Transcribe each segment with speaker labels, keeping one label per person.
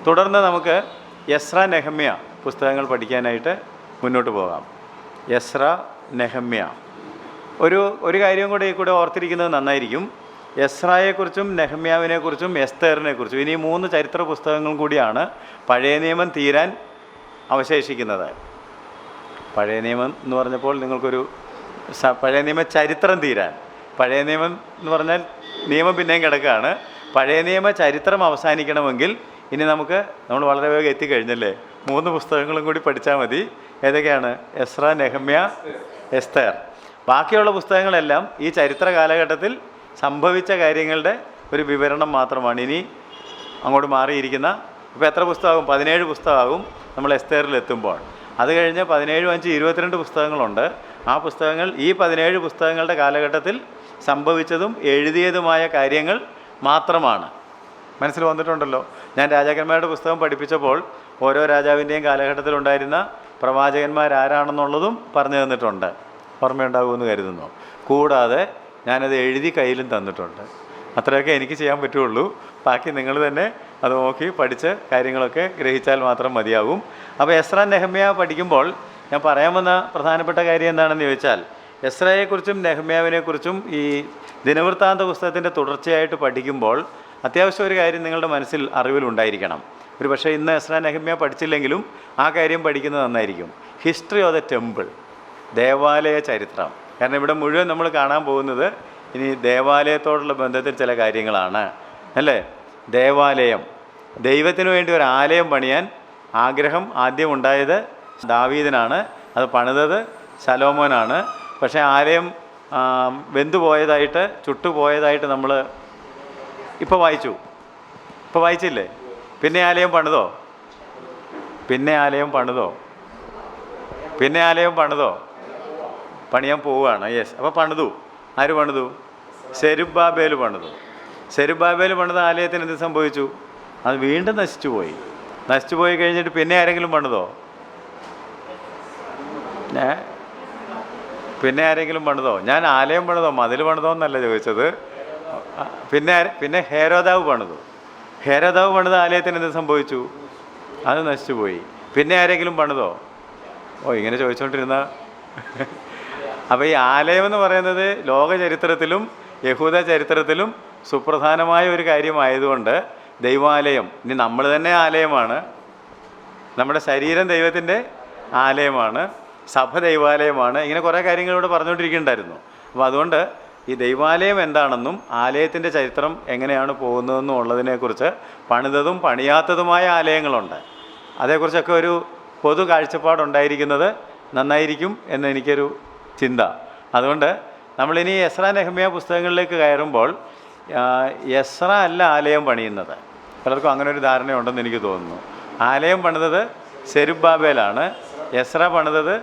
Speaker 1: തുടർന്ന് നമുക്ക് എസ്ര നെഹമ്യ പുസ്തകങ്ങൾ പഠിക്കാനായിട്ട് മുന്നോട്ട് പോകാം. എസ്ര നെഹമ്യ ഒരു കാര്യം കൂടെ ഓർത്തിരിക്കുന്നത് നന്നായിരിക്കും. എസ്രായെക്കുറിച്ചും നെഹമ്യാവിനെക്കുറിച്ചും എസ്തേറിനെക്കുറിച്ചും ഇനി 3 ചരിത്ര പുസ്തകങ്ങളും കൂടിയാണ് പഴയ നിയമം തീരാൻ അവശേഷിക്കുന്നത്. പഴയ നിയമം എന്ന് പറഞ്ഞപ്പോൾ നിങ്ങൾക്കൊരു പഴയ നിയമ ചരിത്രം തീരാൻ, പഴയ നിയമം എന്ന് പറഞ്ഞാൽ നിയമം പിന്നെയും കിടക്കുകയാണ്. പഴയ നിയമ ചരിത്രം അവസാനിക്കണമെങ്കിൽ ഇനി നമ്മൾ വളരെ വേഗം എത്തിക്കഴിഞ്ഞല്ലേ, 3 പുസ്തകങ്ങളും കൂടി പഠിച്ചാൽ മതി. ഏതൊക്കെയാണ്? എസ്ര, നെഹമ്യ, എസ്തേർ. ബാക്കിയുള്ള പുസ്തകങ്ങളെല്ലാം ഈ ചരിത്ര കാലഘട്ടത്തിൽ സംഭവിച്ച കാര്യങ്ങളുടെ ഒരു വിവരണം മാത്രമാണ്. ഇനി അങ്ങോട്ട് മാറിയിരിക്കുന്ന ഇപ്പോൾ എത്ര പുസ്തകമാകും? 17 പുസ്തകമാകും നമ്മൾ എസ്തേറിലെത്തുമ്പോൾ. അത് കഴിഞ്ഞ് 17, 5, 22 പുസ്തകങ്ങളുണ്ട്. ആ പുസ്തകങ്ങൾ ഈ 17 പുസ്തകങ്ങളുടെ കാലഘട്ടത്തിൽ സംഭവിച്ചതും എഴുതിയതുമായ കാര്യങ്ങൾ മാത്രമാണ്. മനസ്സിൽ വന്നിട്ടുണ്ടല്ലോ. ഞാൻ രാജാക്കന്മാരുടെ പുസ്തകം പഠിപ്പിച്ചപ്പോൾ ഓരോ രാജാവിൻ്റെയും കാലഘട്ടത്തിലുണ്ടായിരുന്ന പ്രവാചകന്മാരാരാണെന്നുള്ളതും പറഞ്ഞു തന്നിട്ടുണ്ട്. ഓർമ്മയുണ്ടാകുമെന്ന് കരുതുന്നു. കൂടാതെ ഞാനത് എഴുതി കയ്യിലും തന്നിട്ടുണ്ട്. അത്രയൊക്കെ എനിക്ക് ചെയ്യാൻ പറ്റുള്ളൂ. ബാക്കി നിങ്ങൾ തന്നെ അത് നോക്കി പഠിച്ച് കാര്യങ്ങളൊക്കെ ഗ്രഹിച്ചാൽ മാത്രം മതിയാകും. അപ്പോൾ എസ്ര നെഹമ്യ പഠിക്കുമ്പോൾ ഞാൻ പറയാൻ വന്ന പ്രധാനപ്പെട്ട കാര്യം എന്താണെന്ന് ചോദിച്ചാൽ, എസ്രയെക്കുറിച്ചും നെഹമ്യാവിനെക്കുറിച്ചും ഈ ദിനവൃത്താന്ത പുസ്തകത്തിൻ്റെ തുടർച്ചയായിട്ട് പഠിക്കുമ്പോൾ അത്യാവശ്യം ഒരു കാര്യം നിങ്ങളുടെ മനസ്സിൽ അറിവിലുണ്ടായിരിക്കണം. ഒരു പക്ഷേ ഇന്ന് എസ്ര നെഹമ്യ പഠിച്ചില്ലെങ്കിലും ആ കാര്യം പഠിക്കുന്നത് നന്നായിരിക്കും. ഹിസ്റ്ററി ഓഫ് ദ ടെമ്പിൾ, ദേവാലയ ചരിത്രം. കാരണം ഇവിടെ മുഴുവൻ നമ്മൾ കാണാൻ പോകുന്നത് ഇനി ദേവാലയത്തോടുള്ള ബന്ധത്തിൽ ചില കാര്യങ്ങളാണ് അല്ലേ. ദേവാലയം, ദൈവത്തിന് വേണ്ടി ഒരു ആലയം പണിയാൻ ആഗ്രഹം ആദ്യം ഉണ്ടായത് ദാവീദിനാണ്. അത് പണിതത് ശലോമോനാണ്. പക്ഷേ ആലയം വെന്തുപോയതായിട്ട്, ചുട്ടുപോയതായിട്ട് നമ്മൾ ഇപ്പോൾ വായിച്ചില്ലേ? പിന്നെ ആലയം പണിയാൻ പോവുകയാണ്. യെസ്. അപ്പോൾ ആര് പണിതു? സെരുബ്ബാബേൽ പണിതു. സെരുബ്ബാബേൽ പണിത ആലയത്തിന് എന്ത് സംഭവിച്ചു? അത് വീണ്ടും നശിച്ചു പോയി കഴിഞ്ഞിട്ട് പിന്നെ ആരെങ്കിലും പണിതോ? ഞാൻ ആലയം പണിതോ മതിൽ പണിതോ എന്നല്ല ചോദിച്ചത്. പിന്നെ ഹേരോദാവ് പണിത ആലയത്തിന് എന്ത് സംഭവിച്ചു? അത് നശിച്ചു പോയി. പിന്നെ ആരെങ്കിലും പണിതോ? ഇങ്ങനെ ചോദിച്ചുകൊണ്ടിരുന്ന അപ്പോൾ ഈ ആലയം എന്ന് പറയുന്നത് ലോക ചരിത്രത്തിലും യഹൂദ ചരിത്രത്തിലും സുപ്രധാനമായ ഒരു കാര്യമായതുകൊണ്ട് ദൈവാലയം, ഇനി നമ്മൾ തന്നെ ആലയമാണ്, നമ്മുടെ ശരീരം ദൈവത്തിൻ്റെ ആലയമാണ്, സഭ ദൈവാലയമാണ്, ഇങ്ങനെ കുറേ കാര്യങ്ങളിലൂടെ പറഞ്ഞുകൊണ്ടിരിക്കുന്നുണ്ടായിരുന്നു. അപ്പോൾ അതുകൊണ്ട് ഈ ദൈവാലയം എന്താണെന്നും ആലയത്തിൻ്റെ ചരിത്രം എങ്ങനെയാണ് പോകുന്നതെന്നും ഉള്ളതിനെക്കുറിച്ച് പണിതതും പണിയാത്തതുമായ ആലയങ്ങളുണ്ട്. അതേക്കുറിച്ചൊക്കെ ഒരു പൊതു കാഴ്ചപ്പാടുണ്ടായിരിക്കുന്നത് നന്നായിരിക്കും എന്ന് എനിക്കൊരു ചിന്ത. അതുകൊണ്ട് നമ്മളിനി എസ്ര നെഹമ്യ പുസ്തകങ്ങളിലേക്ക് കയറുമ്പോൾ എസ്ര അല്ല ആലയം പണിയുന്നത്. പലർക്കും അങ്ങനെ ഒരു ധാരണയുണ്ടെന്ന് എനിക്ക് തോന്നുന്നു. ആലയം പണിതത് സെരുബ്ബാബേലാണ്, എസ്ര പണിതത്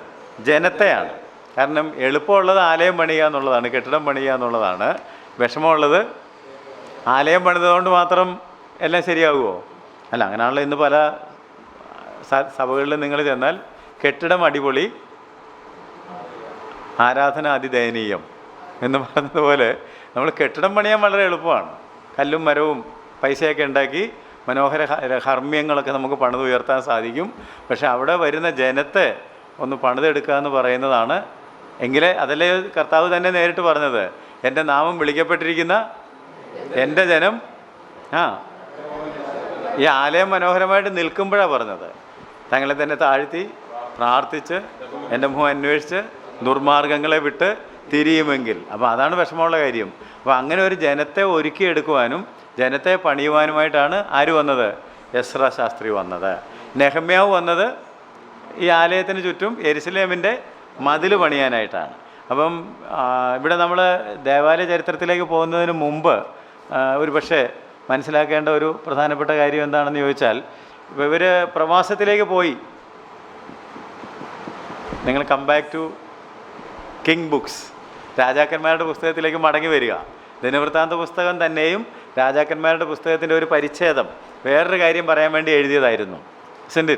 Speaker 1: ജനത്തെയാണ്. കാരണം എളുപ്പമുള്ളത് ആലയം പണിയുക എന്നുള്ളതാണ്, കെട്ടിടം പണിയുക എന്നുള്ളതാണ്. വിഷമമുള്ളത് ആലയം പണിതുകൊണ്ട് മാത്രം എല്ലാം ശരിയാകുമോ? അല്ല, അങ്ങനെയാണല്ലോ ഇന്ന് പല സഭകളിൽ നിങ്ങൾ ചെന്നാൽ കെട്ടിടം അടിപൊളി, ആരാധന അതിദയനീയം എന്ന് പറഞ്ഞതുപോലെ നമ്മൾ കെട്ടിടം പണിയാൻ വളരെ എളുപ്പമാണ്. കല്ലും മരവും പൈസയൊക്കെ ഉണ്ടാക്കി മനോഹര ഹർമ്മ്യങ്ങളൊക്കെ നമുക്ക് പണിതുയർത്താൻ സാധിക്കും. പക്ഷെ അവിടെ വരുന്ന ജനത്തെ ഒന്ന് പണിതെടുക്കുക എന്ന് പറയുന്നതാണ്. എങ്കിലേ അതല്ലേ കർത്താവ് തന്നെ നേരിട്ട് പറഞ്ഞത്, എൻ്റെ നാമം വിളിക്കപ്പെട്ടിരിക്കുന്ന എൻ്റെ ജനം ഈ ആലയം മനോഹരമായിട്ട് നിൽക്കുമ്പോഴാണ് പറഞ്ഞത്. തങ്ങളെ തന്നെ താഴ്ത്തി പ്രാർത്ഥിച്ച് എൻ്റെ മുഖം അന്വേഷിച്ച് ദുർമാർഗങ്ങളെ വിട്ട് തിരിയുമെങ്കിൽ. അപ്പോൾ അതാണ് വിഷമമുള്ള കാര്യം. അപ്പോൾ അങ്ങനെ ഒരു ജനത്തെ ഒരുക്കിയെടുക്കുവാനും ജനത്തെ പണിയുവാനുമായിട്ടാണ് ആര് വന്നത്? എസ്ര ശാസ്ത്രി വന്നത്. നെഹമ്യാവ് വന്നത് ഈ ആലയത്തിന് ചുറ്റും യെരുശലേമിൻ്റെ മതിൽ പണിയാനായിട്ടാണ്. അപ്പം ഇവിടെ നമ്മൾ ദേവാലയ ചരിത്രത്തിലേക്ക് പോകുന്നതിന് മുമ്പ് ഒരു പക്ഷേ മനസ്സിലാക്കേണ്ട ഒരു പ്രധാനപ്പെട്ട കാര്യം എന്താണെന്ന് ചോദിച്ചാൽ, ഇപ്പോൾ ഇവർ പ്രവാസത്തിലേക്ക് പോയി. നിങ്ങൾ come back to king books, രാജാക്കന്മാരുടെ പുസ്തകത്തിലേക്ക് മടങ്ങി വരിക. ദിനവൃത്താന്ത പുസ്തകം തന്നെയും രാജാക്കന്മാരുടെ പുസ്തകത്തിൻ്റെ ഒരു പരിച്ഛേദം വേറൊരു കാര്യം പറയാൻ വേണ്ടി എഴുതിയതായിരുന്നു. ഇസ്ൻറ്റ്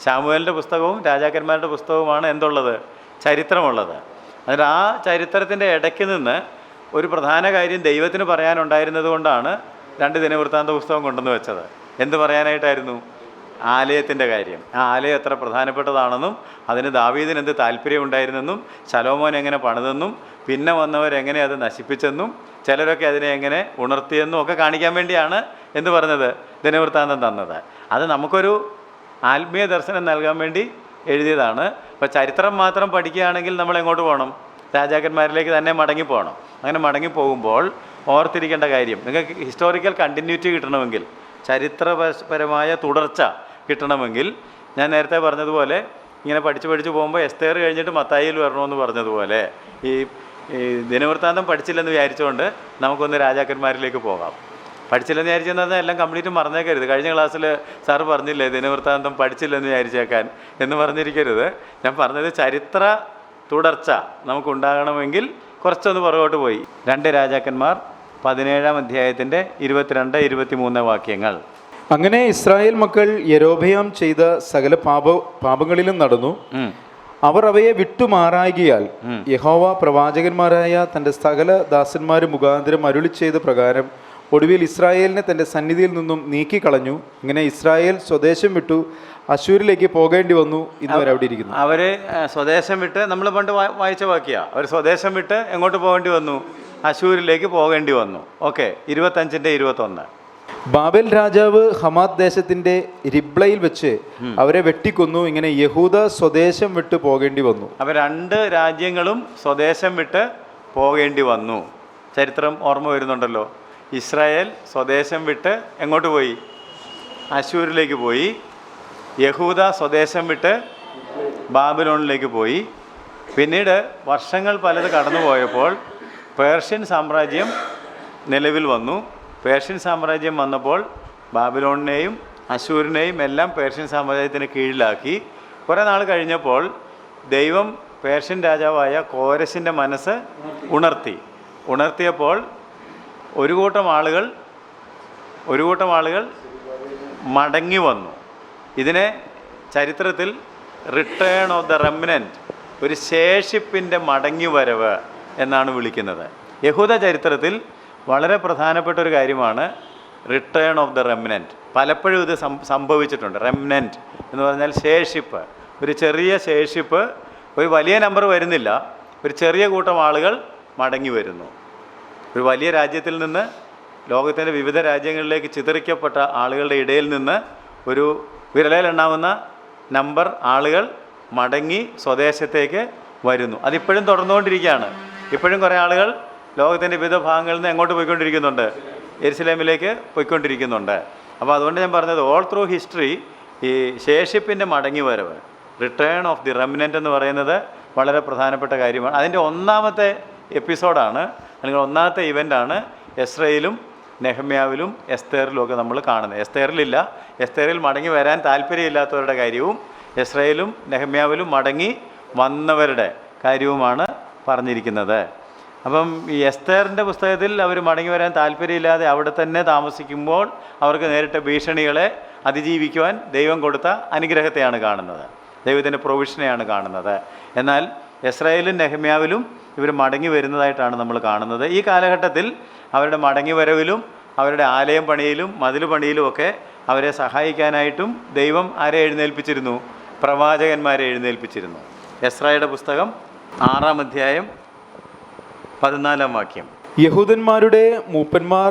Speaker 1: ശമൂവേലിൻ്റെ പുസ്തകവും രാജാക്കന്മാരുടെ പുസ്തകവുമാണ് എന്തുള്ളത്? ചരിത്രമുള്ളത്. എന്നിട്ട് ആ ചരിത്രത്തിൻ്റെ ഇടയ്ക്ക് നിന്ന് ഒരു പ്രധാന കാര്യം ദൈവത്തിന് പറയാനുണ്ടായിരുന്നത് കൊണ്ടാണ് 2 ദിനവൃത്താന്ത പുസ്തകം കൊണ്ടുവന്ന് വെച്ചത്. എന്ത് പറയാനായിട്ടായിരുന്നു? ആലയത്തിൻ്റെ കാര്യം. ആ ആലയം എത്ര പ്രധാനപ്പെട്ടതാണെന്നും അതിന് ദാവീദിന് എന്ത് താല്പര്യം ഉണ്ടായിരുന്നെന്നും ശലോമോൻ എങ്ങനെ പണിതെന്നും പിന്നെ വന്നവരെങ്ങനെ അത് നശിപ്പിച്ചെന്നും ചിലരൊക്കെ അതിനെ എങ്ങനെ ഉണർത്തിയെന്നും ഒക്കെ കാണിക്കാൻ വേണ്ടിയാണ് എന്ത് പറഞ്ഞത്, ദിനവൃത്താന്തം തന്നത്. അത് നമുക്കൊരു ആത്മീയ ദർശനം നൽകാൻ വേണ്ടി എഴുതിയതാണ്. ഇപ്പോൾ ചരിത്രം മാത്രം പഠിക്കുകയാണെങ്കിൽ നമ്മൾ എങ്ങോട്ട് പോകണം? രാജാക്കന്മാരിലേക്ക് തന്നെ മടങ്ങിപ്പോകണം. അങ്ങനെ മടങ്ങിപ്പോകുമ്പോൾ ഓർത്തിരിക്കേണ്ട കാര്യം, നിങ്ങൾക്ക് ഹിസ്റ്റോറിക്കൽ കണ്ടിന്യൂറ്റി കിട്ടണമെങ്കിൽ, ചരിത്രപരമായ തുടർച്ച കിട്ടണമെങ്കിൽ, ഞാൻ നേരത്തെ പറഞ്ഞതുപോലെ ഇങ്ങനെ പഠിച്ച് പോകുമ്പോൾ എസ്തേർ കഴിഞ്ഞിട്ട് മത്തായിയിൽ വരണമെന്ന് പറഞ്ഞതുപോലെ ഈ ദിനവൃത്താന്തം പഠിച്ചില്ലെന്ന് വിചാരിച്ചുകൊണ്ട് നമുക്കൊന്ന് രാജാക്കന്മാരിലേക്ക് പോകാം. പഠിച്ചില്ലെന്ന് വിചാരിച്ചെന്ന് പറഞ്ഞാൽ എല്ലാം കംപ്ലീറ്റ് മറന്നേക്കരുത്. കഴിഞ്ഞ ക്ലാസ്സിൽ സാറ് പറഞ്ഞില്ലേ ദിനവൃത്താന്തം പഠിച്ചില്ലെന്ന് വിചാരിച്ചേക്കാൻ എന്ന് പറഞ്ഞിരിക്കരുത്. ഞാൻ പറഞ്ഞത് ചരിത്ര തുടർച്ച നമുക്കുണ്ടാകണമെങ്കിൽ കുറച്ചൊന്ന് പുറകോട്ട് പോയി. 2 രാജാക്കന്മാർ 17-ാം അധ്യായത്തിൻ്റെ 22-23 വാക്യങ്ങൾ.
Speaker 2: അങ്ങനെ ഇസ്രായേൽ മക്കൾ യൊരോബെയാം ചെയ്ത സകല പാപങ്ങളിലും നടന്നു. അവർ അവയെ വിട്ടുമാറായികയാൽ യഹോവ പ്രവാചകന്മാരായ തൻ്റെ സകല ദാസന്മാർ മുഖാന്തരം അരുളി ചെയ്ത പ്രകാരം ഒടുവിൽ ഇസ്രായേലിനെ തൻ്റെ സന്നിധിയിൽ നിന്നും നീക്കിക്കളഞ്ഞു. ഇങ്ങനെ ഇസ്രായേൽ സ്വദേശം വിട്ടു അശൂരിലേക്ക് പോകേണ്ടി വന്നു. ഇന്നുവരെ അവിടെ ഇരിക്കുന്നു.
Speaker 1: അവർ സ്വദേശം വിട്ട്, നമ്മൾ പണ്ട് വായിച്ച വാക്യമാണ്, അവർ സ്വദേശം വിട്ട് എങ്ങോട്ട് പോകേണ്ടി വന്നു? അശൂരിലേക്ക് പോകേണ്ടി വന്നു. ഓക്കെ, 25-21.
Speaker 2: ബാബേൽ രാജാവ് ഹമാത്ത് ദേശത്തിന്റെ റിബ്ലയിൽ വെച്ച് അവരെ വെട്ടിക്കൊന്നു. ഇങ്ങനെ യഹൂദ സ്വദേശം വിട്ട് പോകേണ്ടി വന്നു.
Speaker 1: അപ്പോൾ 2 രാജ്യങ്ങളും സ്വദേശം വിട്ട് പോകേണ്ടി വന്നു. ചരിത്രം ഓർമ്മ വരുന്നുണ്ടല്ലോ. ഇസ്രായേൽ സ്വദേശം വിട്ട് എങ്ങോട്ട് പോയി? അശൂരിലേക്ക് പോയി. യഹൂദ സ്വദേശം വിട്ട് ബാബിലോണിലേക്ക് പോയി. പിന്നീട് വർഷങ്ങൾ പലത് കടന്നു പോയപ്പോൾ പേർഷ്യൻ സാമ്രാജ്യം നിലവിൽ വന്നു. പേർഷ്യൻ സാമ്രാജ്യം വന്നപ്പോൾ ബാബിലോണിനെയും അശൂരിനെയും എല്ലാം പേർഷ്യൻ സാമ്രാജ്യത്തിന് കീഴിലാക്കി. കുറേ നാൾ കഴിഞ്ഞപ്പോൾ ദൈവം പേർഷ്യൻ രാജാവായ കോരശിൻ്റെ മനസ്സ് ഉണർത്തിയപ്പോൾ ഒരു കൂട്ടം ആളുകൾ മടങ്ങി വന്നു. ഇതിനെ ചരിത്രത്തിൽ റിട്ടേൺ ഓഫ് ദ റെമിനൻറ്റ്, ഒരു ശേഷിപ്പിൻ്റെ മടങ്ങി വരവ് എന്നാണ് വിളിക്കുന്നത്. യഹൂദ ചരിത്രത്തിൽ വളരെ പ്രധാനപ്പെട്ട ഒരു കാര്യമാണ് റിട്ടേൺ ഓഫ് ദ റെമിനൻറ്റ്. പലപ്പോഴും ഇത് സംഭവിച്ചിട്ടുണ്ട്. റെമിനൻറ്റ് എന്ന് പറഞ്ഞാൽ ശേഷിപ്പ്, ഒരു ചെറിയ ശേഷിപ്പ്, ഒരു വലിയ നമ്പർ വരുന്നില്ല, ഒരു ചെറിയ കൂട്ടം ആളുകൾ മടങ്ങി വരുന്നു. ഒരു വലിയ രാജ്യത്തിൽ നിന്ന് ലോകത്തിൻ്റെ വിവിധ രാജ്യങ്ങളിലേക്ക് ചിതറിക്കപ്പെട്ട ആളുകളുടെ ഇടയിൽ നിന്ന് ഒരു വിരലിലെണ്ണാവുന്ന നമ്പർ ആളുകൾ മടങ്ങി സ്വദേശത്തേക്ക് വരുന്നു. അതിപ്പോഴും തുടർന്നുകൊണ്ടിരിക്കുകയാണ്. ഇപ്പോഴും കുറേ ആളുകൾ ലോകത്തിൻ്റെ വിവിധ ഭാഗങ്ങളിൽ നിന്ന് എങ്ങോട്ട് പോയിക്കൊണ്ടിരിക്കുന്നുണ്ട്? യെരുശലേമിലേക്ക് പോയിക്കൊണ്ടിരിക്കുന്നുണ്ട്. അപ്പോൾ അതുകൊണ്ട് ഞാൻ പറഞ്ഞത്, ഓൾ ത്രൂ ഹിസ്റ്ററി ഈ ശേഷിപ്പിൻ്റെ മടങ്ങി വരവ്, റിട്ടേൺ ഓഫ് ദി റെമിനൻറ്റ് എന്ന് പറയുന്നത് വളരെ പ്രധാനപ്പെട്ട കാര്യമാണ്. അതിൻ്റെ ഒന്നാമത്തെ എപ്പിസോഡാണ്, അല്ലെങ്കിൽ ഒന്നാമത്തെ ഇവൻ്റാണ് എസ്രയിലും നെഹമ്യാവിലും എസ്തേറിലും ഒക്കെ നമ്മൾ കാണുന്നത്. എസ്തേറിലില്ല, എസ്തേറിൽ മടങ്ങി വരാൻ താല്പര്യമില്ലാത്തവരുടെ കാര്യവും എസ്രയിലും നെഹമ്യാവിലും മടങ്ങി വന്നവരുടെ കാര്യവുമാണ് പറഞ്ഞിരിക്കുന്നത്. അപ്പം ഈ എസ്തേറിൻ്റെ പുസ്തകത്തിൽ അവർ മടങ്ങി വരാൻ താല്പര്യമില്ലാതെ അവിടെ തന്നെ താമസിക്കുമ്പോൾ അവർക്ക് നേരിട്ട ഭീഷണികളെ അതിജീവിക്കുവാൻ ദൈവം കൊടുത്ത അനുഗ്രഹത്തെയാണ് കാണുന്നത്, ദൈവത്തിൻ്റെ പ്രൊവിഷനെയാണ് കാണുന്നത്. എന്നാൽ എസ്രായേലും നെഹമ്യാവിലും ഇവർ മടങ്ങി വരുന്നതായിട്ടാണ് നമ്മൾ കാണുന്നത്. ഈ കാലഘട്ടത്തിൽ അവരുടെ മടങ്ങി വരവിലും അവരുടെ ആലയം പണിയിലും മതിൽ പണിയിലും ഒക്കെ അവരെ സഹായിക്കാനായിട്ടും ദൈവം ആരെ എഴുന്നേൽപ്പിച്ചിരുന്നു? പ്രവാചകന്മാരെ എഴുന്നേൽപ്പിച്ചിരുന്നു. എസ്രായുടെ പുസ്തകം 6-ാം അധ്യായം 14-ാം വാക്യം.
Speaker 2: യഹൂദന്മാരുടെ മൂപ്പന്മാർ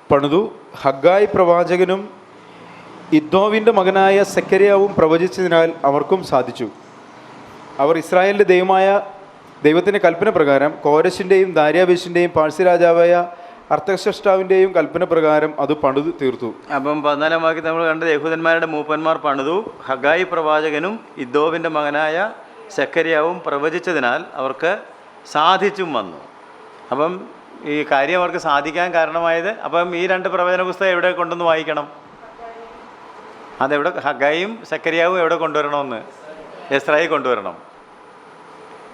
Speaker 2: പണിതു. ഹഗ്ഗായി പ്രവാചകനും ഇദ്ദോവിൻ്റെ മകനായ സെക്കരിയാവും പ്രവചിച്ചതിനാൽ അവർക്കും സാധിച്ചു. അവർ ഇസ്രായേലിൻ്റെ ദൈവത്തിൻ്റെ കൽപ്പന പ്രകാരം കോരശിൻ്റെയും ദാര്യാവേശിൻ്റെയും പാഴ്സി രാജാവായ അർത്തക്ഷഷ്ടാവിൻ്റെയും കൽപ്പന പ്രകാരം അത് പണിതു തീർത്തു.
Speaker 1: അപ്പം 14-ാം വാക്യത്തിൽ നമ്മൾ കണ്ടത് യഹൂദന്മാരുടെ മൂപ്പന്മാർ പണിതു. ഹഗ്ഗായി പ്രവാചകനും ഇദ്ദോവിൻ്റെ മകനായ സെക്കരിയാവും പ്രവചിച്ചതിനാൽ അവർക്ക് സാധിച്ചും വന്നു. അപ്പം ഈ കാര്യം അവർക്ക് സാധിക്കാൻ കാരണമായത്, അപ്പം ഈ 2 പ്രവചന പുസ്തകം എവിടെ കൊണ്ടുവന്ന് വായിക്കണം? അതെവിടെ? ഹഗ്ഗായിയും സെക്കരിയാവും എവിടെ കൊണ്ടുവരണമെന്ന്? എസ്രായിൽ കൊണ്ടുവരണം,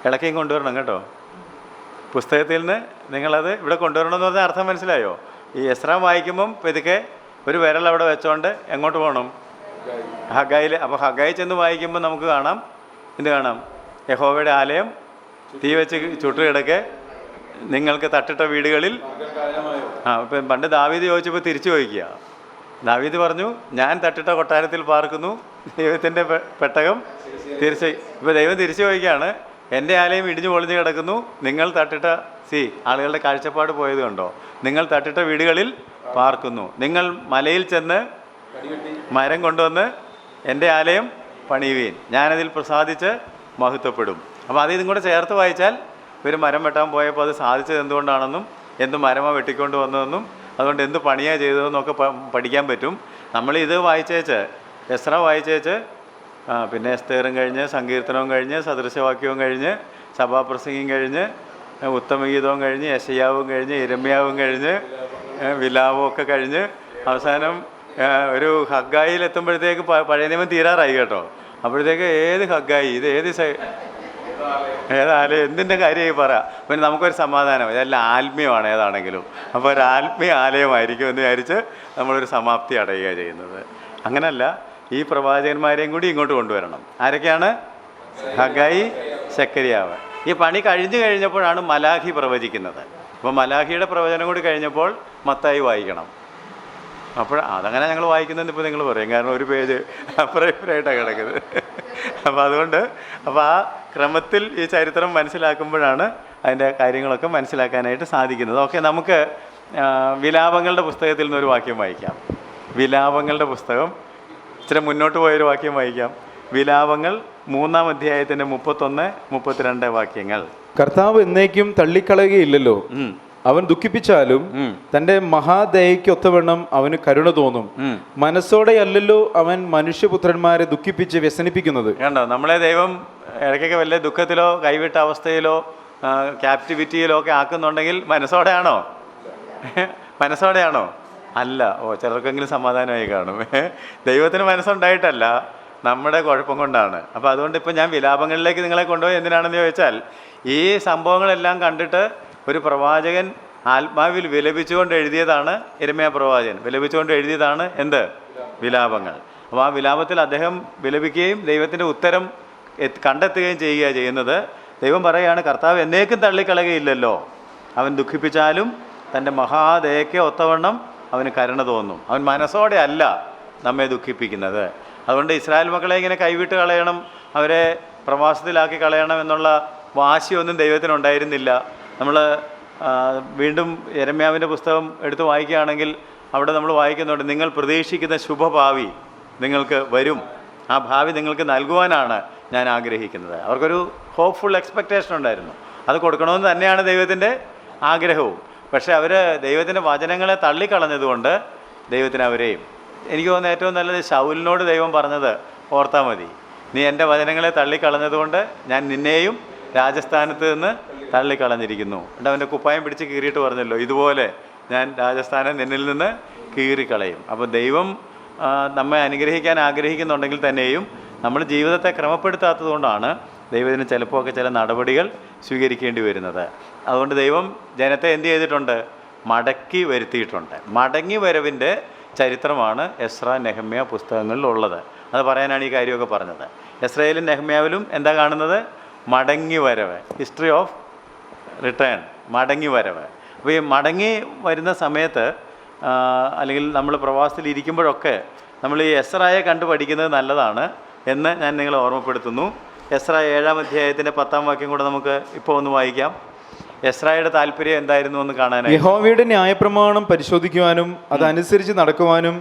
Speaker 1: ഇളക്കിയും കൊണ്ടുവരണം കേട്ടോ. പുസ്തകത്തിൽ നിന്ന് നിങ്ങളത് ഇവിടെ കൊണ്ടുവരണമെന്ന് പറഞ്ഞാൽ അർത്ഥം മനസ്സിലായോ? ഈ എസ്രാ വായിക്കുമ്പം ഇതൊക്കെ ഒരു വിരൽ അവിടെ വെച്ചോണ്ട് എങ്ങോട്ട് പോകണം? ഹഗ്ഗായിൽ. അപ്പോൾ ഹഗ്ഗായി ചെന്ന് വായിക്കുമ്പോൾ നമുക്ക് കാണാം, എന്ത് കാണാം? യഹോവയുടെ ആലയം തീ വെച്ച് ചുട്ടുകിടക്കെ, നിങ്ങൾക്ക് തട്ടിട്ട വീടുകളിൽ. ഇപ്പം പണ്ട് ദാവീദ് ചോദിച്ചപ്പോൾ തിരിച്ചു ചോദിക്കുക, ദാവീദ് പറഞ്ഞു, ഞാൻ തട്ടിട്ട കൊട്ടാരത്തിൽ പാർക്കുന്നു, ദൈവത്തിൻ്റെ പെട്ടകം തിരിച്ച്. ഇപ്പോൾ ദൈവം തിരിച്ചു ചോദിക്കുകയാണ്, എൻ്റെ ആലയം ഇടിഞ്ഞു പൊളിഞ്ഞു കിടക്കുന്നു, നിങ്ങൾ തട്ടിട്ട ആളുകളുടെ കാഴ്ചപ്പാട് പോയത് കണ്ടോ, നിങ്ങൾ തട്ടിട്ട വീടുകളിൽ പാർക്കുന്നു, നിങ്ങൾ മലയിൽ ചെന്ന് മരം കൊണ്ടുവന്ന് എൻ്റെ ആലയം പണിയുവീൻ, ഞാനതിൽ പ്രസാദിച്ച് മഹത്വപ്പെടും. അപ്പോൾ അത് ഇതും കൂടെ ചേർത്ത് വായിച്ചാൽ ഇവർ മരം വെട്ടാൻ പോയപ്പോൾ അത് സാധിച്ചത് എന്തുകൊണ്ടാണെന്നും എന്ത് മരമാണ് വെട്ടിക്കൊണ്ട് വന്നതെന്നും അതുകൊണ്ട് എന്ത് പണിയാണ് ചെയ്തതെന്നൊക്കെ പഠിക്കാൻ പറ്റും. നമ്മളിത് വായിച്ചേച്ച് എസ്ര വായിച്ചേച്ച് പിന്നെ എസ്തേറും കഴിഞ്ഞ് സങ്കീർത്തനവും കഴിഞ്ഞ് സദൃശവാക്യവും കഴിഞ്ഞ് സഭാപ്രസംഗം കഴിഞ്ഞ് ഉത്തമഗീതവും കഴിഞ്ഞ് യെശയ്യാവും കഴിഞ്ഞ് യിരെമ്യാവും കഴിഞ്ഞ് വിലാപവും ഒക്കെ കഴിഞ്ഞ് അവസാനം ഒരു ഹഗ്ഗായിൽ എത്തുമ്പോഴത്തേക്ക് പഴയ നിയമം തീരാറായി കേട്ടോ. അപ്പോഴത്തേക്ക് ഏത് ഹഗ്ഗായി, ഇത് ഏതായാലും എന്തിൻ്റെ കാര്യമായി പറ. പിന്നെ നമുക്കൊരു സമാധാനം, ഇതെല്ലാം ആത്മീയമാണ് ഏതാണെങ്കിലും. അപ്പോൾ ഒരു ആത്മീയ ആലയമായിരിക്കും എന്ന് വിചാരിച്ച് നമ്മളൊരു സമാപ്തി അടയുക ചെയ്യുന്നത്. അങ്ങനല്ല, ഈ പ്രവാചകന്മാരെയും കൂടി ഇങ്ങോട്ട് കൊണ്ടുവരണം. ആരൊക്കെയാണ്? ഹഗ്ഗായി, സെക്കരിയാവ്. ഈ പണി കഴിഞ്ഞപ്പോഴാണ് മലാഖി പ്രവചിക്കുന്നത്. അപ്പോൾ മലാഖിയുടെ പ്രവചനം കൂടി കഴിഞ്ഞപ്പോൾ മത്തായി വായിക്കണം. അപ്പോൾ അതങ്ങനെ ഞങ്ങൾ വായിക്കുന്നതെന്ന് ഇപ്പോൾ നിങ്ങൾ പറയും, കാരണം ഒരു പേജ് അപ്പുറമായിട്ടാണ് കിടക്കുന്നത്. അപ്പോൾ അതുകൊണ്ട് ആ ക്രമത്തിൽ ഈ ചരിത്രം മനസ്സിലാക്കുമ്പോഴാണ് അതിൻ്റെ കാര്യങ്ങളൊക്കെ മനസ്സിലാക്കാനായിട്ട് സാധിക്കുന്നത്. ഓക്കെ, നമുക്ക് വിലാപങ്ങളുടെ പുസ്തകത്തിൽ നിന്നൊരു വാക്യം വായിക്കാം. വിലാപങ്ങളുടെ പുസ്തകം ഇച്ചിരി മുന്നോട്ട് പോയൊരു വാക്യം വായിക്കാം. വിലാപങ്ങൾ 3-ാം അധ്യായത്തിൻ്റെ 31-32 വാക്യങ്ങൾ.
Speaker 2: കർത്താവ് എന്നേക്കും തള്ളിക്കളയുകയില്ലല്ലോ, അവൻ ദുഃഖിപ്പിച്ചാലും തന്റെ മഹാദയയ്ക്കൊത്തവണ്ണം അവന് കരുണ തോന്നും. മനസ്സോടെ അല്ലല്ലോ അവൻ മനുഷ്യപുത്രന്മാരെ ദുഃഖിപ്പിച്ച് വ്യസനിപ്പിക്കുന്നത്.
Speaker 1: കണ്ടോ, നമ്മളെ ദൈവം ഇടയ്ക്കൊക്കെ വല്ല ദുഃഖത്തിലോ കൈവിട്ട അവസ്ഥയിലോ ക്യാപ്റ്റിവിറ്റിയിലോ ഒക്കെ ആക്കുന്നുണ്ടെങ്കിൽ മനസ്സോടെയാണോ? മനസ്സോടെയാണോ? അല്ല. ചിലർക്കെങ്കിലും സമാധാനമായി കാണും. ദൈവത്തിന് മനസ്സുണ്ടായിട്ടല്ല, നമ്മുടെ കുഴപ്പം കൊണ്ടാണ്. അപ്പോൾ അതുകൊണ്ട് ഇപ്പോൾ ഞാൻ വിലാപങ്ങളിലേക്ക് നിങ്ങളെ കൊണ്ടുപോയി എന്തിനാണെന്ന് ചോദിച്ചാൽ, ഈ സംഭവങ്ങളെല്ലാം കണ്ടിട്ട് ഒരു പ്രവാചകൻ ആത്മാവിൽ വിലപിച്ചുകൊണ്ട് എഴുതിയതാണ് യിരെമ്യാ പ്രവാചകൻ. വിലപിച്ചുകൊണ്ട് എഴുതിയതാണ് എന്ത്? വിലാപങ്ങൾ. അപ്പോൾ ആ വിലാപത്തിൽ അദ്ദേഹം വിലപിക്കുകയും ദൈവത്തിൻ്റെ ഉത്തരം കണ്ടെത്തുകയും ചെയ്യുന്നത്. ദൈവം പറയുകയാണ്, കർത്താവ് എന്നേക്കും തള്ളിക്കളയുകയില്ലല്ലോ, അവൻ ദുഃഖിപ്പിച്ചാലും തൻ്റെ മഹാദയയ്ക്ക് ഒത്തവണ്ണം അവന് കരുണ തോന്നും. അവൻ മനസ്സോടെ അല്ല നമ്മെ ദുഃഖിപ്പിക്കുന്നത്. അതുകൊണ്ട് ഇസ്രായേൽ മക്കളെ ഇങ്ങനെ കൈവിട്ട് കളയണം, അവരെ പ്രവാസത്തിലാക്കി കളയണം എന്നുള്ള വാശിയൊന്നും ദൈവത്തിനുണ്ടായിരുന്നില്ല. നമ്മൾ വീണ്ടും യിരെമ്യാവിൻ്റെ പുസ്തകം എടുത്ത് വായിക്കുകയാണെങ്കിൽ അവിടെ നമ്മൾ വായിക്കുന്നുണ്ട്, നിങ്ങൾ പ്രതീക്ഷിക്കുന്ന ശുഭഭാവി നിങ്ങൾക്ക് വരും, ആ ഭാവി നിങ്ങൾക്ക് നൽകുവാനാണ് ഞാൻ ആഗ്രഹിക്കുന്നത്. അവർക്കൊരു ഹോപ്പ്ഫുൾ എക്സ്പെക്റ്റേഷൻ ഉണ്ടായിരുന്നു, അത് കൊടുക്കണമെന്ന് തന്നെയാണ് ദൈവത്തിൻ്റെ ആഗ്രഹവും. പക്ഷേ അവർ ദൈവത്തിൻ്റെ വചനങ്ങളെ തള്ളിക്കളഞ്ഞതുകൊണ്ട് ദൈവത്തിന് അവരെയും, എനിക്ക് തോന്നുന്നത് ഏറ്റവും നല്ലത് ശൗലിനോട് ദൈവം പറഞ്ഞത് ഓർത്താൽ മതി, നീ എൻ്റെ വചനങ്ങളെ തള്ളിക്കളഞ്ഞതുകൊണ്ട് ഞാൻ നിന്നെയും രാജസ്ഥാനത്ത് നിന്ന് തള്ളിക്കളഞ്ഞിരിക്കുന്നു. എന്നിട്ട് അവൻ്റെ കുപ്പായം പിടിച്ച് കീറിയിട്ട് പറഞ്ഞല്ലോ, ഇതുപോലെ ഞാൻ രാജസ്ഥാനം നിന്നിൽ നിന്ന് കീറിക്കളയും. അപ്പോൾ ദൈവം നമ്മെ അനുഗ്രഹിക്കാൻ ആഗ്രഹിക്കുന്നുണ്ടെങ്കിൽ തന്നെയും നമ്മൾ ജീവിതത്തെ ക്രമപ്പെടുത്താത്തത് കൊണ്ടാണ് ദൈവത്തിന് ചിലപ്പോൾ ചില നടപടികൾ സ്വീകരിക്കേണ്ടി വരുന്നത്. അതുകൊണ്ട് ദൈവം ജനത്തെ എന്ത് ചെയ്തിട്ടുണ്ട്? മടക്കി വരുത്തിയിട്ടുണ്ട്. മടങ്ങി വരവിൻ്റെ ചരിത്രമാണ് എസ്ര, നെഹമ്യ പുസ്തകങ്ങളിലുള്ളത്. അത് പറയാനാണ് ഈ കാര്യമൊക്കെ പറഞ്ഞത്. എസ്രയിലും നെഹമ്യാവിലും എന്താ കാണുന്നത്? മടങ്ങി വരവ്, ഹിസ്റ്ററി ഓഫ് റിട്ടേൺ, മടങ്ങി വരവ്. അപ്പോൾ ഈ മടങ്ങി വരുന്ന സമയത്ത് അല്ലെങ്കിൽ നമ്മൾ പ്രവാസത്തിൽ ഇരിക്കുമ്പോഴൊക്കെ നമ്മൾ ഈ എസ്രയെ കണ്ടു പഠിക്കുന്നത് നല്ലതാണ് എന്ന് ഞാൻ നിങ്ങളെ ഓർമ്മപ്പെടുത്തുന്നു. എസ്ര 7-ാം അധ്യായത്തിൻ്റെ 10-ാം വാക്യം കൂടെ നമുക്ക് ഇപ്പോൾ ഒന്ന് വായിക്കാം. എസ്രയുടെ താല്പര്യം എന്തായിരുന്നു എന്ന് കാണാനായി.
Speaker 2: യഹോവയുടെ ന്യായപ്രമാണം പരിശോധിക്കുവാനും അതനുസരിച്ച് നടക്കുവാനും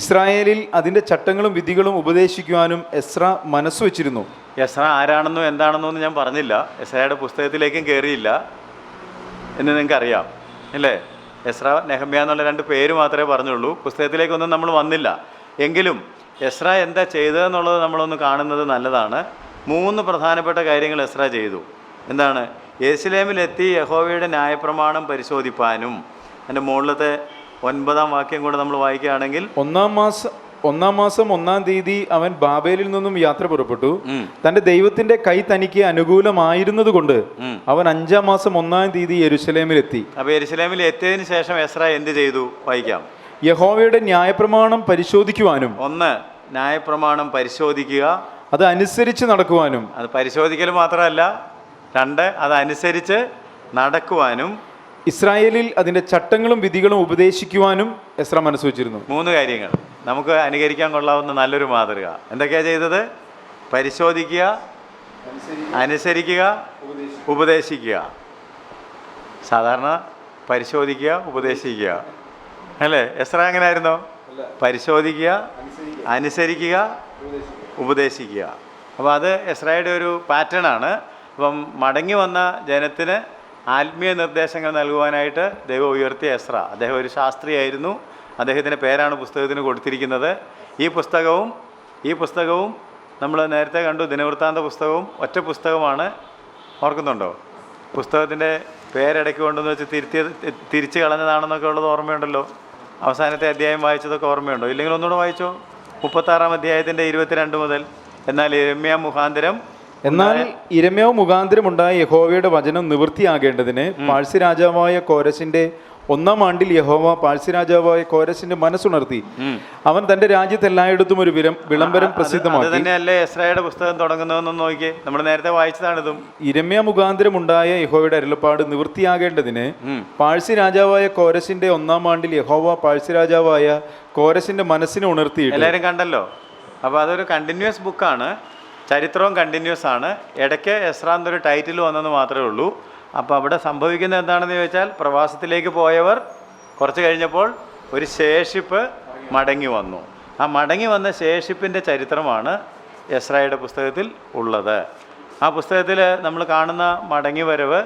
Speaker 2: ഇസ്രായേലിൽ അതിൻ്റെ ചട്ടങ്ങളും വിധികളും ഉപദേശിക്കുവാനും എസ്ര മനസ്സ് വെച്ചിരുന്നു.
Speaker 1: എസ്ര ആരാണെന്നോ എന്താണെന്നോ എന്ന് ഞാൻ പറഞ്ഞില്ല, എസ്രയുടെ പുസ്തകത്തിലേക്കും കയറിയില്ല എന്ന് നിങ്ങൾക്കറിയാം അല്ലേ. എസ്ര, നെഹമ്യ എന്നുള്ള 2 പേര് മാത്രമേ പറഞ്ഞുള്ളൂ, പുസ്തകത്തിലേക്കൊന്നും നമ്മൾ വന്നില്ല. എങ്കിലും എസ്ര എന്താ ചെയ്തതെന്നുള്ളത് നമ്മളൊന്ന് കാണുന്നത് നല്ലതാണ്. 3 പ്രധാനപ്പെട്ട കാര്യങ്ങൾ എസ്ര ചെയ്തു. എന്താണ്? യെരുശലേമിലെത്തി യഹോവയുടെ ന്യായപ്രമാണം പരിശോധിപ്പാനും. അതിൻ്റെ മുകളിലത്തെ 9-ാം വാക്യം കൂടെ നമ്മൾ വായിക്കുകയാണെങ്കിൽ,
Speaker 2: ഒന്നാം മാസം 1-ാം തീയതി അവൻ ബാബേലിൽ നിന്നും യാത്ര പുറപ്പെട്ടു. തന്റെ ദൈവത്തിന്റെ കൈ തനിക്ക് അനുകൂലമായിരുന്നത് കൊണ്ട് അവൻ 5-ാം മാസം 1-ാം തീയതി യെരുശലേമിലെത്തി.
Speaker 1: അപ്പോൾ യെരുശലേമിൽ എത്തിയതിന് ശേഷം എസ്ര എന്ത് ചെയ്തു? വായിക്കാം.
Speaker 2: യഹോവയുടെ ന്യായപ്രമാണം പരിശോധിക്കുവാനും.
Speaker 1: 1 ന്യായപ്രമാണം പരിശോധിക്കുക,
Speaker 2: അത് അനുസരിച്ച് നടക്കുവാനും.
Speaker 1: അത് പരിശോധിക്കൽ മാത്രമല്ല, 2 അതനുസരിച്ച് നടക്കുവാനും
Speaker 2: ഇസ്രായേലിൽ അതിൻ്റെ ചട്ടങ്ങളും വിധികളും ഉപദേശിക്കുവാനും എസ്ര മനസ്സ് വെച്ചിരുന്നു.
Speaker 1: 3 കാര്യങ്ങൾ നമുക്ക് അനുകരിക്കാൻ കൊള്ളാവുന്ന നല്ലൊരു മാതൃക. എന്തൊക്കെയാണ് ചെയ്തത്? പരിശോധിക്കുക, അനുസരിക്കുക, ഉപദേശിക്കുക. സാധാരണ പരിശോധിക്കുക, ഉപദേശിക്കുക അല്ലേ? എസ്ര എങ്ങനെ ആയിരുന്നോ? പരിശോധിക്കുക, അനുസരിക്കുക, ഉപദേശിക്കുക. അപ്പോൾ അത് എസ്രയുടെ ഒരു പാറ്റേണാണ്. അപ്പം മടങ്ങി വന്ന ജനത്തിന് ആത്മീയ നിർദ്ദേശങ്ങൾ നൽകുവാനായിട്ട് ദൈവം ഉയർത്തിയ എസ്ര. അദ്ദേഹം ഒരു ശാസ്ത്രിയായിരുന്നു. അദ്ദേഹത്തിൻ്റെ പേരാണ് പുസ്തകത്തിന് കൊടുത്തിരിക്കുന്നത്. ഈ പുസ്തകവും നമ്മൾ നേരത്തെ കണ്ടു, ദിനവൃത്താന്ത പുസ്തകവും ഒറ്റ പുസ്തകമാണ്. ഓർക്കുന്നുണ്ടോ? പുസ്തകത്തിൻ്റെ പേരിടയ്ക്ക് കൊണ്ടെന്ന് വെച്ച് തിരിച്ച് കളഞ്ഞതാണെന്നൊക്കെ ഉള്ളത് ഓർമ്മയുണ്ടല്ലോ. അവസാനത്തെ അധ്യായം വായിച്ചതൊക്കെ ഓർമ്മയുണ്ടോ? ഇല്ലെങ്കിൽ ഒന്നുകൂടെ വായിച്ചോ. 36-ാം അധ്യായത്തിൻ്റെ 22 മുതൽ. എന്നാൽ
Speaker 2: ഇരമ്യാവ് മുഖാന്തരം ഉണ്ടായ യഹോവയുടെ വചനം നിവൃത്തിയാകേണ്ടതിന് പാഴ്സി രാജാവായ കോരശിന്റെ 1-ാം ആണ്ടിൽ യഹോവ പാഴ്സി രാജാവായ കോരശിന്റെ മനസ്സുണർത്തി. അവൻ തന്റെ രാജ്യത്ത് എല്ലായിടത്തും ഒരു വിളംബരം പ്രസിദ്ധമാക്കി.
Speaker 1: തന്നെയല്ലേ എസ്രായുടെ പുസ്തകം തുടങ്ങുന്നതെന്ന് നോക്കിയേ. നമ്മൾ നേരത്തെ വായിച്ചതാണിതും.
Speaker 2: ഇരമ്യാ മുഖാന്തരം ഉണ്ടായ യഹോവയുടെ അരുളപ്പാട് നിവൃത്തിയാകേണ്ടതിന് പാഴ്സി രാജാവായ കോരശിന്റെ 1-ാം ആണ്ടിൽ യഹോവ പാഴ്സി രാജാവായ കോരശിന്റെ മനസ്സിനെ ഉണർത്തി.
Speaker 1: എല്ലാവരും കണ്ടല്ലോ. അപ്പോൾ അതൊരു കണ്ടിന്യൂസ് ബുക്കാണ്. ചരിത്രവും കണ്ടിന്യൂസ് ആണ്. ഇടയ്ക്ക് എസ്ര എന്നൊരു ടൈറ്റിൽ വന്നെന്ന് മാത്രമേ ഉള്ളൂ. അപ്പോൾ അവിടെ സംഭവിക്കുന്നത് എന്താണെന്ന് ചോദിച്ചാൽ, പ്രവാസത്തിലേക്ക് പോയവർ കുറച്ച് കഴിഞ്ഞപ്പോൾ ഒരു ശേഷിപ്പ് മടങ്ങി വന്നു. ആ മടങ്ങി വന്ന ശേഷിപ്പിൻ്റെ ചരിത്രമാണ് എസ്രയുടെ പുസ്തകത്തിൽ ഉള്ളത്. ആ പുസ്തകത്തിൽ നമ്മൾ കാണുന്ന മടങ്ങി വരവ്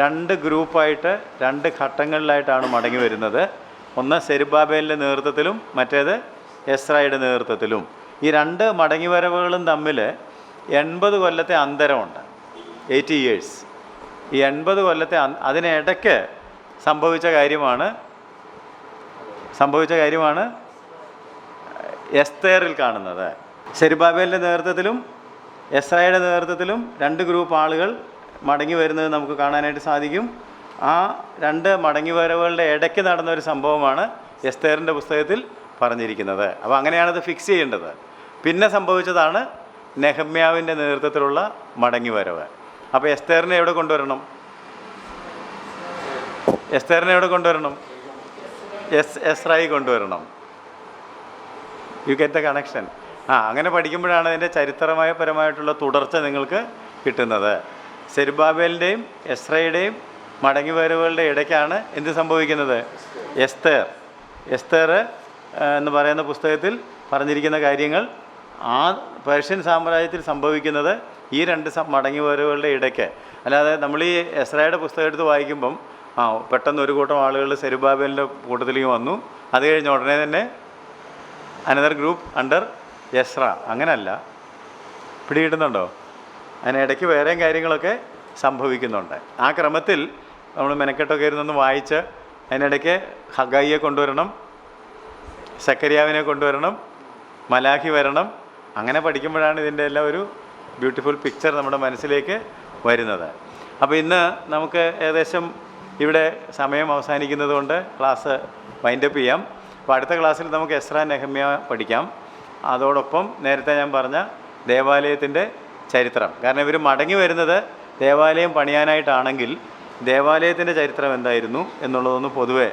Speaker 1: 2 ഗ്രൂപ്പായിട്ട് 2 ഘട്ടങ്ങളിലായിട്ടാണ് മടങ്ങി വരുന്നത്. ഒന്ന് സെരുബ്ബാബേലിൻ്റെ നേതൃത്വത്തിലും മറ്റേത് എസ്രയുടെ നേതൃത്വത്തിലും. ഈ 2 മടങ്ങി വരവുകളും തമ്മിൽ 80 കൊല്ലത്തെ അന്തരമുണ്ട്. 80 years. ഈ 80 കൊല്ലത്തെ അതിനിടയ്ക്ക് സംഭവിച്ച കാര്യമാണ് എസ്തേറിൽ കാണുന്നത്. സെരുബ്ബാബേലിൻ്റെ നേതൃത്വത്തിലും എസ്രയുടെ നേതൃത്വത്തിലും 2 ഗ്രൂപ്പ് ആളുകൾ മടങ്ങി വരുന്നത് നമുക്ക് കാണാനായിട്ട് സാധിക്കും. ആ 2 മടങ്ങി വരവുകളുടെ ഇടയ്ക്ക് നടന്ന ഒരു സംഭവമാണ് എസ്തേറിൻ്റെ പുസ്തകത്തിൽ പറഞ്ഞിരിക്കുന്നത്. അപ്പോൾ അങ്ങനെയാണത് ഫിക്സ് ചെയ്യേണ്ടത്. പിന്നെ സംഭവിച്ചതാണ് നെഹമ്യാവിൻ്റെ നേതൃത്വത്തിലുള്ള മടങ്ങി വരവ്. അപ്പോൾ എസ്തേറിനെ എവിടെ കൊണ്ടുവരണം? എസ്രായി കൊണ്ടുവരണം. You get the connection. അങ്ങനെ പഠിക്കുമ്പോഴാണ് അതിൻ്റെ ചരിത്രപരമായിട്ടുള്ള തുടർച്ച നിങ്ങൾക്ക് കിട്ടുന്നത്. സെരുബ്ബാബേലിൻ്റെയും എസ്രയുടെയും മടങ്ങി വരവുകളുടെ ഇടയ്ക്കാണ് എന്ത് സംഭവിക്കുന്നത്? എസ്തേർ എന്ന് പറയുന്ന പുസ്തകത്തിൽ പറഞ്ഞിരിക്കുന്ന കാര്യങ്ങൾ ആ പേർഷ്യൻ സാമ്രാജ്യത്തിൽ സംഭവിക്കുന്നത് ഈ 2 മടങ്ങി വരവുകളുടെ ഇടയ്ക്ക്. അല്ലാതെ നമ്മൾ ഈ എസ്രയുടെ പുസ്തകം എടുത്ത് വായിക്കുമ്പം പെട്ടെന്ന് ഒരു കൂട്ടം ആളുകൾ സെരുബ്ബാബേലിൻ്റെ കൂട്ടത്തിലേക്ക് വന്നു, അത് കഴിഞ്ഞ് ഉടനെ തന്നെ അനദർ ഗ്രൂപ്പ് അണ്ടർ എസ്ര. അങ്ങനല്ല. പിടികിട്ടുന്നുണ്ടോ? അതിനിടയ്ക്ക് വേറെയും കാര്യങ്ങളൊക്കെ സംഭവിക്കുന്നുണ്ട്. ആ ക്രമത്തിൽ നമ്മൾ മെനക്കെട്ടൊക്കെ ഇരുന്നൊന്ന് വായിച്ച് അതിനിടയ്ക്ക് ഹഗായിയെ കൊണ്ടുവരണം, സക്കരിയാവിനെ കൊണ്ടുവരണം, മലാഖി വരണം. അങ്ങനെ പഠിക്കുമ്പോഴാണ് ഇതിൻ്റെ എല്ലാം ഒരു ബ്യൂട്ടിഫുൾ പിക്ചർ നമ്മുടെ മനസ്സിലേക്ക് വരുന്നത്. അപ്പോൾ ഇന്ന് നമുക്ക് ഏകദേശം ഇവിടെ സമയം അവസാനിക്കുന്നത് കൊണ്ട് ക്ലാസ് വൈൻഡപ്പ് ചെയ്യാം. അപ്പോൾ അടുത്ത ക്ലാസ്സിൽ നമുക്ക് എസ്ര നെഹമ്യ പഠിക്കാം. അതോടൊപ്പം നേരത്തെ ഞാൻ പറഞ്ഞ ദേവാലയത്തിൻ്റെ ചരിത്രം. കാരണം ഇവർ മടങ്ങി വരുന്നത് ദേവാലയം പണിയാനായിട്ടാണെങ്കിൽ ദേവാലയത്തിൻ്റെ ചരിത്രം എന്തായിരുന്നു എന്നുള്ളതൊന്ന് പൊതുവെ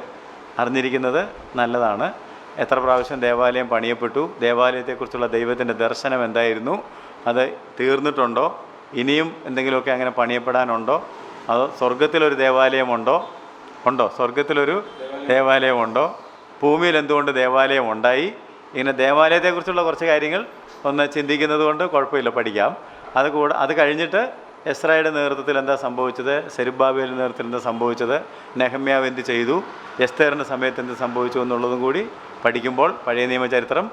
Speaker 1: അറിഞ്ഞിരിക്കുന്നത് നല്ലതാണ്. എത്ര പ്രാവശ്യം ദേവാലയം പണിയപ്പെട്ടു, ദേവാലയത്തെക്കുറിച്ചുള്ള ദൈവത്തിൻ്റെ ദർശനം എന്തായിരുന്നു, അത് തീർന്നിട്ടുണ്ടോ, ഇനിയും എന്തെങ്കിലുമൊക്കെ അങ്ങനെ പണിയപ്പെടാനുണ്ടോ, അതോ സ്വർഗത്തിലൊരു ദേവാലയമുണ്ടോ? സ്വർഗത്തിലൊരു ദേവാലയമുണ്ടോ? ഭൂമിയിൽ എന്തുകൊണ്ട് ദേവാലയം ഉണ്ടായി? ഇങ്ങനെ ദേവാലയത്തെക്കുറിച്ചുള്ള കുറച്ച് കാര്യങ്ങൾ ഒന്ന് ചിന്തിക്കുന്നത് കൊണ്ട് കുഴപ്പമില്ല, പഠിക്കാം. അത് കഴിഞ്ഞിട്ട് എസ്രയുടെ നേതൃത്വത്തിൽ എന്താ സംഭവിച്ചത്, സെരുബ്ബാബേലിൻ്റെ നേതൃത്വത്തിൽ എന്താ സംഭവിച്ചത്, നെഹമ്യാവ് എന്ത് ചെയ്തു, എസ്തേറിൻ്റെ സമയത്ത് എന്ത് സംഭവിച്ചു എന്നുള്ളതും കൂടി പഠിക്കുമ്പോൾ പഴയ നിയമചരിത്രം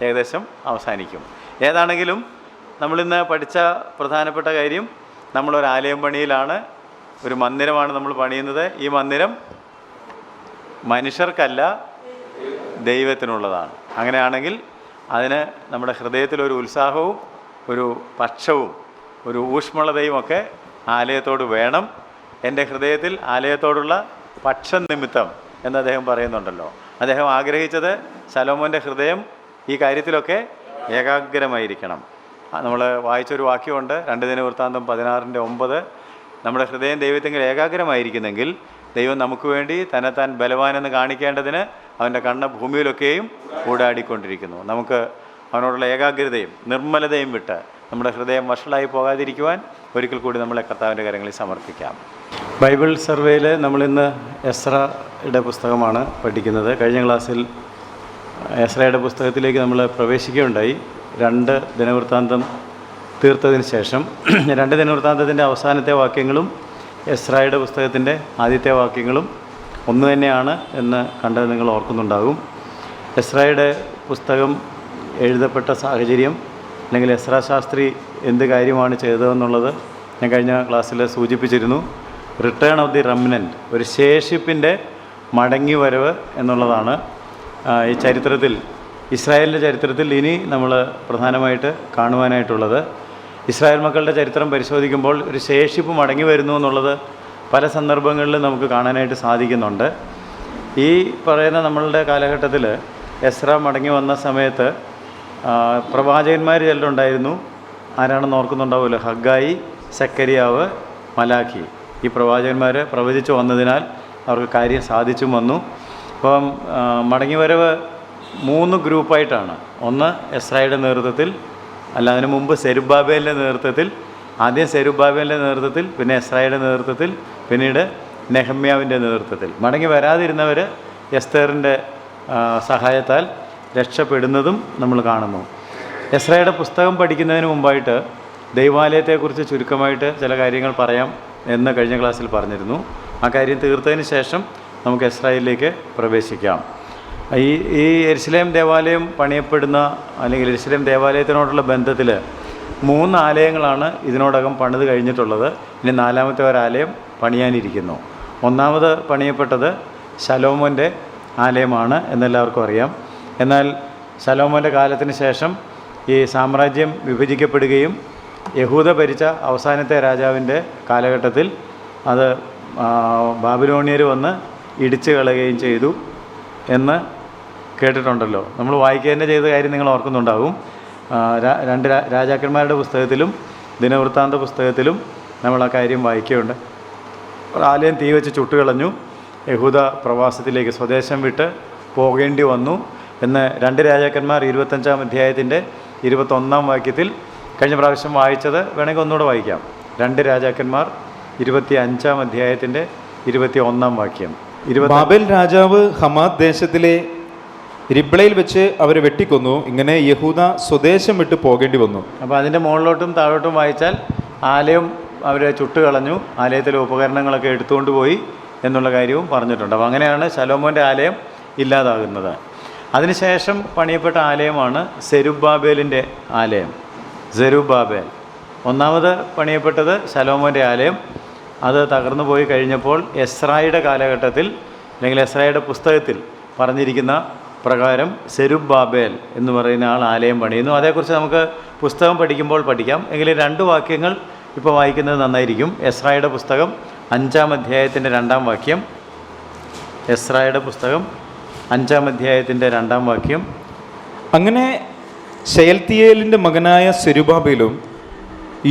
Speaker 1: ഏകദേശം അവസാനിക്കും. ഏതാണെങ്കിലും നമ്മളിന്ന് പഠിച്ച പ്രധാനപ്പെട്ട കാര്യം, നമ്മളൊരു ആലയം പണിയിലാണ്, ഒരു മന്ദിരമാണ് നമ്മൾ പണിയുന്നത്. ഈ മന്ദിരം മനുഷ്യർക്കല്ല, ദൈവത്തിനുള്ളതാണ്. അങ്ങനെയാണെങ്കിൽ അതിന് നമ്മുടെ ഹൃദയത്തിലൊരു ഉത്സാഹവും ഒരു പക്ഷവും ഒരു ഊഷ്മളതയും ഒക്കെ ആലയത്തോട് വേണം. എൻ്റെ ഹൃദയത്തിൽ ആലയത്തോടുള്ള പക്ഷം നിമിത്തം എന്ന് അദ്ദേഹം പറയുന്നുണ്ടല്ലോ. അദ്ദേഹം ആഗ്രഹിച്ചത് ശലോമോൻ്റെ ഹൃദയം ഈ കാര്യത്തിലൊക്കെ ഏകാഗ്രമായിരിക്കണം. നമ്മൾ വായിച്ചൊരു വാക്യമുണ്ട്, 2 ദിനവൃത്താന്തം 16:9. നമ്മുടെ ഹൃദയം ദൈവത്തെങ്കിൽ ഏകാഗ്രമായിരിക്കുന്നെങ്കിൽ ദൈവം നമുക്ക് വേണ്ടി തന്നെത്താൻ ബലവാനെന്ന് കാണിക്കേണ്ടതിന് അവൻ്റെ കണ്ണ് ഭൂമിയിലൊക്കെയും ഊടാടിക്കൊണ്ടിരിക്കുന്നു. നമുക്ക് അവനോടുള്ള ഏകാഗ്രതയും നിർമ്മലതയും വിട്ട് നമ്മുടെ ഹൃദയം വഷളായി പോകാതിരിക്കുവാൻ ഒരിക്കൽ കൂടി നമ്മളെ കർത്താവിൻ്റെ കരങ്ങളിൽ സമർപ്പിക്കാം. ബൈബിൾ സർവേയിൽ നമ്മളിന്ന് എസ്രയുടെ പുസ്തകമാണ് പഠിക്കുന്നത്. കഴിഞ്ഞ ക്ലാസ്സിൽ എസ്രയുടെ പുസ്തകത്തിലേക്ക് നമ്മൾ പ്രവേശിക്കുകയുണ്ടായി. 2 ദിനവൃത്താന്തം തീർത്തതിന് ശേഷം 2 ദിനവൃത്താന്തത്തിൻ്റെ അവസാനത്തെ വാക്യങ്ങളും എസ്രയുടെ പുസ്തകത്തിൻ്റെ ആദ്യത്തെ വാക്യങ്ങളും ഒന്ന് തന്നെയാണ് എന്ന് കണ്ടത് നിങ്ങൾ ഓർക്കുന്നുണ്ടാകും. എസ്രയുടെ പുസ്തകം എഴുതപ്പെട്ട സാഹചര്യം അല്ലെങ്കിൽ എസ്രാ ശാസ്ത്രി എന്ത് കാര്യമാണ് ചെയ്തതെന്നുള്ളത് ഞാൻ കഴിഞ്ഞ ക്ലാസ്സിൽ സൂചിപ്പിച്ചിരുന്നു. റിട്ടേൺ ഓഫ് ദി റെമനൻറ്റ്, ഒരു ശേഷിപ്പിൻ്റെ മടങ്ങി വരവ് എന്നുള്ളതാണ് ഈ ചരിത്രത്തിൽ, ഇസ്രായേലിൻ്റെ ചരിത്രത്തിൽ ഇനി നമ്മൾ പ്രധാനമായിട്ട് കാണുവാനായിട്ടുള്ളത്. ഇസ്രായേൽ മക്കളുടെ ചരിത്രം പരിശോധിക്കുമ്പോൾ ഒരു ശേഷിപ്പ് മടങ്ങി വരുന്നു എന്നുള്ളത് പല സന്ദർഭങ്ങളിലും നമുക്ക് കാണാനായിട്ട് സാധിക്കുന്നുണ്ട്. ഈ പറയുന്ന നമ്മളുടെ കാലഘട്ടത്തിൽ എസ്ര മടങ്ങി വന്ന സമയത്ത് പ്രവാചകന്മാർ ചിലരുണ്ടായിരുന്നു. ആരാണെന്ന് ഓർക്കുന്നുണ്ടാവുമല്ലോ, ഹഗ്ഗായി, സക്കരിയാവ്, മലാഖി. ഈ പ്രവാചകന്മാർ പ്രവചിച്ചു വന്നതിനാൽ അവർക്ക് കാര്യം സാധിച്ചും വന്നു. അപ്പം മടങ്ങിവരവ് 3 ഗ്രൂപ്പായിട്ടാണ്. ഒന്ന് എസ്രയുടെ നേതൃത്വത്തിൽ, അല്ല അതിനു മുമ്പ് സെരുബ്ബാബേലിൻ്റെ നേതൃത്വത്തിൽ, ആദ്യം സെരുബ്ബാബേലിൻ്റെ നേതൃത്വത്തിൽ, പിന്നെ എസ്രയുടെ നേതൃത്വത്തിൽ, പിന്നീട് നെഹമ്യാവിൻ്റെ നേതൃത്വത്തിൽ. മടങ്ങി വരാതിരുന്നവർ എസ്തേറിൻ്റെ സഹായത്താൽ രക്ഷപ്പെടുന്നതും നമ്മൾ കാണുന്നു. എസ്രയുടെ പുസ്തകം പഠിക്കുന്നതിന് മുമ്പായിട്ട് ദൈവാലയത്തെക്കുറിച്ച് ചുരുക്കമായിട്ട് ചില കാര്യങ്ങൾ പറയാം എന്ന് കഴിഞ്ഞ ക്ലാസ്സിൽ പറഞ്ഞിരുന്നു. ആ കാര്യം തീർത്തതിന് ശേഷം നമുക്ക് എസ്രയിലേക്ക് പ്രവേശിക്കാം. ഈ യെരുശലേം ദേവാലയം പണിയപ്പെടുന്ന അല്ലെങ്കിൽ യെരുശലേം ദേവാലയത്തിനോടുള്ള ബന്ധത്തിൽ 3 ആലയങ്ങളാണ് ഇതിനോടകം പണിത് കഴിഞ്ഞിട്ടുള്ളത്. ഇനി 4ാമത്തെ ഒരാലയം പണിയാനിരിക്കുന്നു. ഒന്നാമത് പണിയപ്പെട്ടത് ശലോമോൻ്റെ ആലയമാണ് എന്നെല്ലാവർക്കും അറിയാം. എന്നാൽ ശലോമോൻ്റെ കാലത്തിന് ശേഷം ഈ സാമ്രാജ്യം വിഭജിക്കപ്പെടുകയും യഹൂദ ഭരിച്ച അവസാനത്തെ രാജാവിൻ്റെ കാലഘട്ടത്തിൽ അത് ബാബിലോണിയർ വന്ന് ഇടിച്ചു കളയുകയും ചെയ്തു എന്ന് കേട്ടിട്ടുണ്ടല്ലോ. നമ്മൾ വായിക്കുക തന്നെ ചെയ്ത കാര്യം നിങ്ങൾ ഓർക്കുന്നുണ്ടാകും. 2 രാജാക്കന്മാരുടെ പുസ്തകത്തിലും ദിനവൃത്താന്ത പുസ്തകത്തിലും നമ്മൾ ആ കാര്യം വായിക്കുകയുണ്ട്. ആലയം തീ വെച്ച് ചുട്ടുകളഞ്ഞു. യഹൂദ പ്രവാസത്തിലേക്ക് സ്വദേശം വിട്ട് പോകേണ്ടി വന്നു എന്ന് 2 രാജാക്കന്മാർ 25-ാം അധ്യായത്തിൻ്റെ 21-ാം വാക്യത്തിൽ കഴിഞ്ഞ പ്രാവശ്യം വായിച്ചത് വേണമെങ്കിൽ ഒന്നുകൂടെ വായിക്കാം. 2 രാജാക്കന്മാർ 25-ാം അധ്യായത്തിൻ്റെ 21-ാം വാക്യം.
Speaker 2: ബാബേൽ രാജാവ് ഹമാത്ത് ദേശത്തിലെ റിബ്ലയിൽ വെച്ച് അവരെ വെട്ടിക്കൊന്നു. ഇങ്ങനെ യഹൂദ സ്വദേശം വിട്ട് പോകേണ്ടി വന്നു.
Speaker 1: അപ്പോൾ അതിൻ്റെ മുകളിലോട്ടും താഴോട്ടും വായിച്ചാൽ ആലയം അവരെ ചുട്ടുകളഞ്ഞു, ആലയത്തിലെ ഉപകരണങ്ങളൊക്കെ എടുത്തുകൊണ്ട് പോയി എന്നുള്ള കാര്യവും പറഞ്ഞിട്ടുണ്ട്. അപ്പോൾ അങ്ങനെയാണ് ശലോമോൻ്റെ ആലയം ഇല്ലാതാകുന്നത്. അതിനുശേഷം പണിയപ്പെട്ട ആലയമാണ് സെരുബ്ബാബേലിൻ്റെ ആലയം. സെരുബ്ബാബേൽ ഒന്നാമത് പണിയപ്പെട്ടത് ശലോമോൻ്റെ ആലയം. അത് തകർന്നു പോയി കഴിഞ്ഞപ്പോൾ എസ്രായുടെ കാലഘട്ടത്തിൽ അല്ലെങ്കിൽ എസ്രായുടെ പുസ്തകത്തിൽ പറഞ്ഞിരിക്കുന്ന പ്രകാരം സെരുബ്ബാബേൽ എന്ന് പറയുന്ന ആൾ ആലയം പണിയുന്നു. അതേക്കുറിച്ച് നമുക്ക് പുസ്തകം പഠിക്കുമ്പോൾ പഠിക്കാം. എങ്കിലും 2 വാക്യങ്ങൾ ഇപ്പോൾ വായിക്കുന്നത് നന്നായിരിക്കും. എസ്രായുടെ പുസ്തകം 5-ാം അധ്യായത്തിൻ്റെ 2-ാം വാക്യം. എസ്രായുടെ പുസ്തകം 5-ാം അധ്യായത്തിൻ്റെ 2-ാം വാക്യം.
Speaker 2: അങ്ങനെ ശെയൽത്തിയേലിൻ്റെ മകനായ സെരുബ്ബാബേലും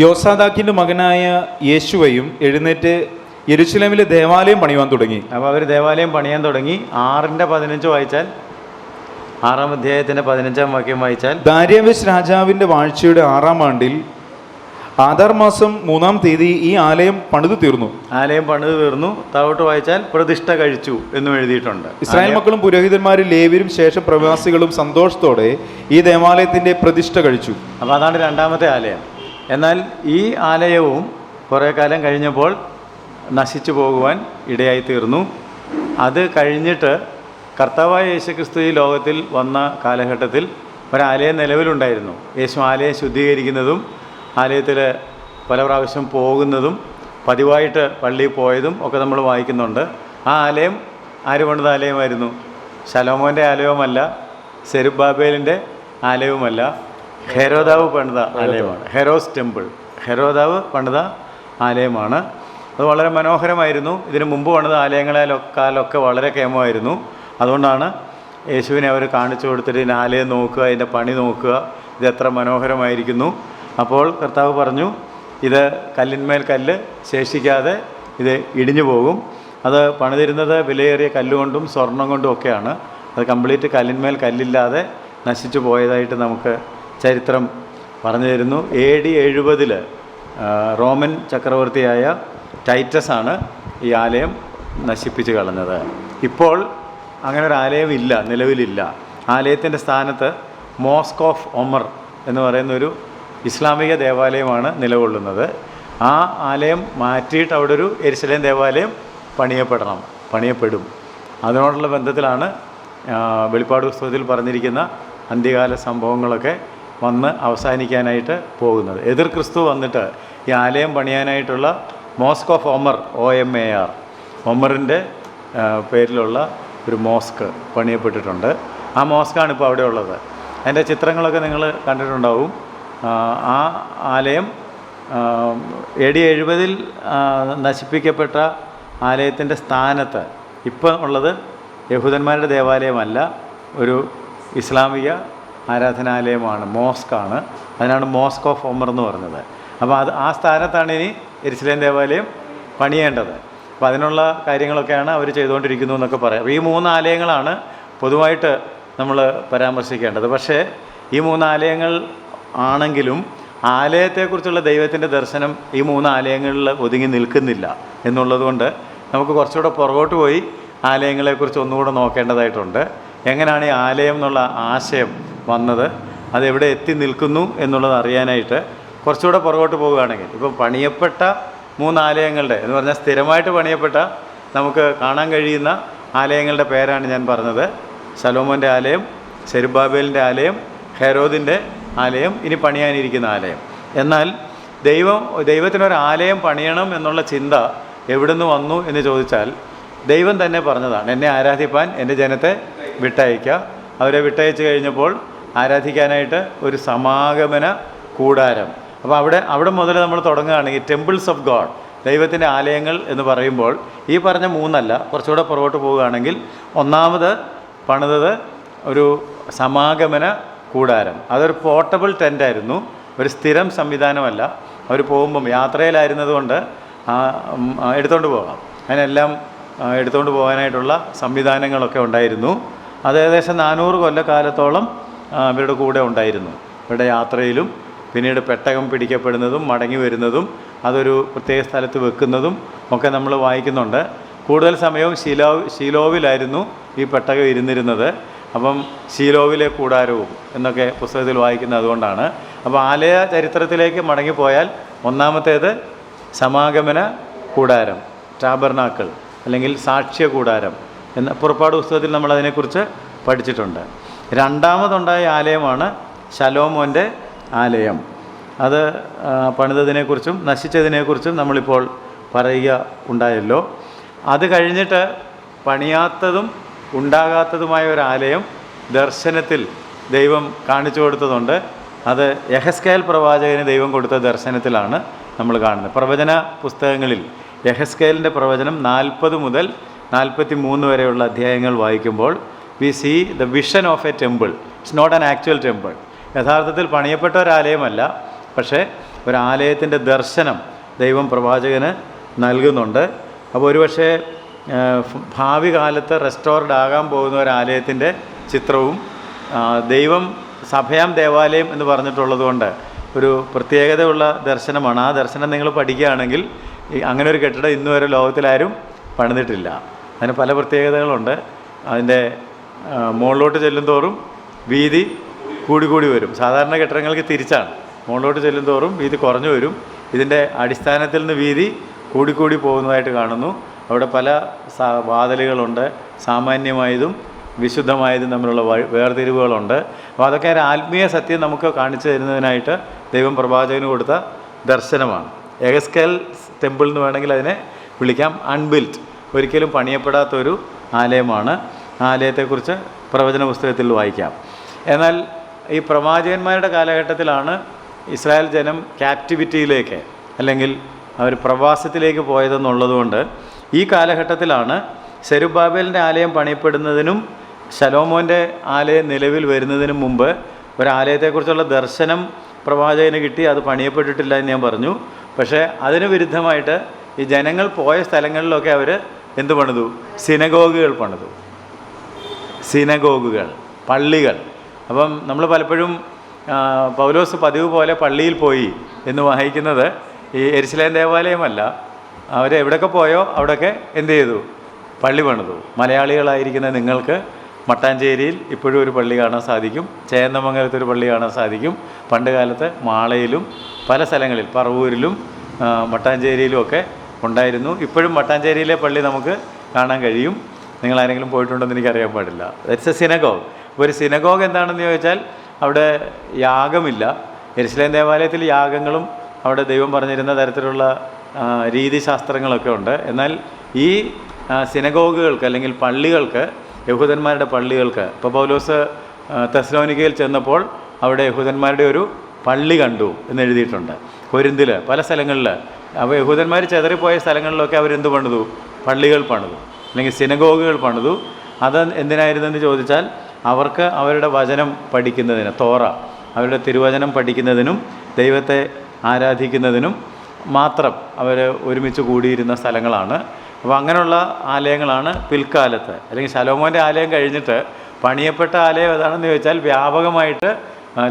Speaker 2: യോസാദാക്കിൻ്റെ മകനായ യേശുവയും എഴുന്നേറ്റ് യെരുശലേമിലെ ദേവാലയം പണിയുവാൻ തുടങ്ങി.
Speaker 1: അപ്പോൾ അവർ ദേവാലയം പണിയാൻ തുടങ്ങി. 6-ന്റെ-15 വായിച്ചാൽ, 6-ാം അധ്യായത്തിൻ്റെ 15-ാം വാക്യം വായിച്ചാൽ,
Speaker 2: ദാര്യാവേശ് രാജാവിൻ്റെ വാഴ്ചയുടെ 6-ാം ആണ്ടിൽ ആദാർ മാസം 3-ാം തീയതി ഈ ആലയം പണിതു തീർന്നു.
Speaker 1: ആലയം പണിതു തീർന്നു. താഴോട്ട് വായിച്ചാൽ പ്രതിഷ്ഠ കഴിച്ചു എന്നും എഴുതിയിട്ടുണ്ട്.
Speaker 2: ഇസ്രായേൽ മക്കളും പുരോഹിതന്മാരും ലേവ്യരും ശേഷം പ്രവാസികളും സന്തോഷത്തോടെ ഈ ദേവാലയത്തിൻ്റെ പ്രതിഷ്ഠ കഴിച്ചു.
Speaker 1: അപ്പോൾ അതാണ് 2ാമത്തെ ആലയം. എന്നാൽ ഈ ആലയവും കുറേ കാലം കഴിഞ്ഞപ്പോൾ നശിച്ചു പോകുവാൻ ഇടയായി തീർന്നു. അത് കഴിഞ്ഞിട്ട് കർത്താവായ യേശുക്രിസ്തു ഈ ലോകത്തിൽ വന്ന കാലഘട്ടത്തിൽ ഒരാലയം നിലവിലുണ്ടായിരുന്നു. യേശു ആലയം ശുദ്ധീകരിക്കുന്നതും ആലയത്തിൽ പല പ്രാവശ്യം പോകുന്നതും പതിവായിട്ട് പള്ളിയിൽ പോയതും ഒക്കെ നമ്മൾ വായിക്കുന്നുണ്ട്. ആ ആലയം ആര് പണിത ആലയമായിരുന്നു? ശലോമോൻ്റെ ആലയവുമല്ല, സെരുബ്ബാബേലിൻ്റെ ആലയവുമല്ല, ഹെരോദാവ് പണിത ആലയമാണ്. ഹെരോസ് ടെമ്പിൾ, ഹെരോദാവ് പണിത ആലയമാണ്. അത് വളരെ മനോഹരമായിരുന്നു. ഇതിനു മുമ്പ് പണിത ആലയങ്ങളെക്കാളൊക്കെ വളരെ കേമമായിരുന്നു. അതുകൊണ്ടാണ് യേശുവിനെ അവർ കാണിച്ചു കൊടുത്തിട്ട് ഇതിൻ്റെ ആലയം നോക്കുക, ഇതിൻ്റെ പണി നോക്കുക, ഇത് എത്ര മനോഹരമായിരിക്കുന്നു. അപ്പോൾ കർത്താവ് പറഞ്ഞു, ഇത് കല്ലിന്മേൽ കല്ല് ശേഷിക്കാതെ ഇത് ഇടിഞ്ഞു പോകും. അത് പണിതിരുന്നത് വിലയേറിയ കല്ലുകൊണ്ടും സ്വർണം കൊണ്ടും ഒക്കെയാണ്. അത് കംപ്ലീറ്റ് കല്ലിന്മേൽ കല്ലില്ലാതെ നശിച്ചു പോയതായിട്ട് നമുക്ക് ചരിത്രം പറഞ്ഞു തരുന്നു. AD 70 റോമൻ ചക്രവർത്തിയായ ടൈറ്റസാണ് ഈ ആലയം നശിപ്പിച്ച് കളഞ്ഞത്. ഇപ്പോൾ അങ്ങനെ ഒരു ആലയം ഇല്ല, നിലവിലില്ല. ആലയത്തിൻ്റെ സ്ഥാനത്ത് മോസ്ക് ഓഫ് ഒമർ എന്ന് പറയുന്നൊരു ഇസ്ലാമിക ദേവാലയമാണ് നിലകൊള്ളുന്നത്. ആ ആലയം മാറ്റിയിട്ട് അവിടെ ഒരു യെരുശലേം ദേവാലയം പണിയപ്പെടും. അതിനോടുള്ള ബന്ധത്തിലാണ് വെളിപ്പാട് പുസ്തകത്തിൽ പറഞ്ഞിരിക്കുന്ന അന്ത്യകാല സംഭവങ്ങളൊക്കെ വന്ന് അവസാനിക്കാനായിട്ട് പോകുന്നത്. എതിർ ക്രിസ്തു വന്നിട്ട് ഈ ആലയം പണിയാനായിട്ടുള്ള മോസ്ക് ഓഫ് ഒമർ, OMAR, ഒമറിൻ്റെ പേരിലുള്ള ഒരു മോസ്ക് പണിയപ്പെട്ടിട്ടുണ്ട്. ആ മോസ്കാണ് ഇപ്പോൾ അവിടെ ഉള്ളത്. അതിൻ്റെ ചിത്രങ്ങളൊക്കെ നിങ്ങൾ കണ്ടിട്ടുണ്ടാവും. ആ ആലയം AD 70 നശിപ്പിക്കപ്പെട്ട ആലയത്തിൻ്റെ സ്ഥാനത്ത് ഇപ്പം ഉള്ളത് യഹൂദന്മാരുടെ ദേവാലയമല്ല, ഒരു ഇസ്ലാമിക ആരാധനാലയമാണ്, മോസ്കാണ്. അതിനാണ് മോസ്ക് ഓഫ് ഒമർ എന്ന് പറഞ്ഞത്. അപ്പോൾ ആ സ്ഥാനത്താണ് ഇനി യെരുശലേം ദേവാലയം പണിയേണ്ടത്. അപ്പോൾ അതിനുള്ള കാര്യങ്ങളൊക്കെയാണ് അവർ ചെയ്തുകൊണ്ടിരിക്കുന്നു എന്നൊക്കെ പറയാം. അപ്പോൾ ഈ 3 ആലയങ്ങളാണ് പൊതുവായിട്ട് നമ്മൾ പരാമർശിക്കേണ്ടത്. പക്ഷേ ഈ 3 ആലയങ്ങൾ ആണെങ്കിലും ആലയത്തെക്കുറിച്ചുള്ള ദൈവത്തിൻ്റെ ദർശനം ഈ 3 ആലയങ്ങളിൽ ഒതുങ്ങി നിൽക്കുന്നില്ല എന്നുള്ളതുകൊണ്ട് നമുക്ക് കുറച്ചുകൂടെ പുറകോട്ട് പോയി ആലയങ്ങളെക്കുറിച്ച് ഒന്നുകൂടെ നോക്കേണ്ടതായിട്ടുണ്ട്. എങ്ങനെയാണ് ഈ ആലയം എന്നുള്ള ആശയം വന്നത്, അതെവിടെ എത്തി നിൽക്കുന്നു എന്നുള്ളത് അറിയാനായിട്ട് കുറച്ചുകൂടെ പുറകോട്ട് പോവുകയാണെങ്കിൽ, ഇപ്പോൾ പണിയപ്പെട്ട 3 ആലയങ്ങളുടെ എന്ന് പറഞ്ഞാൽ സ്ഥിരമായിട്ട് പണിയപ്പെട്ട നമുക്ക് കാണാൻ കഴിയുന്ന ആലയങ്ങളുടെ പേരാണ് ഞാൻ പറഞ്ഞത്. ശലോമോൻ്റെ ആലയം, സെരുബ്ബാബേലിൻ്റെ ആലയം, ഹെരോദിൻ്റെ ആലയം, ഇനി പണിയാനിരിക്കുന്ന ആലയം. എന്നാൽ ദൈവത്തിനൊരു ആലയം പണിയണം എന്നുള്ള ചിന്ത എവിടുന്ന് വന്നു എന്ന് ചോദിച്ചാൽ ദൈവം തന്നെ പറഞ്ഞതാണ്, എന്നെ ആരാധിപ്പാൻ എൻ്റെ ജനത്തെ വിട്ടയക്കുക. അവരെ വിട്ടയച്ച് കഴിഞ്ഞപ്പോൾ ആരാധിക്കാനായിട്ട് ഒരു സമാഗമന കൂടാരം. അപ്പോൾ അവിടെ മുതൽ നമ്മൾ തുടങ്ങുകയാണെങ്കിൽ ടെമ്പിൾസ് ഓഫ് ഗോഡ്, ദൈവത്തിൻ്റെ ആലയങ്ങൾ എന്ന് പറയുമ്പോൾ ഈ പറഞ്ഞ 3 അല്ല, കുറച്ചുകൂടെ പുറകോട്ട് പോവുകയാണെങ്കിൽ ഒന്നാമത് പണിതത് ഒരു സമാഗമന കൂടാരം. അതൊരു പോർട്ടബിൾ ടെൻ്റായിരുന്നു, ഒരു സ്ഥിരം സംവിധാനമല്ല. അവർ പോകുമ്പം യാത്രയിലായിരുന്നത് കൊണ്ട് എടുത്തുകൊണ്ട് പോകാം, അതിനെല്ലാം എടുത്തുകൊണ്ട് പോകാനായിട്ടുള്ള സംവിധാനങ്ങളൊക്കെ ഉണ്ടായിരുന്നു. അത് ഏകദേശം 400 കൊല്ലക്കാലത്തോളം ഇവരുടെ കൂടെ ഉണ്ടായിരുന്നു. ഇവരുടെ യാത്രയിലും പിന്നീട് പെട്ടകം പിടിക്കപ്പെടുന്നതും മടങ്ങി വരുന്നതും അതൊരു പ്രത്യേക സ്ഥലത്ത് വെക്കുന്നതും ഒക്കെ നമ്മൾ വായിക്കുന്നുണ്ട്. കൂടുതൽ സമയവും ശീലോവിലായിരുന്നു ഈ പെട്ടകം ഇരുന്നിരുന്നത്. അപ്പം ശീലോവിലെ കൂടാരവും എന്നൊക്കെ പുസ്തകത്തിൽ വായിക്കുന്നത് അതുകൊണ്ടാണ്. അപ്പോൾ ആലയ ചരിത്രത്തിലേക്ക് മടങ്ങിപ്പോയാൽ ഒന്നാമത്തേത് സമാഗമന കൂടാരം, ടാബർനാക്കൾ അല്ലെങ്കിൽ സാക്ഷ്യ കൂടാരം എന്ന പുറപ്പാട് പുസ്തകത്തിൽ നമ്മൾ അതിനെക്കുറിച്ച് പഠിച്ചിട്ടുണ്ട്. രണ്ടാമതുണ്ടായ ആലയമാണ് ശലോമോൻ്റെ ആലയം. അത് പണിതതിനെക്കുറിച്ചും നശിച്ചതിനെക്കുറിച്ചും നമ്മളിപ്പോൾ പറയുക ഉണ്ടായല്ലോ. അത് കഴിഞ്ഞിട്ട് പണിയാത്തതും ഉണ്ടാകാത്തതുമായ ഒരു ആലയം ദർശനത്തിൽ ദൈവം കാണിച്ചു കൊടുത്തതുണ്ട്. അത് യെഹെസ്കേൽ പ്രവാചകന് ദൈവം കൊടുത്ത ദർശനത്തിലാണ് നമ്മൾ കാണുന്നത്. പ്രവചന പുസ്തകങ്ങളിൽ യെഹെസ്കേലിൻ്റെ പ്രവചനം 40 മുതൽ 43 വരെയുള്ള അധ്യായങ്ങൾ വായിക്കുമ്പോൾ we see the vision of a temple. It's not an actual temple. യഥാർത്ഥത്തിൽ പണിയപ്പെട്ട ഒരാലയമല്ല, പക്ഷേ ഒരാലയത്തിൻ്റെ ദർശനം ദൈവം പ്രവാചകന് നൽകുന്നുണ്ട്. അപ്പോൾ ഒരുപക്ഷെ ഭാവി കാലത്ത് റെസ്റ്റോർഡ് ആകാൻ പോകുന്ന ഒരാലയത്തിൻ്റെ ചിത്രവും ദൈവം സഭയാം ദേവാലയം എന്ന് പറഞ്ഞിട്ടുള്ളത് കൊണ്ട് ഒരു പ്രത്യേകതയുള്ള ദർശനമാണ്. ആ ദർശനം നിങ്ങൾ പഠിക്കുകയാണെങ്കിൽ അങ്ങനെ ഒരു കെട്ടിടം ഇന്ന് വരെ ലോകത്തിലാരും പണിതിട്ടില്ല. അതിന് പല പ്രത്യേകതകളുണ്ട്. അതിൻ്റെ മുകളിലോട്ട് ചെല്ലുന്തോറും വീതി കൂടി വരും. സാധാരണ കെട്ടിടങ്ങൾക്ക് തിരിച്ചാണ്, മുകളിലോട്ട് ചെല്ലുന്തോറും വീതി കുറഞ്ഞു വരും. ഇതിൻ്റെ അടിസ്ഥാനത്തിൽ നിന്ന് വീതി കൂടി പോകുന്നതായിട്ട് കാണുന്നു. അവിടെ പല വാതിലുകളുണ്ട്, സാമാന്യമായതും വിശുദ്ധമായതും തമ്മിലുള്ള വേർതിരിവുകളുണ്ട്. അപ്പോൾ അതൊക്കെ ഒരു ആത്മീയ സത്യം നമുക്ക് കാണിച്ചു തരുന്നതിനായിട്ട് ദൈവം പ്രവാചകന് കൊടുത്ത ദർശനമാണ്. യെഹെസ്കേൽ ടെമ്പിൾ എന്ന് വേണമെങ്കിൽ അതിനെ വിളിക്കാം. അൺബിൽറ്റ്, ഒരിക്കലും പണിയപ്പെടാത്തൊരു ആലയമാണ്. ആ ആലയത്തെക്കുറിച്ച് പ്രവചന പുസ്തകത്തിൽ വായിക്കാം. എന്നാൽ ഈ പ്രവാചകന്മാരുടെ കാലഘട്ടത്തിലാണ് ഇസ്രായേൽ ജനം ക്യാപ്റ്റിവിറ്റിയിലേക്ക് അല്ലെങ്കിൽ അവർ പ്രവാസത്തിലേക്ക് പോയതെന്നുള്ളതുകൊണ്ട് ഈ കാലഘട്ടത്തിലാണ് സെരുബ്ബാബേലിൻ്റെ ആലയം പണിയപ്പെടുന്നതിനും ശലോമോൻ്റെ ആലയം നിലവിൽ വരുന്നതിനും മുമ്പ് ഒരാലയത്തെക്കുറിച്ചുള്ള ദർശനം പ്രവാചകന് കിട്ടി. അത് പണിയപ്പെട്ടിട്ടില്ല എന്ന് ഞാൻ പറഞ്ഞു. പക്ഷേ അതിന് വിരുദ്ധമായിട്ട് ഈ ജനങ്ങൾ പോയ സ്ഥലങ്ങളിലൊക്കെ അവർ എന്ത് പണിതു? സിനഗോഗുകൾ പണിതു. സിനഗോഗുകൾ, പള്ളികൾ. അപ്പം നമ്മൾ പലപ്പോഴും പൗലോസ് പതിവ് പോലെ പള്ളിയിൽ പോയി എന്ന് വായിക്കുന്നത് ഈ യെരുശലേം ദേവാലയമല്ല. അവരെവിടെയൊക്കെ പോയോ അവിടെയൊക്കെ എന്ത് ചെയ്തു? പള്ളി പണിതു. മലയാളികളായിരിക്കുന്ന നിങ്ങൾക്ക് മട്ടാഞ്ചേരിയിൽ ഇപ്പോഴും ഒരു പള്ളി കാണാൻ സാധിക്കും, ചേന്നമംഗലത്തൊരു പള്ളി കാണാൻ സാധിക്കും. പണ്ട് കാലത്ത് മാളയിലും പല സ്ഥലങ്ങളിൽ പറവൂരിലും മട്ടാഞ്ചേരിയിലും ഒക്കെ ഉണ്ടായിരുന്നു. ഇപ്പോഴും മട്ടാഞ്ചേരിയിലെ പള്ളി നമുക്ക് കാണാൻ കഴിയും. നിങ്ങളാരെങ്കിലും പോയിട്ടുണ്ടെന്ന് എനിക്കറിയാൻ പാടില്ല. That's A synagogue. ഒരു സിനഗോഗ് എന്താണെന്ന് ചോദിച്ചാൽ അവിടെ യാഗമില്ല. യെരുശലേം ദേവാലയത്തിൽ യാഗങ്ങളും അവിടെ ദൈവം പറഞ്ഞിരുന്ന തരത്തിലുള്ള രീതിശാസ്ത്രങ്ങളൊക്കെ ഉണ്ട്. എന്നാൽ ഈ സിനഗോഗുകൾക്ക് അല്ലെങ്കിൽ പള്ളികൾക്ക്, യഹൂദന്മാരുടെ പള്ളികൾക്ക്, ഇപ്പോൾ പൗലോസ് തെസ്സലോനിക്കയിൽ ചെന്നപ്പോൾ അവിടെ യഹൂദന്മാരുടെ ഒരു പള്ളി കണ്ടു എന്ന് എഴുതിയിട്ടുണ്ട്. കൊരിന്തിൽ പല സ്ഥലങ്ങളിൽ. അപ്പോൾ യഹൂദന്മാർ ചെതറിപ്പോയ സ്ഥലങ്ങളിലൊക്കെ അവരെന്ത് പണിതു? പള്ളികൾ പണിതു, അല്ലെങ്കിൽ സിനഗോഗുകൾ പണിതു. അത് എന്തിനായിരുന്നെന്ന് ചോദിച്ചാൽ അവർക്ക് അവരുടെ വചനം പഠിക്കുന്നതിന്, തോറ, അവരുടെ തിരുവചനം പഠിക്കുന്നതിനും ദൈവത്തെ ആരാധിക്കുന്നതിനും മാത്രം അവർ ഒരുമിച്ച് കൂടിയിരുന്ന സ്ഥലങ്ങളാണ്. അപ്പോൾ അങ്ങനെയുള്ള ആലയങ്ങളാണ് പിൽക്കാലത്ത്, അല്ലെങ്കിൽ ശലോമോൻ്റെ ആലയം കഴിഞ്ഞിട്ട് പണിയപ്പെട്ട ആലയം ഏതാണെന്ന് ചോദിച്ചാൽ വ്യാപകമായിട്ട്,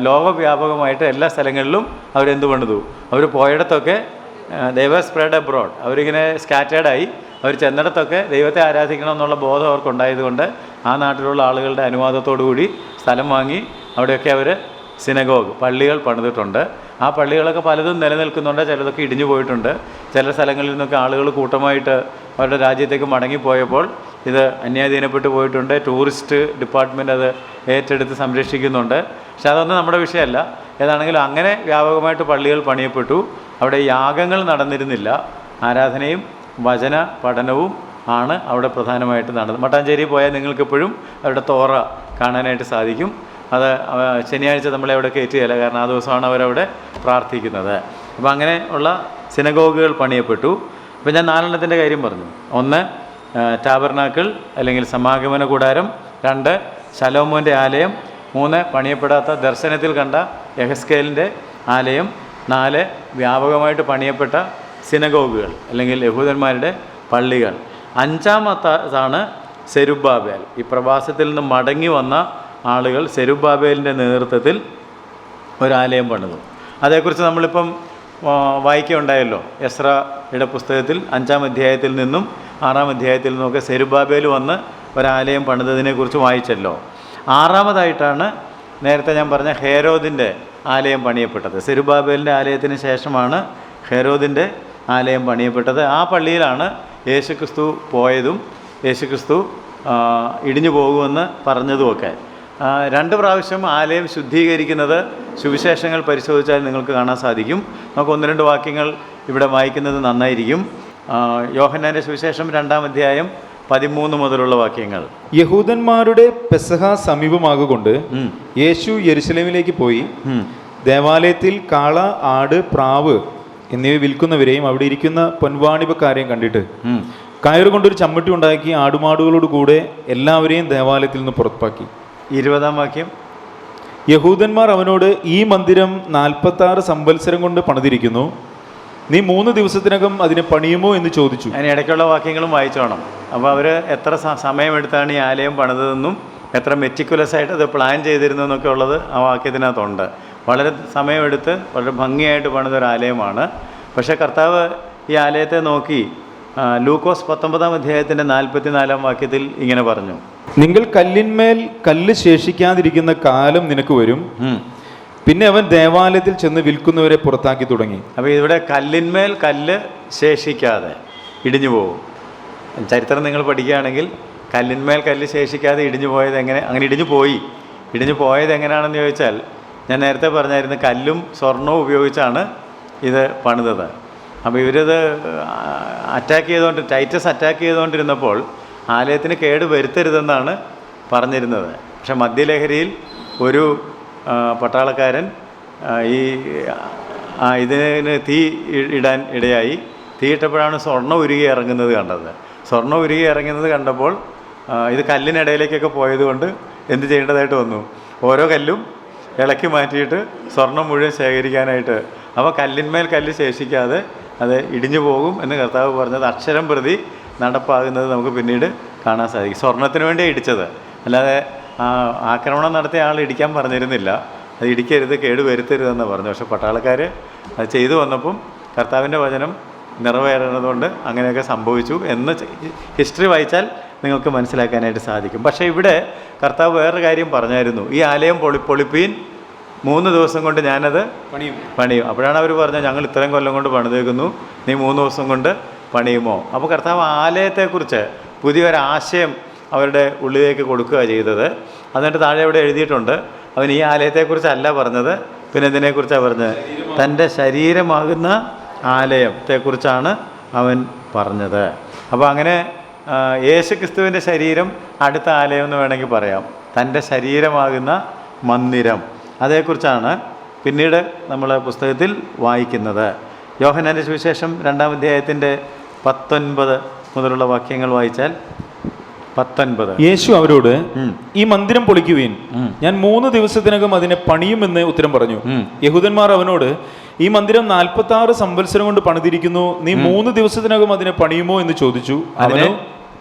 Speaker 1: ലോകവ്യാപകമായിട്ട് എല്ലാ സ്ഥലങ്ങളിലും അവരെന്ത് പണിതു? അവർ പോയിടത്തൊക്കെ ദൈവ സ്പ്രെഡ് അബ്രോഡ്, അവരിങ്ങനെ സ്കാറ്റേഡായി. അവർ ചെന്നിടത്തൊക്കെ ദൈവത്തെ ആരാധിക്കണം എന്നുള്ള ബോധം അവർക്കുണ്ടായതുകൊണ്ട് ആ നാട്ടിലുള്ള ആളുകളുടെ അനുവാദത്തോടു കൂടി സ്ഥലം വാങ്ങി അവിടെയൊക്കെ അവർ സിനഗോഗ്, പള്ളികൾ പണിതിട്ടുണ്ട്. ആ പള്ളികളൊക്കെ പലതും നിലനിൽക്കുന്നുണ്ട്, ചിലതൊക്കെ ഇടിഞ്ഞു പോയിട്ടുണ്ട്. ചില സ്ഥലങ്ങളിൽ നിന്നൊക്കെ ആളുകൾ കൂട്ടമായിട്ട് അവരുടെ രാജ്യത്തേക്ക് മടങ്ങിപ്പോയപ്പോൾ ഇത് അന്യാധീനപ്പെട്ടു പോയിട്ടുണ്ട്. ടൂറിസ്റ്റ് ഡിപ്പാർട്ട്മെൻറ്റ് അത് ഏറ്റെടുത്ത് സംരക്ഷിക്കുന്നുണ്ട്. പക്ഷെ അതൊന്നും നമ്മുടെ വിഷയമല്ല. ഏതാണെങ്കിലും അങ്ങനെ വ്യാപകമായിട്ട് പള്ളികൾ പണിയപ്പെട്ടു. അവിടെ യാഗങ്ങൾ നടന്നിരുന്നില്ല, ആരാധനയും വചന പഠനവും ആണ് അവിടെ പ്രധാനമായിട്ട് നടന്നത്. മട്ടാഞ്ചേരി പോയാൽ നിങ്ങൾക്കെപ്പോഴും അവരുടെ തോറ കാണാനായിട്ട് സാധിക്കും. അത് ശനിയാഴ്ച നമ്മളെ അവിടെ കയറ്റുകയില്ല, കാരണം ആ ദിവസമാണ് അവരവിടെ പ്രാർത്ഥിക്കുന്നത്. അപ്പോൾ അങ്ങനെ ഉള്ള സിനഗോഗുകൾ പണിയപ്പെട്ടു. അപ്പോൾ ഞാൻ 4 കാര്യം പറഞ്ഞു. 1 ടാബർനാക്കിൾ അല്ലെങ്കിൽ സമാഗമന കൂടാരം, 2 ശലോമോൻ്റെ ആലയം, 3 പണിയപ്പെടാത്ത ദർശനത്തിൽ കണ്ട യെഹെസ്കേലിൻ്റെ ആലയം, 4 വ്യാപകമായിട്ട് പണിയപ്പെട്ട സിനഗോഗുകൾ അല്ലെങ്കിൽ യഹൂദന്മാരുടെ പള്ളികൾ. 5ാമതാണ് സെരുബ്ബാബേൽ. ഈ പ്രവാസത്തിൽ നിന്ന് മടങ്ങി വന്ന ആളുകൾ സെരുബ്ബാബേലിൻ്റെ നേതൃത്വത്തിൽ ഒരാലയം പണിതു. അതേക്കുറിച്ച് നമ്മളിപ്പം വായിക്കുകയുണ്ടായല്ലോ. എസ്രയുടെ പുസ്തകത്തിൽ 5ാം അധ്യായത്തിൽ നിന്നും 6ാം അധ്യായത്തിൽ നിന്നുമൊക്കെ സെരുബ്ബാബേൽ വന്ന് ഒരാലയം പണിതതിനെക്കുറിച്ച് വായിച്ചല്ലോ. 6ാമതായിട്ടാണ് നേരത്തെ ഞാൻ പറഞ്ഞ ഹേരോദിൻ്റെ ആലയം പണിയപ്പെട്ടത്. സെരുബ്ബാബേലിൻ്റെ ആലയത്തിന് ശേഷമാണ് ഹേരോദിൻ്റെ ആലയം പണിയപ്പെട്ടത്. ആ പള്ളിയിലാണ് യേശുക്രിസ്തു പോയതും യേശുക്രിസ്തു ഇടിഞ്ഞു പോകുമെന്ന് പറഞ്ഞതുമൊക്കെ. 2 പ്രാവശ്യം ആലയം ശുദ്ധീകരിക്കുന്നത് സുവിശേഷങ്ങൾ പരിശോധിച്ചാൽ നിങ്ങൾക്ക് കാണാൻ സാധിക്കും. നമുക്ക് 1-2 വാക്യങ്ങൾ ഇവിടെ വായിക്കുന്നത് നന്നായിരിക്കും. യോഹന്നാൻ്റെ സുവിശേഷം 2-ാം അധ്യായം 13 മുതലുള്ള വാക്യങ്ങൾ.
Speaker 2: യഹൂദന്മാരുടെ പെസഹ സമീപമാകൊണ്ട് യേശു യെരുശലേമിലേക്ക് പോയി ദേവാലയത്തിൽ കാള, ആട്, പ്രാവ് എന്നിവ വിൽക്കുന്നവരെയും അവിടെ ഇരിക്കുന്ന പൊൻവാണിപക്കാരെയും കണ്ടിട്ട് കയറുകൊണ്ടൊരു ചമ്മട്ടി ഉണ്ടാക്കി ആടുമാടുകളോട് കൂടെ എല്ലാവരെയും ദേവാലയത്തിൽ നിന്ന് പുറത്താക്കി.
Speaker 1: 20-ാം വാക്യം.
Speaker 2: യഹൂദന്മാർ അവനോട്, ഈ മന്ദിരം 46 സംവത്സരം കൊണ്ട് പണിതിരിക്കുന്നു, നീ 3 ദിവസത്തിനകം അതിനെ പണിയുമോ എന്ന് ചോദിച്ചു.
Speaker 1: അതിന് ഇടയ്ക്കുള്ള വാക്യങ്ങളും വായിച്ചോണം. അപ്പോൾ അവർ എത്ര സമയമെടുത്താണ് ഈ ആലയം പണിതതെന്നും എത്ര മെറ്റിക്കുലസ് ആയിട്ട് അത് പ്ലാൻ ചെയ്തിരുന്നു എന്നൊക്കെ ഉള്ളത് ആ വാക്യത്തിനകത്തുണ്ട്. വളരെ സമയമെടുത്ത് വളരെ ഭംഗിയായിട്ട് പണിതൊരാലയമാണ്. പക്ഷേ കർത്താവ് ഈ ആലയത്തെ നോക്കി ലൂക്കോസ് 19-ാം അധ്യായത്തിൻ്റെ 44-ാം വാക്യത്തിൽ ഇങ്ങനെ പറഞ്ഞു,
Speaker 2: നിങ്ങൾ കല്ലിന്മേൽ കല്ല് ശേഷിക്കാതിരിക്കുന്ന കാലം നിനക്ക് വരും. പിന്നെ അവൻ ദേവാലയത്തിൽ ചെന്ന് വിൽക്കുന്നവരെ പുറത്താക്കി തുടങ്ങി.
Speaker 1: അപ്പോൾ ഇവിടെ കല്ലിന്മേൽ കല്ല് ശേഷിക്കാതെ ഇടിഞ്ഞു പോകും. ചരിത്രം നിങ്ങൾ പഠിക്കുകയാണെങ്കിൽ കല്ലിന്മേൽ കല്ല് ശേഷിക്കാതെ ഇടിഞ്ഞു പോയത് എങ്ങനെ, അങ്ങനെ ഇടിഞ്ഞു പോയത് എങ്ങനെയാണെന്ന് ചോദിച്ചാൽ, ഞാൻ നേരത്തെ പറഞ്ഞായിരുന്നു കല്ലും സ്വർണവും ഉപയോഗിച്ചാണ് ഇത് പണിതത്. അപ്പോൾ ഇവരിത് ടൈറ്റസ് അറ്റാക്ക് ചെയ്തുകൊണ്ടിരുന്നപ്പോൾ ആലയത്തിന് കേട് വരുത്തരുതെന്നാണ് പറഞ്ഞിരുന്നത്. പക്ഷെ മദ്യലഹരിയിൽ ഒരു പട്ടാളക്കാരൻ ഇതിന് തീ ഇടാൻ ഇടയായി. തീയിട്ടപ്പോഴാണ് സ്വർണ്ണം ഉരുകി ഇറങ്ങുന്നത് കണ്ടത്. സ്വർണ്ണം ഉരുകി ഇറങ്ങുന്നത് കണ്ടപ്പോൾ ഇത് കല്ലിനിടയിലേക്കൊക്കെ പോയതുകൊണ്ട് എന്ത് ചെയ്യേണ്ടതായിട്ട് വന്നു? ഓരോ കല്ലും ഇളക്കി മാറ്റിയിട്ട് സ്വർണം മുഴുവൻ ശേഖരിക്കാനായിട്ട്. അപ്പോൾ കല്ലിന്മേൽ കല്ല് ശേഷിക്കാതെ അത് ഇടിഞ്ഞു പോകും എന്ന് കർത്താവ് പറഞ്ഞത് അക്ഷരം പ്രതി നടപ്പാകുന്നത് നമുക്ക് പിന്നീട് കാണാൻ സാധിക്കും. സ്വർണത്തിന് വേണ്ടി ഇടിച്ചത്, അല്ലാതെ ആക്രമണം നടത്തിയ ആൾ ഇടിക്കാൻ പറഞ്ഞിരുന്നില്ല. അത് ഇടിക്കരുത്, കേടുവരുത്തരുതെന്ന് പറഞ്ഞു. പക്ഷേ പട്ടാളക്കാർ അത് ചെയ്തു വന്നപ്പം കർത്താവിൻ്റെ വചനം നിറവേറുന്നതുകൊണ്ട് അങ്ങനെയൊക്കെ സംഭവിച്ചു എന്ന് ഹിസ്റ്ററി വായിച്ചാൽ നിങ്ങൾക്ക് മനസ്സിലാക്കാനായിട്ട് സാധിക്കും. പക്ഷേ ഇവിടെ കർത്താവ് വേറൊരു കാര്യം പറഞ്ഞായിരുന്നു, ഈ ആലയം പൊളിപ്പീൻ, 3 ദിവസം കൊണ്ട് ഞാനത് പണിയും. അപ്പോഴാണ് അവർ പറഞ്ഞത്, ഞങ്ങൾ ഇത്രയും കൊല്ലം കൊണ്ട് പണിതേക്കുന്നു, നീ 3 ദിവസം കൊണ്ട് പണിയുമോ? അപ്പോൾ കർത്താവ് ആലയത്തെക്കുറിച്ച് പുതിയൊരാശയം അവരുടെ ഉള്ളിലേക്ക് കൊടുക്കുക ചെയ്തത്. എന്നിട്ട് താഴെ ഇവിടെ എഴുതിയിട്ടുണ്ട്, അവൻ ഈ ആലയത്തെക്കുറിച്ചല്ല പറഞ്ഞത്, പിന്നെ ഇതിനെക്കുറിച്ചാണ് പറഞ്ഞത്, തൻ്റെ ശരീരമാകുന്ന ആലയത്തെക്കുറിച്ചാണ് അവൻ പറഞ്ഞത്. അപ്പോൾ അങ്ങനെ യേശു ക്രിസ്തുവിൻ്റെ ശരീരം അടുത്ത ആലയം എന്ന് വേണമെങ്കിൽ പറയാം. തൻ്റെ ശരീരമാകുന്ന മന്ദിരം, അതേക്കുറിച്ചാണ് പിന്നീട് നമ്മൾ പുസ്തകത്തിൽ വായിക്കുന്നത്. യോഹന്നാൻ്റെ സുവിശേഷം 2-ാം അധ്യായത്തിൻ്റെ 19 മുതലുള്ള വാക്യങ്ങൾ വായിച്ചാൽ 19.
Speaker 2: യേശു അവരോട്, ഈ മന്ദിരം പൊളിക്കുവീൻ, ഞാൻ 3 ദിവസത്തിനകം അതിനെ പണിയുമെന്ന് ഉത്തരം പറഞ്ഞു. യഹൂദന്മാർ അവനോട്, ഈ മന്ദിരം 46 സംവത്സരം കൊണ്ട് പണിതിരിക്കുന്നു, നീ 3 ദിവസത്തിനകം അതിനെ പണിയുമോ എന്ന് ചോദിച്ചു. അവനോ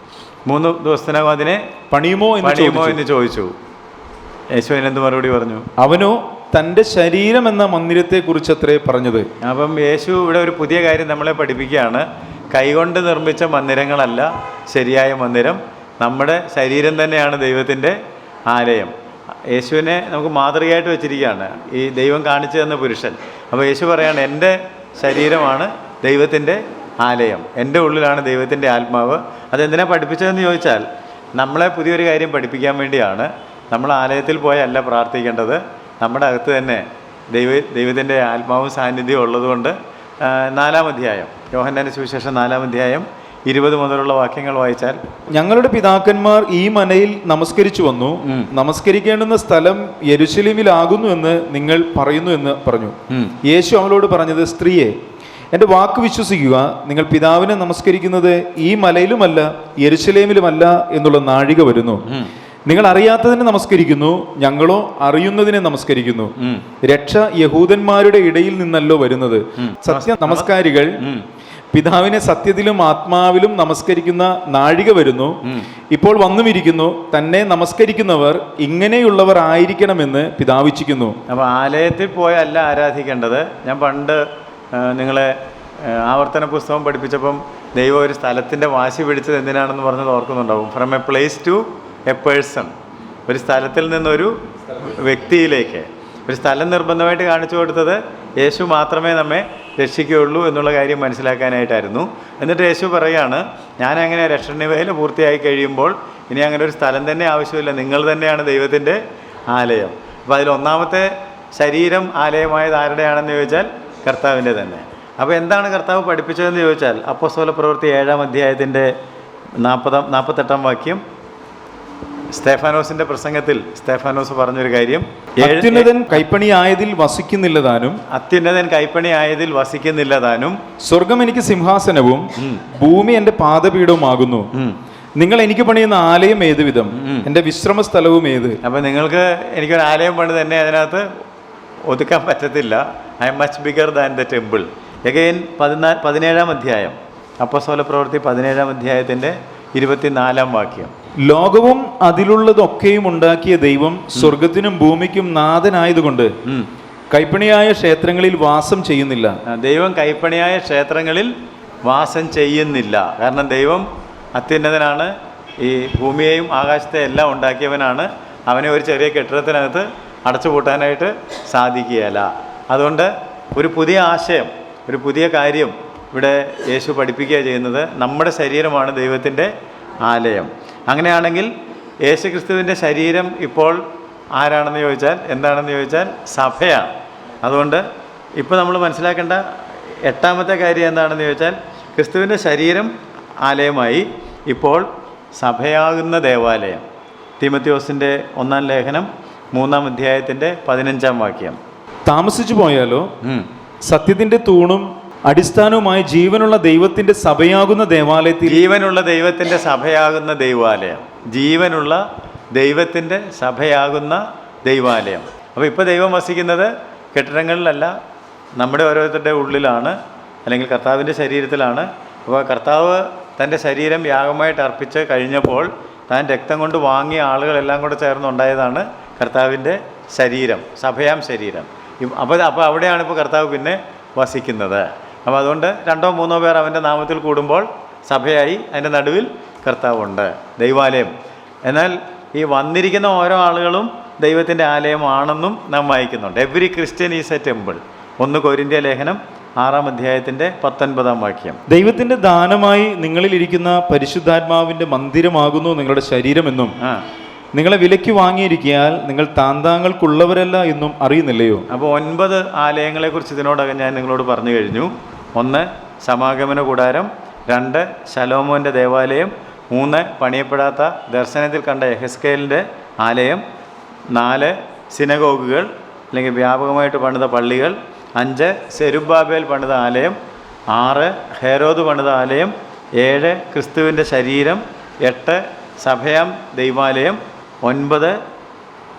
Speaker 1: 3 ദിവസത്തിനകം അതിനെ
Speaker 2: പണിയുമോ എന്ന് ചോദിച്ചു.
Speaker 1: യേശു അതിനെന്ത് മറുപടി പറഞ്ഞു?
Speaker 2: അവനോ തൻ്റെ ശരീരം എന്ന മന്ദിരത്തെ കുറിച്ചത്രേ പറഞ്ഞത്.
Speaker 1: അപ്പം യേശു ഇവിടെ ഒരു പുതിയ കാര്യം നമ്മളെ പഠിപ്പിക്കുകയാണ്. കൈകൊണ്ട് നിർമ്മിച്ച മന്ദിരങ്ങളല്ല ശരിയായ മന്ദിരം, നമ്മുടെ ശരീരം തന്നെയാണ് ദൈവത്തിൻ്റെ ആലയം. യേശുവിനെ നമുക്ക് മാതൃകയായിട്ട് വെച്ചിരിക്കുകയാണ് ഈ ദൈവം കാണിച്ചു തന്ന പുരുഷൻ. അപ്പോൾ യേശു പറയാണ്, എൻ്റെ ശരീരമാണ് ദൈവത്തിൻ്റെ ആലയം, എൻ്റെ ഉള്ളിലാണ് ദൈവത്തിൻ്റെ ആത്മാവ്. അതെന്തിനാണ് പഠിപ്പിച്ചതെന്ന് ചോദിച്ചാൽ, നമ്മളെ പുതിയൊരു കാര്യം പഠിപ്പിക്കാൻ വേണ്ടിയാണ്. നമ്മൾ ആലയത്തിൽ പോയല്ല പ്രാർത്ഥിക്കേണ്ടത്, നമ്മുടെ അകത്ത് തന്നെ ദൈവത്തിൻ്റെ ആത്മാവും സാന്നിധ്യവും ഉള്ളതുകൊണ്ട്. 4-ാം അധ്യായം, യോഹന്നാൻ്റെ സുവിശേഷം 4-ാം അധ്യായം 20 മുതലുള്ള വാക്യങ്ങൾ വായിച്ചാൽ,
Speaker 2: ഞങ്ങളുടെ പിതാക്കന്മാർ ഈ മനയിൽ നമസ്കരിച്ചു വന്നു, നമസ്കരിക്കേണ്ടുന്ന സ്ഥലം യെരുശലേമിലാകുന്നു എന്ന് നിങ്ങൾ പറയുന്നു എന്ന് പറഞ്ഞു. യേശു അവളോട് പറഞ്ഞത്, സ്ത്രീയെ, എൻ്റെ വാക്ക് വിശ്വസിക്കുക, നിങ്ങൾ പിതാവിനെ നമസ്കരിക്കുന്നത് ഈ മലയിലുമല്ല യെരുശലേമിലുമല്ല എന്നുള്ള നാഴിക വരുന്നു. നിങ്ങൾ അറിയാത്തതിനെ നമസ്കരിക്കുന്നു, ഞങ്ങളോ അറിയുന്നതിനെ നമസ്കരിക്കുന്നു. രക്ഷ യഹൂദന്മാരുടെ ഇടയിൽ നിന്നല്ലോ വരുന്നത്. സത്യ നമസ്കാരികൾ പിതാവിനെ സത്യത്തിലും ആത്മാവിലും നമസ്കരിക്കുന്ന നാഴിക വരുന്നു, ഇപ്പോൾ വന്നുമിരിക്കുന്നു. തന്നെ നമസ്കരിക്കുന്നവർ ഇങ്ങനെയുള്ളവർ ആയിരിക്കണമെന്ന് പിതാവിച്ചിരിക്കുന്നു.
Speaker 1: അപ്പോൾ ആലയത്തിൽ പോയല്ല ആരാധിക്കേണ്ടത്. ഞാൻ പണ്ട് നിങ്ങളെ ആവർത്തന പുസ്തകം പഠിപ്പിച്ചപ്പം ദൈവം ഒരു സ്ഥലത്തിൻ്റെ വാശി പിടിച്ചത് എന്തിനാണെന്ന് പറഞ്ഞത് ഓർക്കുന്നുണ്ടാവും. From a place to a person, ഒരു സ്ഥലത്തിൽ നിന്നൊരു വ്യക്തിയിലേക്ക്. ഒരു സ്ഥലം നിർബന്ധമായിട്ട് കാണിച്ചു കൊടുത്തത് യേശു മാത്രമേ നമ്മെ രക്ഷിക്കുകയുള്ളൂ എന്നുള്ള കാര്യം മനസ്സിലാക്കാനായിട്ടായിരുന്നു. എന്നിട്ട് യേശു പറയുകയാണ്, ഞാൻ അങ്ങനെ രക്ഷണവേല പൂർത്തിയായി കഴിയുമ്പോൾ ഇനി അങ്ങനെ ഒരു സ്ഥലം തന്നെ ആവശ്യമില്ല, നിങ്ങൾ തന്നെയാണ് ദൈവത്തിൻ്റെ ആലയം. അപ്പോൾ അതിൽ ഒന്നാമത്തെ ശരീരം ആലയമായത് ആരുടെയാണെന്ന് ചോദിച്ചാൽ കർത്താവിൻ്റെ തന്നെ. അപ്പോൾ എന്താണ് കർത്താവ് പഠിപ്പിച്ചതെന്ന് ചോദിച്ചാൽ, അപ്പോസ്തല പ്രവൃത്തി 7-ാം അധ്യായത്തിൻ്റെ 48-ാം വാക്യം, സ്തേഫാനോസിന്റെ പ്രസംഗത്തിൽ സ്തേഫാനോസ് പറഞ്ഞൊരു കാര്യം,
Speaker 2: അത്യുന്നതൻ കൈപ്പണിയായതിൽ വസിക്കുന്നില്ലതാനും,
Speaker 1: അത്യുന്നതൻ കൈപ്പണിയായതിൽ വസിക്കുന്നില്ലതാനും,
Speaker 2: സ്വർഗം എനിക്ക് സിംഹാസനവും ഭൂമി എൻ്റെ പാദപീഠവുമാകുന്നു. നിങ്ങൾ എനിക്ക് പണിയുന്ന ആലയം ഏത് വിധം, എൻ്റെ വിശ്രമ സ്ഥലവും ഏത്?
Speaker 1: അപ്പം നിങ്ങൾക്ക് എനിക്കൊരു ആലയം പണി തന്നെ അതിനകത്ത് ഒതുക്കാൻ പറ്റത്തില്ല. I M much bigger than the temple. Again 17-ാം അധ്യായം, അപ്പോസ്തല പ്രവൃത്തി 17-ാം അധ്യായത്തിൻ്റെ 24-ാം വാക്യം,
Speaker 2: ലോകവും അതിലുള്ളതൊക്കെയും ഉണ്ടാക്കിയ ദൈവം സ്വർഗത്തിനും ഭൂമിക്കും നാഥനായതുകൊണ്ട് കൈപ്പണിയായ ക്ഷേത്രങ്ങളിൽ വാസം ചെയ്യുന്നില്ല.
Speaker 1: ദൈവം കൈപ്പണിയായ ക്ഷേത്രങ്ങളിൽ വാസം ചെയ്യുന്നില്ല. കാരണം ദൈവം അത്യുന്നതനാണ്, ഈ ഭൂമിയെയും ആകാശത്തെ എല്ലാം ഉണ്ടാക്കിയവനാണ്. അവനെ ഒരു ചെറിയ കെട്ടിടത്തിനകത്ത് അടച്ചുപൂട്ടാനായിട്ട് സാധിക്കുകയില്ല. അതുകൊണ്ട് ഒരു പുതിയ ആശയം, ഒരു പുതിയ കാര്യം ഇവിടെ യേശു പഠിപ്പിക്കുക ചെയ്യുന്നത്, നമ്മുടെ ശരീരമാണ് ദൈവത്തിൻ്റെ ആലയം. അങ്ങനെയാണെങ്കിൽ യേശു ക്രിസ്തുവിൻ്റെ ശരീരം ഇപ്പോൾ ആരാണെന്ന് ചോദിച്ചാൽ, എന്താണെന്ന് ചോദിച്ചാൽ സഭയാണ്. അതുകൊണ്ട് ഇപ്പോൾ നമ്മൾ മനസ്സിലാക്കേണ്ട 8ാമത്തെ കാര്യം എന്താണെന്ന് ചോദിച്ചാൽ, ക്രിസ്തുവിൻ്റെ ശരീരം ആലയമായി, ഇപ്പോൾ സഭയാകുന്ന ദേവാലയം. തീമോഥെയോസിൻ്റെ 1-ാം ലേഖനം 3-ാം അധ്യായത്തിൻ്റെ 15-ാം വാക്യം,
Speaker 2: താമസിച്ചു പോയാലോ സത്യത്തിൻ്റെ തൂണും അടിസ്ഥാനവുമായി ജീവനുള്ള ദൈവത്തിൻ്റെ സഭയാകുന്ന ദേവാലയത്തിൽ,
Speaker 1: ജീവനുള്ള ദൈവത്തിൻ്റെ സഭയാകുന്ന ദൈവാലയം, ജീവനുള്ള ദൈവത്തിൻ്റെ സഭയാകുന്ന ദൈവാലയം. അപ്പോൾ ഇപ്പോൾ ദൈവം വസിക്കുന്നത് കെട്ടിടങ്ങളിലല്ല, നമ്മുടെ ഓരോരുത്തരുടെ ഉള്ളിലാണ്, അല്ലെങ്കിൽ കർത്താവിൻ്റെ ശരീരത്തിലാണ്. അപ്പോൾ കർത്താവ് തൻ്റെ ശരീരം യാഗമായിട്ട് അർപ്പിച്ച് കഴിഞ്ഞപ്പോൾ താൻ രക്തം കൊണ്ട് വാങ്ങിയ ആളുകളെല്ലാം കൂടെ ചേർന്നുണ്ടായതാണ് കർത്താവിൻ്റെ ശരീരം, സഭയാം ശരീരം. അപ്പോൾ അവിടെയാണ് ഇപ്പോൾ കർത്താവ് പിന്നെ വസിക്കുന്നത്. അപ്പോൾ അതുകൊണ്ട് 2 or 3 പേർ അവൻ്റെ നാമത്തിൽ കൂടുമ്പോൾ സഭയായി, അതിൻ്റെ നടുവിൽ കർത്താവുണ്ട്, ദൈവാലയം. എന്നാൽ ഈ വന്നിരിക്കുന്ന ഓരോ ആളുകളും ദൈവത്തിൻ്റെ ആലയമാണെന്നും നാം വായിക്കുന്നുണ്ട്. Every Christian is A temple. 1 കൊരിന്ത്യ ലേഖനം 6-ാം അധ്യായത്തിൻ്റെ 19-ാം വാക്യം.
Speaker 2: ദൈവത്തിന്റെ ദാനമായി നിങ്ങളിലിരിക്കുന്ന പരിശുദ്ധാത്മാവിന്റെ മന്ദിരമാകുന്നു നിങ്ങളുടെ ശരീരമെന്നും നിങ്ങളെ വിലയ്ക്ക് വാങ്ങിയിരിക്കാൻ നിങ്ങൾ താന്താങ്ങൾക്കുള്ളവരല്ല എന്നും അറിയുന്നില്ലയോ?
Speaker 1: അപ്പോൾ 9 ആലയങ്ങളെക്കുറിച്ച് ഇതിനോടകം ഞാൻ നിങ്ങളോട് പറഞ്ഞു കഴിഞ്ഞു. 1 സമാഗമന കൂടാരം, 2 ശലോമോൻ്റെ ദേവാലയം, 3 പണിയപ്പെടാത്ത ദർശനത്തിൽ കണ്ട യെഹെസ്കേലിൻ്റെ ആലയം, 4 സിനഗോഗുകൾ അല്ലെങ്കിൽ വ്യാപകമായിട്ട് പണിത പള്ളികൾ, 5 സെരുബ്ബാബേൽ പണിത ആലയം, 6 ഹെരോദ് പണിത ആലയം, 7 ക്രിസ്തുവിൻ്റെ ശരീരം, 8 സഭയാം ദൈവാലയം, 9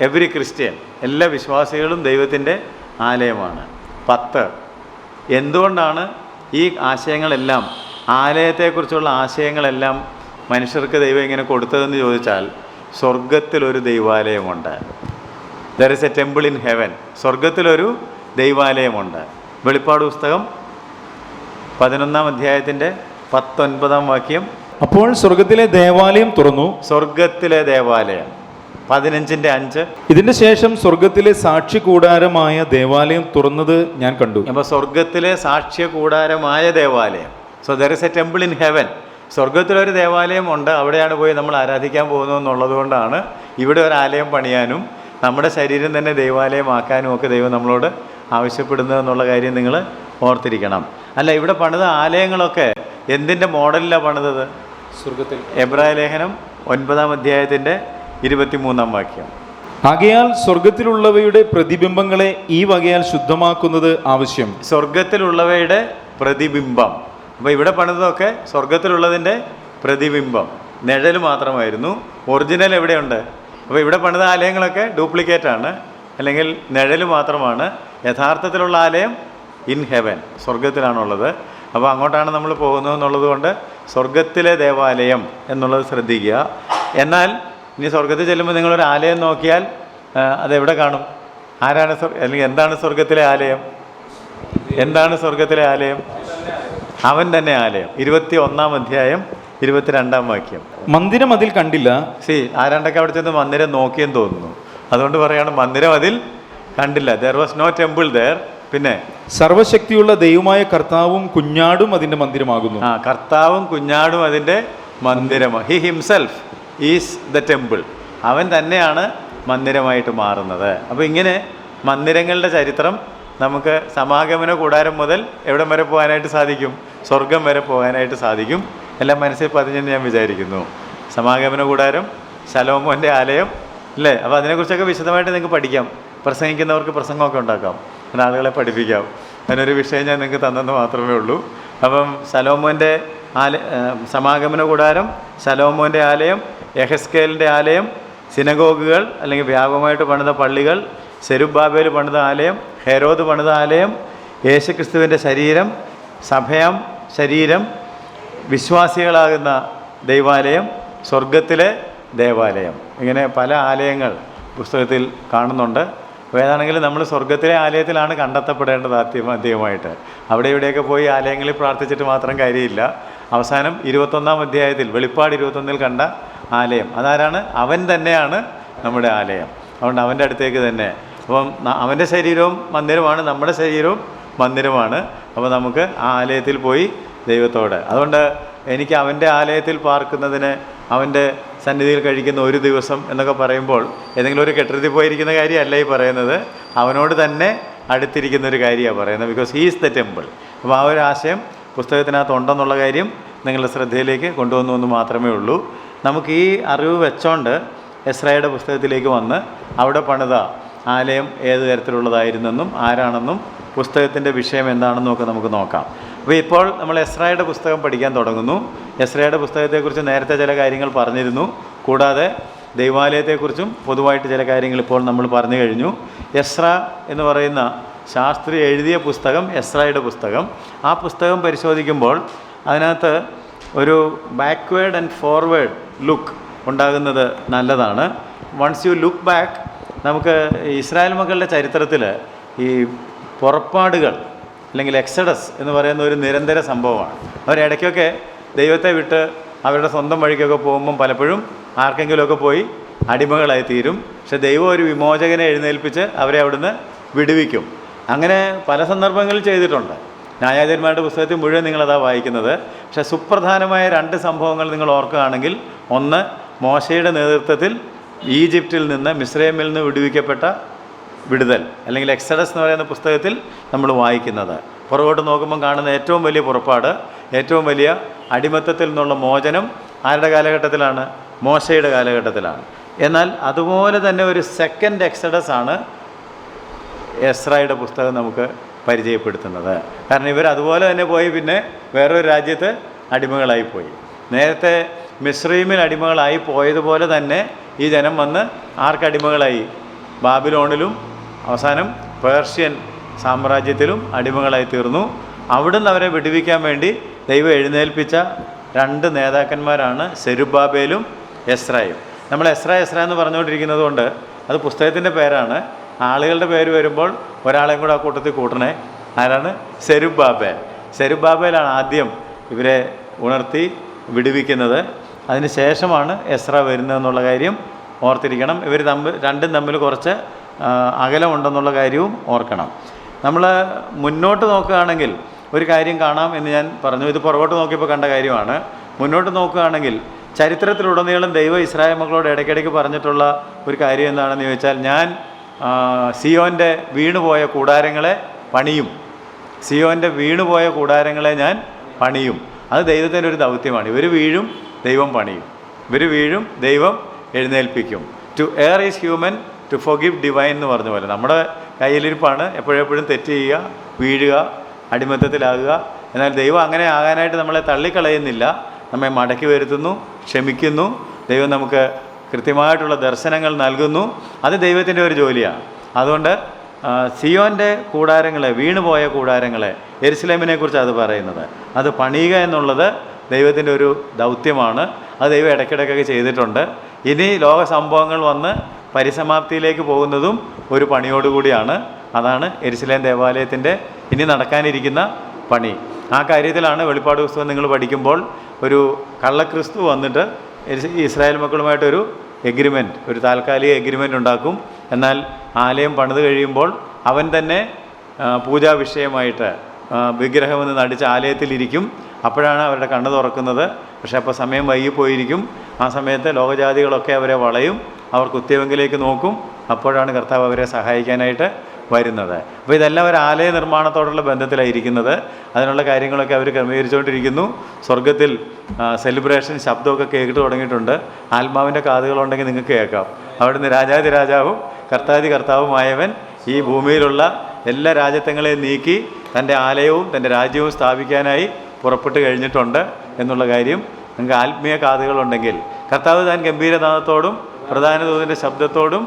Speaker 1: എവ്രി ക്രിസ്ത്യൻ, എല്ലാ വിശ്വാസികളും ദൈവത്തിൻ്റെ ആലയമാണ്. 10 എന്തുകൊണ്ടാണ് ഈ ആശയങ്ങളെല്ലാം, ആലയത്തെക്കുറിച്ചുള്ള ആശയങ്ങളെല്ലാം മനുഷ്യർക്ക് ദൈവം ഇങ്ങനെ കൊടുത്തതെന്ന് ചോദിച്ചാൽ, സ്വർഗത്തിലൊരു ദൈവാലയമുണ്ട്. There is a temple in heaven. സ്വർഗത്തിലൊരു ദൈവാലയമുണ്ട്. വെളിപ്പാട് പുസ്തകം 11-ാം അധ്യായത്തിൻ്റെ 19-ാം വാക്യം.
Speaker 2: അപ്പോൾ സ്വർഗത്തിലെ ദേവാലയം തുറന്നു.
Speaker 1: സ്വർഗത്തിലെ ദേവാലയം 15-5.
Speaker 2: ഇതിന്റെ ശേഷം സ്വർഗത്തിലെ സാക്ഷി കൂടാരമായ ദേവാലയം തുറന്നത് ഞാൻ കണ്ടു.
Speaker 1: അപ്പോൾ സ്വർഗത്തിലെ സാക്ഷ്യ കൂടാരമായ ദേവാലയം. So there is a temple in heaven. സ്വർഗത്തിലൊരു ദേവാലയം ഉണ്ട്. അവിടെയാണ് പോയി നമ്മൾ ആരാധിക്കാൻ പോകുന്നത് എന്നുള്ളത് കൊണ്ടാണ് ഇവിടെ ഒരു ആലയം പണിയാനും നമ്മുടെ ശരീരം തന്നെ ദൈവാലയമാക്കാനും ഒക്കെ ദൈവം നമ്മളോട് ആവശ്യപ്പെടുന്നത് എന്നുള്ള കാര്യം നിങ്ങൾ ഓർത്തിരിക്കണം. അല്ല, ഇവിടെ പണിത ആലയങ്ങളൊക്കെ എന്തിൻ്റെ മോഡലിലാണ് പണിതത്?
Speaker 2: സ്വർഗത്തിൽ.
Speaker 1: എബ്രായ ലേഖനം 9-ാം അധ്യായത്തിൻ്റെ 23-ാം വാക്യം.
Speaker 2: ആകയാൽ സ്വർഗത്തിലുള്ളവയുടെ പ്രതിബിംബങ്ങളെ ഈ വകയാൽ ശുദ്ധമാക്കുന്നത് ആവശ്യം.
Speaker 1: സ്വർഗത്തിലുള്ളവയുടെ പ്രതിബിംബം. അപ്പോൾ ഇവിടെ പണിതൊക്കെ സ്വർഗത്തിലുള്ളതിൻ്റെ പ്രതിബിംബം, നിഴൽ മാത്രമായിരുന്നു. ഒറിജിനൽ എവിടെയുണ്ട്? അപ്പോൾ ഇവിടെ പണിത ആലയങ്ങളൊക്കെ ഡ്യൂപ്ലിക്കേറ്റാണ്, അല്ലെങ്കിൽ നിഴൽ മാത്രമാണ്. യഥാർത്ഥത്തിലുള്ള ആലയം ഇൻ ഹെവൻ, സ്വർഗത്തിലാണുള്ളത്. അപ്പോൾ അങ്ങോട്ടാണ് നമ്മൾ പോകുന്നത് എന്നുള്ളത് കൊണ്ട് സ്വർഗത്തിലെ ദേവാലയം എന്നുള്ളത് ശ്രദ്ധിക്കുക. എന്നാൽ ഇനി സ്വർഗത്തിൽ ചെല്ലുമ്പോൾ നിങ്ങളൊരു ആലയം നോക്കിയാൽ അതെവിടെ കാണും? ആരാണ് അല്ലെങ്കിൽ എന്താണ് സ്വർഗത്തിലെ ആലയം? എന്താണ് സ്വർഗത്തിലെ ആലയം? അവൻ തന്നെ ആലയം. 21-ാം അധ്യായം 22-ാം വാക്യം.
Speaker 2: മന്ദിരം അതിൽ കണ്ടില്ല.
Speaker 1: ആരാണ്ടൊക്കെ അവിടെ ചെന്ന് മന്ദിരം നോക്കിയെന്ന് തോന്നുന്നു. അതുകൊണ്ട് പറയാണ് മന്ദിരം അതിൽ കണ്ടില്ല. There was no temple there. പിന്നെ
Speaker 2: സർവശക്തിയുള്ള ദൈവമായ കർത്താവും കുഞ്ഞാടും അതിൻ്റെ മന്ദിരമാകുന്നു.
Speaker 1: കർത്താവും കുഞ്ഞാടും അതിൻ്റെ മന്ദിരമാണ്. He himself is the temple. അവൻ തന്നെയാണ് മന്ദിരമായിട്ട് മാറുന്നത്. അപ്പോൾ ഇങ്ങനെ മന്ദിരങ്ങളുടെ ചരിത്രം നമുക്ക് സമാഗമന കൂടാരം മുതൽ എവിടം വരെ പോകാനായിട്ട് സാധിക്കും? സ്വർഗം വരെ പോകാനായിട്ട് സാധിക്കും. എല്ലാം മനസ്സിൽ പതിഞ്ഞെന്ന് ഞാൻ വിചാരിക്കുന്നു. സമാഗമന കൂടാരം, ശലോമോൻ്റെ ആലയം, അല്ലേ? അപ്പോൾ അതിനെക്കുറിച്ചൊക്കെ വിശദമായിട്ട് നിങ്ങൾക്ക് പഠിക്കാം. പ്രസംഗിക്കുന്നവർക്ക് പ്രസംഗമൊക്കെ ഉണ്ടാക്കാം, അങ്ങനെ ആളുകളെ പഠിപ്പിക്കാം. അതിനൊരു വിഷയം ഞാൻ നിങ്ങൾക്ക് തന്നെന്ന് മാത്രമേ ഉള്ളൂ. അപ്പം ശലോമോൻ്റെ സമാഗമന കൂടാരം, ശലോമോൻ്റെ ആലയം, യെഹെസ്കേലിൻ്റെ ആലയം, സിനഗോഗുകൾ അല്ലെങ്കിൽ വ്യാപകമായിട്ട് പണിത പള്ളികൾ, സെരുബ്ബാബേൽ പണിത ആലയം, ഹെരോദ് പണിത ആലയം, യേശുക്രിസ്തുവിൻ്റെ ശരീരം, സഭയാം ശരീരം, വിശ്വാസികളാകുന്ന ദൈവാലയം, സ്വർഗത്തിലെ ദേവാലയം, ഇങ്ങനെ പല ആലയങ്ങൾ പുസ്തകത്തിൽ കാണുന്നുണ്ട്. ഏതാണെങ്കിലും നമ്മൾ സ്വർഗത്തിലെ ആലയത്തിലാണ് കണ്ടെത്തപ്പെടേണ്ടത് ആദ്യമായിട്ട്. അവിടെ ഇവിടെയൊക്കെ പോയി ആലയങ്ങളിൽ പ്രാർത്ഥിച്ചിട്ട് മാത്രം കാര്യമില്ല. അവസാനം 21-ാം അധ്യായത്തിൽ വെളിപ്പാട് 21-ൽ കണ്ട ആലയം അതാരാണ്? അവൻ തന്നെയാണ് നമ്മുടെ ആലയം. അതുകൊണ്ട് അവൻ്റെ അടുത്തേക്ക് തന്നെ. അപ്പം അവൻ്റെ ശരീരവും മന്ദിരമാണ്, നമ്മുടെ ശരീരവും മന്ദിരമാണ്. അപ്പോൾ നമുക്ക് ആ ആലയത്തിൽ പോയി ദൈവത്തോട്, അതുകൊണ്ട് എനിക്ക് അവൻ്റെ ആലയത്തിൽ പാർക്കുന്നതിന്, അവൻ്റെ സന്നിധിയിൽ കഴിക്കുന്ന ഒരു ദിവസം എന്നൊക്കെ പറയുമ്പോൾ ഏതെങ്കിലും ഒരു കെട്ടിടത്തിൽ പോയിരിക്കുന്ന കാര്യമല്ല ഈ പറയുന്നത്, അവനോട് തന്നെ അടുത്തിരിക്കുന്ന ഒരു കാര്യമാണ് പറയുന്നത്. Because he is the temple. അപ്പോൾ ആ ഒരു ആശയം പുസ്തകത്തിനകത്ത് ഉണ്ടെന്നുള്ള കാര്യം നിങ്ങളുടെ ശ്രദ്ധയിലേക്ക് കൊണ്ടുവന്നു എന്ന് മാത്രമേ ഉള്ളൂ. നമുക്ക് ഈ അറിവ് വെച്ചോണ്ട് എസ്രായുടെ പുസ്തകത്തിലേക്ക് വന്ന് അവിടെ പണിത ആലയം ഏത് തരത്തിലുള്ളതായിരുന്നെന്നും ആരാണെന്നും പുസ്തകത്തിൻ്റെ വിഷയം എന്താണെന്നും ഒക്കെ നമുക്ക് നോക്കാം. അപ്പോൾ ഇപ്പോൾ നമ്മൾ എസ്രായുടെ പുസ്തകം പഠിക്കാൻ തുടങ്ങുന്നു. എസ്രായുടെ പുസ്തകത്തെക്കുറിച്ച് നേരത്തെ ചില കാര്യങ്ങൾ പറഞ്ഞിരുന്നു. കൂടാതെ ദൈവാലയത്തെക്കുറിച്ചും പൊതുവായിട്ട് ചില കാര്യങ്ങൾ ഇപ്പോൾ നമ്മൾ പറഞ്ഞു കഴിഞ്ഞു. എസ്ര എന്ന് പറയുന്ന ശാസ്ത്രി എഴുതിയ പുസ്തകം എസ്രായുടെ പുസ്തകം. ആ പുസ്തകം പരിശോധിക്കുമ്പോൾ അതിനകത്ത് ഒരു ബാക്ക്വേഡ് ആൻഡ് ഫോർവേഡ് ലുക്ക് ഉണ്ടാകുന്നത് നല്ലതാണ്. വൺസ് യു ലുക്ക് ബാക്ക്, നമുക്ക് ഇസ്രായേൽ മക്കളുടെ ചരിത്രത്തിൽ ഈ പുറപ്പാടുകൾ അല്ലെങ്കിൽ എക്സഡസ് എന്ന് പറയുന്ന ഒരു നിരന്തര സംഭവമാണ്. അവരിടയ്ക്കൊക്കെ ദൈവത്തെ വിട്ട് അവരുടെ സ്വന്തം വഴിക്കൊക്കെ പോകുമ്പം പലപ്പോഴും ആർക്കെങ്കിലുമൊക്കെ പോയി അടിമകളായി തീരും. പക്ഷെ ദൈവം ഒരു വിമോചകനെ എഴുന്നേൽപ്പിച്ച് അവരെ അവിടുന്ന് വിടുവിക്കും. അങ്ങനെ പല സന്ദർഭങ്ങളിൽ ചെയ്തിട്ടുണ്ട്. ന്യായാധിപന്മാരുടെ പുസ്തകത്തിൽ മുഴുവൻ നിങ്ങളതാ വായിക്കുന്നത്. പക്ഷേ സുപ്രധാനമായ 2 സംഭവങ്ങൾ നിങ്ങൾ ഓർക്കുകയാണെങ്കിൽ, ഒന്ന് മോശയുടെ നേതൃത്വത്തിൽ ഈജിപ്തിൽ നിന്ന്, മിസ്രൈമിൽ നിന്ന് വിടുവിക്കപ്പെട്ട വിടുതൽ അല്ലെങ്കിൽ എക്സഡസ് എന്ന് പറയുന്ന പുസ്തകത്തിൽ നമ്മൾ വായിക്കുന്നത്. പുറകോട്ട് നോക്കുമ്പം കാണുന്ന ഏറ്റവും വലിയ പുറപ്പാട്, ഏറ്റവും വലിയ അടിമത്തത്തിൽ നിന്നുള്ള മോചനം ആരുടെ കാലഘട്ടത്തിലാണ്? മോശയുടെ കാലഘട്ടത്തിലാണ്. എന്നാൽ അതുപോലെ തന്നെ ഒരു സെക്കൻഡ് എക്സഡസ് ആണ് എസ്രായുടെ പുസ്തകം നമുക്ക് പരിചയപ്പെടുത്തുന്നത്. കാരണം ഇവർ അതുപോലെ തന്നെ പോയി പിന്നെ വേറൊരു രാജ്യത്ത് അടിമകളായിപ്പോയി. നേരത്തെ മിസ്രൈമിൽ അടിമകളായി പോയതുപോലെ തന്നെ ഈ ജനം വന്ന് ആർക്കടിമകളായി? ബാബിലോണിലും അവസാനം പേർഷ്യൻ സാമ്രാജ്യത്തിലും അടിമകളായി തീർന്നു. അവിടുന്ന് അവരെ വിടുവിക്കാൻ വേണ്ടി ദൈവം എഴുന്നേൽപ്പിച്ച 2 നേതാക്കന്മാരാണ് സെരുബ്ബാബേലും എസ്രായും. നമ്മൾ എസ്ര എന്ന് പറഞ്ഞുകൊണ്ടിരിക്കുന്നത് കൊണ്ട് അത് പുസ്തകത്തിൻ്റെ പേരാണ്. ആളുകളുടെ പേര് വരുമ്പോൾ ഒരാളെയും കൂടെ ആ കൂട്ടത്തിൽ കൂട്ടണേ. ആരാണ്? സെരുബ്ബാബേലാണ് ആദ്യം ഇവരെ ഉണർത്തി വിടുവിക്കുന്നത്. അതിന് ശേഷമാണ് എസ്ര വരുന്നതെന്നുള്ള കാര്യം ഓർത്തിരിക്കണം. ഇവർ രണ്ടും തമ്മിൽ കുറച്ച് അകലമുണ്ടെന്നുള്ള കാര്യവും ഓർക്കണം. നമ്മൾ മുന്നോട്ട് നോക്കുകയാണെങ്കിൽ ഒരു കാര്യം കാണാം എന്ന് ഞാൻ പറഞ്ഞു. ഇത് പുറകോട്ട് നോക്കിയപ്പോൾ കണ്ട കാര്യമാണ്. മുന്നോട്ട് നോക്കുകയാണെങ്കിൽ ചരിത്രത്തിലുടനീളം ദൈവം ഇസ്രായേൽ മക്കളോട് ഇടയ്ക്കിടയ്ക്ക് പറഞ്ഞിട്ടുള്ള ഒരു കാര്യം എന്താണെന്ന് ചോദിച്ചാൽ, ഞാൻ സിയോൻ്റെ വീണുപോയ കൂടാരങ്ങളെ പണിയും. സിയോൻ്റെ വീണുപോയ കൂടാരങ്ങളെ ഞാൻ പണിയും. അത് ദൈവത്തിൻ്റെ ഒരു ദൗത്യമാണ്. ഇവർ വീഴും, ദൈവം പണിയും. ഇവർ വീഴും, ദൈവം എഴുന്നേൽപ്പിക്കും. To err is human, to forgive divine എന്ന് പറഞ്ഞ പോലെ നമ്മുടെ കയ്യിലിരിപ്പാണ് എപ്പോഴെപ്പോഴും തെറ്റ് ചെയ്യുക, വീഴുക, അടിമത്തത്തിലാകുക. എന്നാൽ ദൈവം അങ്ങനെ ആകാനായിട്ട് നമ്മളെ തള്ളിക്കളയുന്നില്ല. നമ്മെ മടക്കി വരുത്തുന്നു, ക്ഷമിക്കുന്നു. ദൈവം നമുക്ക് കൃത്യമായിട്ടുള്ള ദർശനങ്ങൾ നൽകുന്നു. അത് ദൈവത്തിൻ്റെ ഒരു ജോലിയാണ്. അതുകൊണ്ട് സിയോൻ്റെ കൂടാരങ്ങളെ, വീണുപോയ കൂടാരങ്ങളെ, യെരുശലേമിനെക്കുറിച്ച് അത് പറയുന്നത്, അത് പണിയുക എന്നുള്ളത് ദൈവത്തിൻ്റെ ഒരു ദൗത്യമാണ്. അത് ദൈവം ഇടയ്ക്കിടയ്ക്കൊക്കെ ചെയ്തിട്ടുണ്ട്. ഇനി ലോക സംഭവങ്ങൾ വന്ന് പരിസമാപ്തിയിലേക്ക് പോകുന്നതും ഒരു പണിയോടുകൂടിയാണ്. അതാണ് യെരുശലേം ദേവാലയത്തിൻ്റെ ഇനി നടക്കാനിരിക്കുന്ന പണി. ആ കാര്യത്തിലാണ് വെളിപ്പാട് പുസ്തകം നിങ്ങൾ പഠിക്കുമ്പോൾ ഒരു കള്ളക്രിസ്തു വന്നിട്ട് ഇസ്രായേൽ മക്കളുമായിട്ടൊരു എഗ്രിമെൻറ്റ്, ഒരു താൽക്കാലിക എഗ്രിമെൻ്റ് ഉണ്ടാക്കും. എന്നാൽ ആലയം പണിത് കഴിയുമ്പോൾ അവൻ തന്നെ പൂജാ വിഷയമായിട്ട് വിഗ്രഹമെന്ന് നടിച്ച് ആലയത്തിലിരിക്കും. അപ്പോഴാണ് അവരുടെ കണ്ണ് തുറക്കുന്നത്. പക്ഷേ അപ്പോൾ സമയം വൈകിപ്പോയിരിക്കും. ആ സമയത്ത് ലോകജാതികളൊക്കെ അവരെ വളയും, അവർ കുത്തിയവെങ്കിലേക്ക് നോക്കും. അപ്പോഴാണ് കർത്താവ് അവരെ സഹായിക്കാനായിട്ട് വരുന്നത്. അപ്പോൾ ഇതെല്ലാം ഒരു ആലയ നിർമ്മാണത്തോടുള്ള ബന്ധത്തിലായിരിക്കുന്നത്. അതിനുള്ള കാര്യങ്ങളൊക്കെ അവർ ക്രമീകരിച്ചുകൊണ്ടിരിക്കുന്നു. സ്വർഗത്തിൽ സെലിബ്രേഷൻ ശബ്ദമൊക്കെ കേട്ട് തുടങ്ങിയിട്ടുണ്ട്. ആത്മാവിൻ്റെ കാതുകളുണ്ടെങ്കിൽ നിങ്ങൾക്ക് കേൾക്കാം. അവിടുന്ന് രാജാതി രാജാവും കർത്താതി കർത്താവുമായവൻ ഈ ഭൂമിയിലുള്ള എല്ലാ രാജ്യത്വങ്ങളെയും നീക്കി തൻ്റെ ആലയവും തൻ്റെ രാജ്യവും സ്ഥാപിക്കാനായി പുറപ്പെട്ട് കഴിഞ്ഞിട്ടുണ്ട് എന്നുള്ള കാര്യം നിങ്ങൾക്ക് ആത്മീയ കാതുകളുണ്ടെങ്കിൽ, കർത്താവ് താൻ ഗംഭീരനാദത്തോടും പ്രധാന ദൂതൻ്റെ ശബ്ദത്തോടും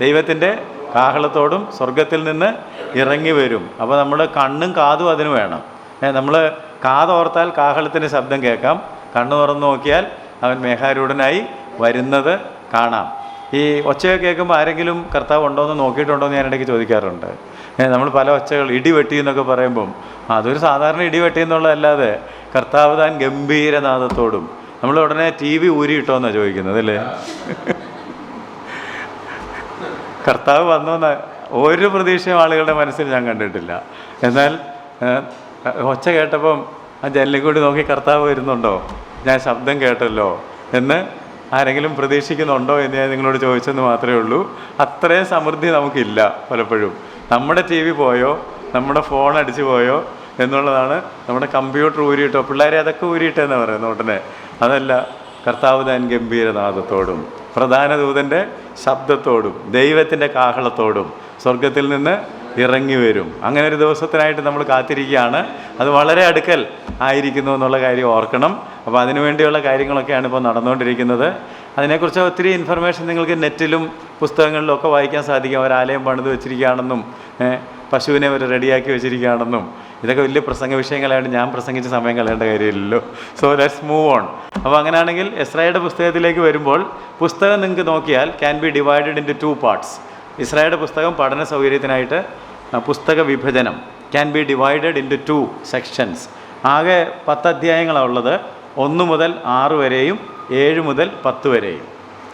Speaker 1: ദൈവത്തിൻ്റെ കാഹളത്തോടും സ്വർഗത്തിൽ നിന്ന് ഇറങ്ങി വരും. അപ്പോൾ നമ്മുടെ കണ്ണും കാതും അതിന് വേണം. നമ്മൾ കാതോർത്താൽ കാഹളത്തിൻ്റെ ശബ്ദം കേൾക്കാം, കണ്ണ് തുറന്ന് നോക്കിയാൽ അവൻ മേഘാരൂഢനായി വരുന്നത് കാണാം. ഈ ഒച്ചയൊക്കെ കേൾക്കുമ്പോൾ ആരെങ്കിലും കർത്താവ് ഉണ്ടോ എന്ന് നോക്കിയിട്ടുണ്ടോ എന്ന് ഞാൻ ഇടയ്ക്ക് ചോദിക്കാറുണ്ട്. നമ്മൾ പല ഒച്ചകൾ, ഇടിവെട്ടി എന്നൊക്കെ പറയുമ്പം അതൊരു സാധാരണ ഇടിവെട്ടി എന്നുള്ളതല്ലാതെ കർത്താവ് താൻ ഗംഭീരനാദത്തോടും, നമ്മൾ ഉടനെ TV ഊരിയിട്ടോന്നാണ് ചോദിക്കുന്നത് അല്ലേ? കർത്താവ് വന്നോന്ന് ഒരു പ്രതീക്ഷയും ആളുകളുടെ മനസ്സിൽ ഞാൻ കണ്ടിട്ടില്ല. എന്നാൽ ഒച്ച കേട്ടപ്പം ആ ജനലിൽ കൂടി നോക്കി കർത്താവ് വരുന്നുണ്ടോ, ഞാൻ ശബ്ദം കേട്ടല്ലോ എന്ന് ആരെങ്കിലും പ്രതീക്ഷിക്കുന്നുണ്ടോ എന്ന് ഞാൻ നിങ്ങളോട് ചോദിച്ചെന്ന് മാത്രമേ ഉള്ളൂ. അത്രയും സമൃദ്ധി നമുക്കില്ല. പലപ്പോഴും നമ്മുടെ TV പോയോ, നമ്മുടെ ഫോൺ അടിച്ചു പോയോ എന്നുള്ളതാണ്. നമ്മുടെ കമ്പ്യൂട്ടർ ഊരിയിട്ടോ, പിള്ളേരെ അതൊക്കെ ഊരിയിട്ടെന്ന് പറയുന്നത് ഉടനെ. അതല്ല, കർത്താവ് താൻ ഗംഭീരനാദത്തോടും പ്രധാന ദൂതൻ്റെ ശബ്ദത്തോടും ദൈവത്തിൻ്റെ കാഹളത്തോടും സ്വർഗത്തിൽ നിന്ന് ഇറങ്ങി വരും. അങ്ങനെ ഒരു ദിവസത്തിനായിട്ട് നമ്മൾ കാത്തിരിക്കുകയാണ്. അത് വളരെ അടുക്കൽ ആയിരിക്കുന്നു എന്നുള്ള കാര്യം ഓർക്കണം. അപ്പോൾ അതിനുവേണ്ടിയുള്ള കാര്യങ്ങളൊക്കെയാണ് ഇപ്പോൾ നടന്നുകൊണ്ടിരിക്കുന്നത്. അതിനെക്കുറിച്ച് ഒത്തിരി ഇൻഫർമേഷൻ നിങ്ങൾക്ക് നെറ്റിലും പുസ്തകങ്ങളിലും ഒക്കെ വായിക്കാൻ സാധിക്കും. അവർ ആലയം പണിത് വെച്ചിരിക്കുകയാണെന്നും പശുവിനെ അവർ റെഡിയാക്കി വെച്ചിരിക്കുകയാണെന്നും ഇതൊക്കെ വലിയ പ്രസംഗ വിഷയങ്ങളായിട്ട് ഞാൻ പ്രസംഗിച്ച സമയം കളയേണ്ട കാര്യമില്ലല്ലോ. So let's move on. അപ്പോൾ അങ്ങനെയാണെങ്കിൽ എസ്രായുടെ പുസ്തകത്തിലേക്ക് വരുമ്പോൾ പുസ്തകം നിങ്ങൾക്ക് നോക്കിയാൽ can be divided into 2 parts. എസ്രായുടെ പുസ്തകം പഠന സൗകര്യത്തിനായിട്ട് പുസ്തക വിഭജനം can be divided into 2 sections. ആകെ 10 അധ്യായങ്ങളാണ് ഉള്ളത്. 1 മുതൽ 6 വരെയും 7 മുതൽ 10 വരെയും.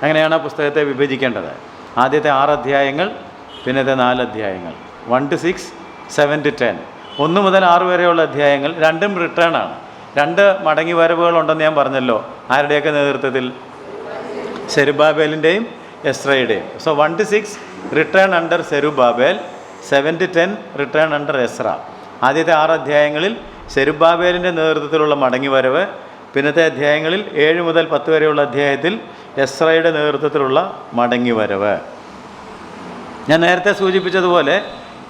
Speaker 1: അങ്ങനെയാണ് ആ പുസ്തകത്തെ വിഭജിക്കേണ്ടത്. ആദ്യത്തെ 6 അധ്യായങ്ങൾ, പിന്നത്തെ 4 അധ്യായങ്ങൾ, 1 to 6, 7 to 10. 1 മുതൽ 6 വരെയുള്ള അധ്യായങ്ങൾ രണ്ടും റിട്ടേൺ ആണ്. 2 മടങ്ങി വരവുകളുണ്ടെന്ന് ഞാൻ പറഞ്ഞല്ലോ. ആരുടെയൊക്കെ നേതൃത്വത്തിൽ? സെരുബാബേലിൻ്റെയും എസ്രയുടെയും. സോ 1 to 6 റിട്ടേൺ അണ്ടർ സെരുബാബേൽ, 7 to 10 റിട്ടേൺ അണ്ടർ എസ്ര. ആദ്യത്തെ 6 അധ്യായങ്ങളിൽ സെരുബാബേലിൻ്റെ നേതൃത്വത്തിലുള്ള മടങ്ങി വരവ്, പിന്നത്തെ അധ്യായങ്ങളിൽ 7 മുതൽ 10 വരെയുള്ള അധ്യായത്തിൽ എസ്രയുടെ നേതൃത്വത്തിലുള്ള മടങ്ങി വരവ്. ഞാൻ നേരത്തെ സൂചിപ്പിച്ചതുപോലെ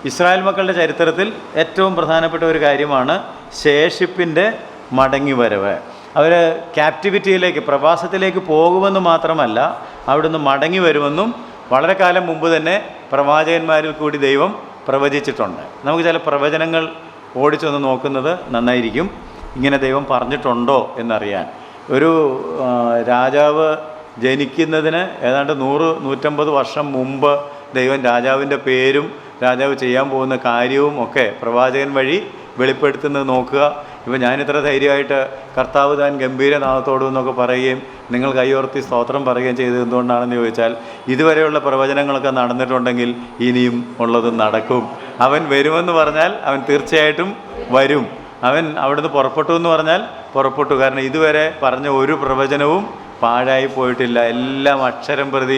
Speaker 1: ഇസ്രായേൽ മക്കളുടെ ചരിത്രത്തിൽ ഏറ്റവും പ്രധാനപ്പെട്ട ഒരു കാര്യമാണ് ശേഷിപ്പിൻ്റെ മടങ്ങി വരവ്. അവർ ക്യാപ്റ്റിവിറ്റിയിലേക്ക്, പ്രവാസത്തിലേക്ക് പോകുമെന്ന് മാത്രമല്ല, അവിടുന്ന് മടങ്ങി വരുമെന്നും വളരെ കാലം മുമ്പ് തന്നെ പ്രവാചകന്മാരിൽ കൂടി ദൈവം പ്രവചിച്ചിട്ടുണ്ട്. നമുക്ക് ചില പ്രവചനങ്ങൾ ഓടിച്ചൊന്ന് നോക്കുന്നത് നന്നായിരിക്കും, ഇങ്ങനെ ദൈവം പറഞ്ഞിട്ടുണ്ടോ എന്നറിയാൻ. ഒരു രാജാവ് ജനിക്കുന്നതിന് ഏതാണ്ട് 100-150 വർഷം മുമ്പ് ദൈവം രാജാവിൻ്റെ പേരും രാജാവ് ചെയ്യാൻ പോകുന്ന കാര്യവും ഒക്കെ പ്രവാചകൻ വഴി വെളിപ്പെടുത്തുന്നത് നോക്കുക. ഇപ്പോൾ ഞാനിത്ര ധൈര്യമായിട്ട് കർത്താവ് താൻ ഗംഭീരനാഥത്തോടും എന്നൊക്കെ പറയുകയും നിങ്ങൾ കൈയോർത്തി സ്തോത്രം പറയുകയും ചെയ്തത് എന്തുകൊണ്ടാണെന്ന് ചോദിച്ചാൽ, ഇതുവരെയുള്ള പ്രവചനങ്ങളൊക്കെ നടന്നിട്ടുണ്ടെങ്കിൽ ഇനിയും ഉള്ളതും നടക്കും. അവൻ വരുമെന്ന് പറഞ്ഞാൽ അവൻ തീർച്ചയായിട്ടും വരും. അവൻ അവിടുന്ന് പുറപ്പെട്ടു എന്ന് പറഞ്ഞാൽ പുറപ്പെട്ടു. കാരണം ഇതുവരെ പറഞ്ഞ ഒരു പ്രവചനവും പാഴായി പോയിട്ടില്ല. എല്ലാം അക്ഷരം പ്രതി.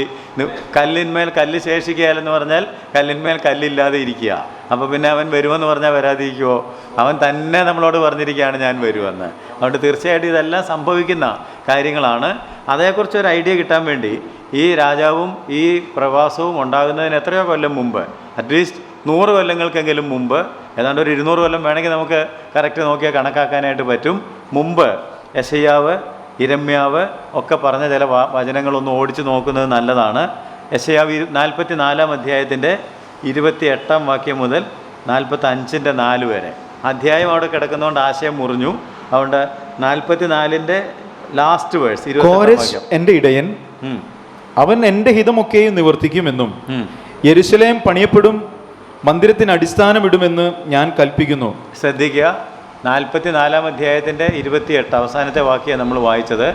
Speaker 1: കല്ലിന്മേൽ കല്ല് ശേഷിക്കുകയെന്ന് പറഞ്ഞാൽ കല്ലിന്മേൽ കല്ലില്ലാതെ ഇരിക്കുക. അപ്പോൾ പിന്നെ അവൻ വരുമെന്ന് പറഞ്ഞാൽ വരാതിരിക്കുമോ? അവൻ തന്നെ നമ്മളോട് പറഞ്ഞിരിക്കുകയാണ് ഞാൻ വരുമെന്ന്. അതുകൊണ്ട് തീർച്ചയായിട്ടും ഇതെല്ലാം സംഭവിക്കുന്ന കാര്യങ്ങളാണ്. അതേക്കുറിച്ച് ഒരു ഐഡിയ കിട്ടാൻ വേണ്ടി ഈ രാജാവും ഈ പ്രവാസവും ഉണ്ടാകുന്നതിന് എത്രയോ കൊല്ലം മുമ്പ്, അറ്റ്ലീസ്റ്റ് 100 കൊല്ലങ്ങൾക്കെങ്കിലും മുമ്പ്, ഏതാണ്ട് ഒരു 200 കൊല്ലം വേണമെങ്കിൽ നമുക്ക് കറക്റ്റ് നോക്കിയാൽ കണക്കാക്കാനായിട്ട് പറ്റും, മുമ്പ് യെശയ്യാവ്, ഇരമ്യാവ് ഒക്കെ പറഞ്ഞ ചില വചനങ്ങളൊന്ന് ഓടിച്ച് നോക്കുന്നത് നല്ലതാണ്. യെശയ്യാവ് 44-ാം അധ്യായത്തിൻ്റെ 28-ാം വാക്യം മുതൽ 45-ൻ്റെ 4 വരെ. അധ്യായം അവിടെ കിടക്കുന്നതുകൊണ്ട് ആശയം മുറിഞ്ഞു. അതുകൊണ്ട് 44-ൻ്റെ ലാസ്റ്റ് വേഴ്സ്,
Speaker 2: കോരശ് എൻ്റെ ഇടയൻ, അവൻ എൻ്റെ ഹിതമൊക്കെയും നിവർത്തിക്കുമെന്നും യെരുശലേം പണിയപ്പെടും, മന്ദിരത്തിന് അടിസ്ഥാനമിടുമെന്ന് ഞാൻ കൽപ്പിക്കുന്നു.
Speaker 1: ശ്രദ്ധിക്കുക, 44-ാം അധ്യായത്തിൻ്റെ 28 അവസാനത്തെ വാക്യം നമ്മൾ വായിച്ചത്.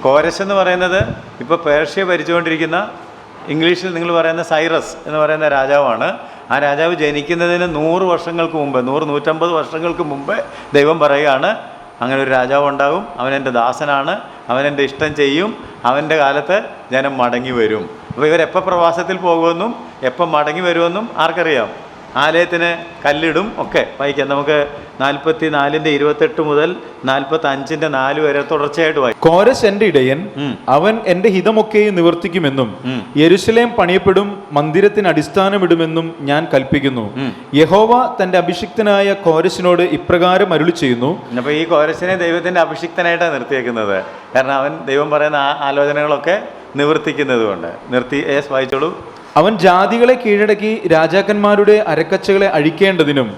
Speaker 1: കോരശ് എന്ന് പറയുന്നത് ഇപ്പോൾ പേർഷ്യ ഭരിച്ചുകൊണ്ടിരിക്കുന്ന, ഇംഗ്ലീഷിൽ നിങ്ങൾ പറയുന്ന സൈറസ് എന്ന് പറയുന്ന രാജാവാണ്. ആ രാജാവ് ജനിക്കുന്നതിന് 100 വർഷങ്ങൾക്ക് മുമ്പ്, 100-150 വർഷങ്ങൾക്ക് മുമ്പ് ദൈവം പറയുകയാണ്, അങ്ങനെ ഒരു രാജാവ് ഉണ്ടാകും, അവൻ എൻ്റെ ദാസനാണ്, അവൻ എൻ്റെ ഇഷ്ടം ചെയ്യും, അവൻ്റെ കാലത്ത് ജനം മടങ്ങി വരും. അപ്പോൾ ഇവരെപ്പോൾ പ്രവാസത്തിൽ പോകുമെന്നും എപ്പം മടങ്ങി വരുമെന്നും ആർക്കറിയാം? ആലയത്തിന് കല്ലിടും ഒക്കെ വായിക്കാം. നമുക്ക് 44-ൻ്റെ 28 മുതൽ 45-ൻ്റെ 4 വരെ തുടർച്ചയായിട്ട് വായിക്കും.
Speaker 2: കോരശ് എൻ്റെ ഇടയൻ, അവൻ എൻ്റെ ഹിതമൊക്കെയും നിവർത്തിക്കുമെന്നും യെരുശലേം പണിയപ്പെടും, മന്ദിരത്തിന് അടിസ്ഥാനമിടുമെന്നും ഞാൻ കൽപ്പിക്കുന്നു. യഹോവ തൻ്റെ അഭിഷിക്തനായ കോരശിനോട് ഇപ്രകാരം അരുളി ചെയ്യുന്നു.
Speaker 1: അപ്പോൾ ഈ കോരശിനെ ദൈവത്തിൻ്റെ അഭിഷിക്തനായിട്ടാണ് നിർത്തിയേക്കുന്നത്. കാരണം അവൻ ദൈവം പറയുന്ന ആലോചനകളൊക്കെ നിവർത്തിക്കുന്നത് കൊണ്ട്. വായിച്ചോളൂ.
Speaker 2: അവൻ ജാതികളെ കീഴടക്കി രാജാക്കന്മാരുടെ അരക്കച്ചകളെ അഴിക്കേണ്ടതിനും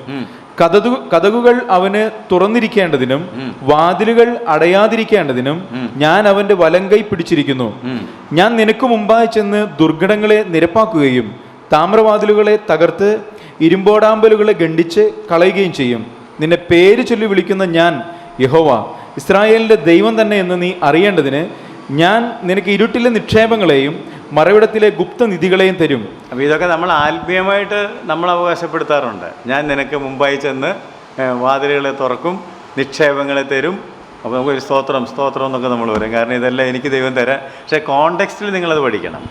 Speaker 2: കതകുകൾ അവന് തുറന്നിരിക്കേണ്ടതിനും വാതിലുകൾ അടയാതിരിക്കേണ്ടതിനും ഞാൻ അവന്റെ വലങ്കൈ പിടിച്ചിരിക്കുന്നു. ഞാൻ നിനക്ക് മുമ്പായി ചെന്ന് ദുർഘടങ്ങളെ നിരപ്പാക്കുകയും താമ്രവാതിലുകളെ തകർത്ത് ഇരുമ്പോടാമ്പലുകളെ ഖണ്ഡിച്ച് കളയുകയും ചെയ്യും. നിന്നെ പേര് ചൊല്ലി വിളിക്കുന്ന ഞാൻ യഹോവ, ഇസ്രായേലിന്റെ ദൈവം തന്നെ എന്ന് നീ അറിയേണ്ടതിന് ഞാൻ നിനക്ക് ഇരുട്ടിലെ നിക്ഷേപങ്ങളെയും മറവിടത്തിലെ ഗുപ്തനിധികളെയും തരും.
Speaker 1: അപ്പോൾ ഇതൊക്കെ നമ്മൾ ആത്മീയമായിട്ട് നമ്മൾ അവകാശപ്പെടുത്താറുണ്ട്. ഞാൻ നിനക്ക് മുമ്പായി ചെന്ന് വാതിലുകളെ തുറക്കും, നിക്ഷേപങ്ങളെ തരും. അപ്പോൾ നമുക്കൊരു സ്തോത്രം എന്നൊക്കെ നമ്മൾ പറയും. കാരണം ഇതെല്ലാം എനിക്ക് ദൈവം തരാം. പക്ഷേ കോണ്ടെക്സ്റ്റിൽ നിങ്ങളത് പഠിക്കണം.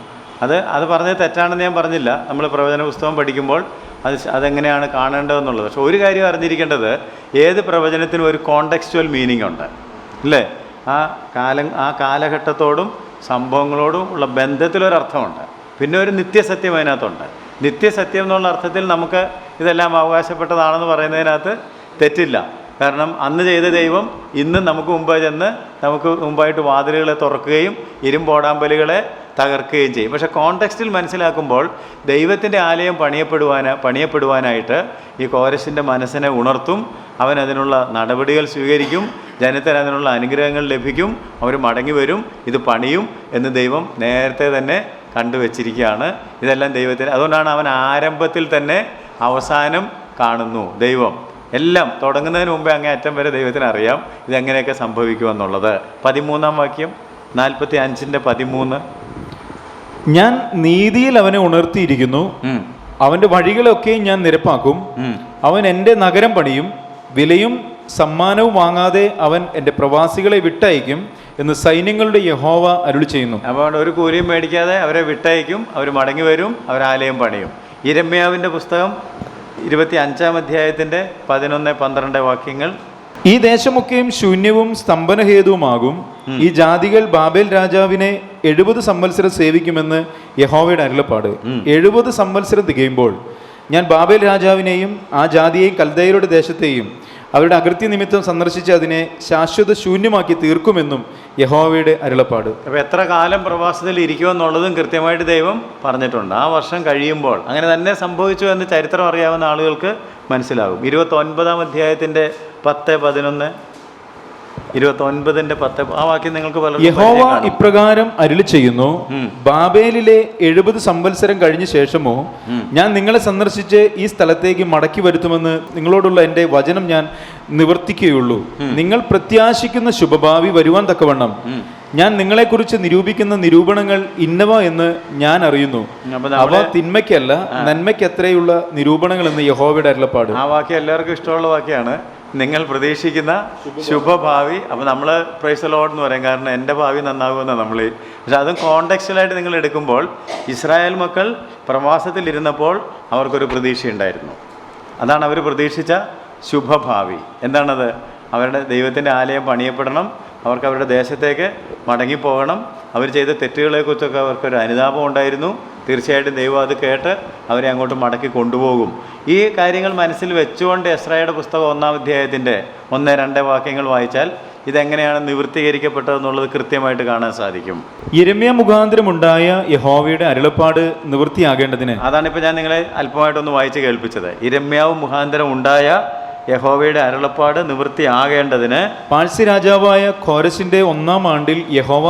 Speaker 1: അത് പറഞ്ഞത് തെറ്റാണെന്ന് ഞാൻ പറഞ്ഞില്ല. നമ്മൾ പ്രവചന പുസ്തകം പഠിക്കുമ്പോൾ അതെങ്ങനെയാണ് കാണേണ്ടതെന്നുള്ളത്. പക്ഷെ ഒരു കാര്യം അറിഞ്ഞിരിക്കേണ്ടത്, ഏത് പ്രവചനത്തിനും ഒരു കോണ്ടെക്സ്റ്റുവൽ മീനിങ് ഉണ്ട്, അല്ലേ? ആ കാലഘട്ടത്തോടും സംഭവങ്ങളോടും ഉള്ള ബന്ധത്തിലൊരർത്ഥമുണ്ട്. പിന്നെ ഒരു നിത്യസത്യം അതിനകത്തുണ്ട്. നിത്യസത്യം എന്നുള്ള അർത്ഥത്തിൽ നമുക്ക് ഇതെല്ലാം അവകാശപ്പെട്ടതാണെന്ന് പറയുന്നതിനകത്ത് തെറ്റില്ല. കാരണം അന്ന് ചെയ്ത ദൈവം ഇന്ന് നമുക്ക് മുമ്പ് ചെന്ന് നമുക്ക് മുമ്പായിട്ട് വാതിലുകളെ തുറക്കുകയും ഇരുമ്പോടാമ്പലുകളെ തകർക്കുകയും ചെയ്യും. പക്ഷേ കോണ്ടെക്സ്റ്റിൽ മനസ്സിലാക്കുമ്പോൾ ദൈവത്തിൻ്റെ ആലയം പണിയപ്പെടുവാനായിട്ട് ഈ കോരശിൻ്റെ മനസ്സിനെ ഉണർത്തും. അവൻ അതിനുള്ള നടപടികൾ സ്വീകരിക്കും, ജനത്തിന് അതിനുള്ള അനുഗ്രഹങ്ങൾ ലഭിക്കും, അവർ മടങ്ങി വരും, ഇത് പണിയും എന്ന് ദൈവം നേരത്തെ തന്നെ കണ്ടുവച്ചിരിക്കുകയാണ്. ഇതെല്ലാം ദൈവത്തിന്, അതുകൊണ്ടാണ് അവൻ ആരംഭത്തിൽ തന്നെ അവസാനം കാണുന്നു. ദൈവം എല്ലാം തുടങ്ങുന്നതിന് മുമ്പേ അങ്ങേ അറ്റം വരെ ദൈവത്തിന് അറിയാം ഇതെങ്ങനെയൊക്കെ സംഭവിക്കുമെന്നുള്ളത്. 13-ാം വാക്യം, 45:13.
Speaker 2: ഞാൻ നീതിയിൽ അവനെ ഉണർത്തിയിരിക്കുന്നു, അവൻ്റെ വഴികളൊക്കെ ഞാൻ നിരപ്പാക്കും. അവൻ എൻ്റെ നഗരം പണിയും, വിലയും സമ്മാനവും വാങ്ങാതെ അവൻ എൻ്റെ പ്രവാസികളെ വിട്ടയക്കും എന്ന് സൈന്യങ്ങളുടെ യഹോവ അരുളി ചെയ്യുന്നു.
Speaker 1: അപ്പോൾ ഒരു കൂലിയും മേടിക്കാതെ അവരെ വിട്ടയക്കും, അവർ മടങ്ങി വരും, അവർ ആലയം പണിയും. യിരെമ്യാവിൻ്റെ പുസ്തകം 25-ാം അധ്യായത്തിൻ്റെ 11-12 വാക്യങ്ങൾ.
Speaker 2: ഈ ദേശമൊക്കെയും ശൂന്യവും സ്തംഭനഹേതുവുമാകും. ഈ ജാതികൾ ബാബേൽ രാജാവിനെ 70 സംവത്സരം സേവിക്കുമെന്ന് യഹോവയുടെ അരുളപ്പാട്. 70 സംവത്സരം തികയുമ്പോൾ ഞാൻ ബാബേൽ രാജാവിനെയും ആ ജാതിയെയും കൽദയരുടെ ദേശത്തെയും അവരുടെ അകൃത്യ നിമിത്തം സന്ദർശിച്ച് അതിനെ ശാശ്വത ശൂന്യമാക്കി തീർക്കുമെന്നും യഹോവയുടെ അരുളപ്പാട്.
Speaker 1: അപ്പോൾ എത്ര കാലം പ്രവാസത്തിൽ ഇരിക്കുമെന്നുള്ളതും കൃത്യമായിട്ട് ദൈവം പറഞ്ഞിട്ടുണ്ട്. ആ വർഷം കഴിയുമ്പോൾ അങ്ങനെ തന്നെ സംഭവിച്ചു എന്ന് ചരിത്രം അറിയാവുന്ന ആളുകൾക്ക് മനസ്സിലാകും. 29-ാം അധ്യായത്തിൻ്റെ 10-11, 29:10 ആ വാക്യം നിങ്ങൾക്ക്
Speaker 2: യഹോവ ഇപ്രകാരം അരുളി ചെയ്യുന്നു, ബാബേലിലെ 70 സംവത്സരം കഴിഞ്ഞ ശേഷമോ ഞാൻ നിങ്ങളെ സന്ദർശിച്ച് ഈ സ്ഥലത്തേക്ക് മടക്കി വരുത്തുമെന്ന് നിങ്ങളോടുള്ള എൻ്റെ വചനം ഞാൻ നിവർത്തിക്കുകയുള്ളൂ. നിങ്ങൾ പ്രത്യാശിക്കുന്ന ശുഭഭാവി വരുവാൻ തക്കവണ്ണം ഞാൻ നിങ്ങളെക്കുറിച്ച് നിരൂപിക്കുന്ന നിരൂപണങ്ങൾ ഇന്നവ എന്ന് ഞാൻ അറിയുന്നു. അവ തിന്മയ്ക്കല്ല നന്മയ്ക്കത്രയുള്ള നിരൂപണങ്ങൾ എന്ന് യഹോവയുടെ അരുളപ്പാട്.
Speaker 1: ആ വാക്യം എല്ലാവർക്കും ഇഷ്ടമുള്ള വാക്യമാണ്. നിങ്ങൾ പ്രതീക്ഷിക്കുന്ന ശുഭഭാവി. അപ്പോൾ നമ്മൾ പ്രൈസ് ദി ലോർഡ് എന്ന് പറയും, കാരണം എൻ്റെ ഭാവി നന്നാകുമെന്നാണ് നമ്മൾ. പക്ഷെ അതും കോണ്ടെക്സ്റ്റുവലായിട്ട് നിങ്ങൾ എടുക്കുമ്പോൾ ഇസ്രായേൽ മക്കൾ പ്രവാസത്തിലിരുന്നപ്പോൾ അവർക്കൊരു പ്രതീക്ഷയുണ്ടായിരുന്നു. അതാണ് അവർ പ്രതീക്ഷിച്ച ശുഭഭാവി. എന്താണത്? അവരുടെ ദൈവത്തിൻ്റെ ആലയം പണിയപ്പെടണം, അവർക്ക് അവരുടെ ദേശത്തേക്ക് മടങ്ങിപ്പോകണം, അവർ ചെയ്ത തെറ്റുകളെക്കുറിച്ചൊക്കെ അവർക്കൊരു അനുതാപം ഉണ്ടായിരുന്നു. തീർച്ചയായിട്ടും ദൈവം അത് കേട്ട് അവരെ അങ്ങോട്ട് മടക്കി കൊണ്ടുപോകും. ഈ കാര്യങ്ങൾ മനസ്സിൽ വെച്ചുകൊണ്ട് എസ്രായുടെ പുസ്തകം 1-ാം അധ്യായത്തിൻ്റെ 1-2 വാക്യങ്ങൾ വായിച്ചാൽ ഇതെങ്ങനെയാണ് നിവൃത്തീകരിക്കപ്പെട്ടതെന്നുള്ളത് കൃത്യമായിട്ട് കാണാൻ സാധിക്കും.
Speaker 2: യിരെമ്യാ മുഖാന്തരമുണ്ടായ യഹോവയുടെ അരുളപ്പാട് നിവൃത്തിയാകേണ്ടതിന്.
Speaker 1: അതാണിപ്പോൾ ഞാൻ നിങ്ങളെ അല്പമായിട്ടൊന്ന് വായിച്ച് കേൾപ്പിച്ചത്. യിരെമ്യാവ് മുഖാന്തരം ഉണ്ടായ യഹോവയുടെ അരുളപ്പാട് നിവൃത്തിയാകേണ്ടതിന്.
Speaker 2: പാഴ്സി രാജാവായ കോരശിന്റെ 1-ാം ആണ്ടിൽ യഹോവ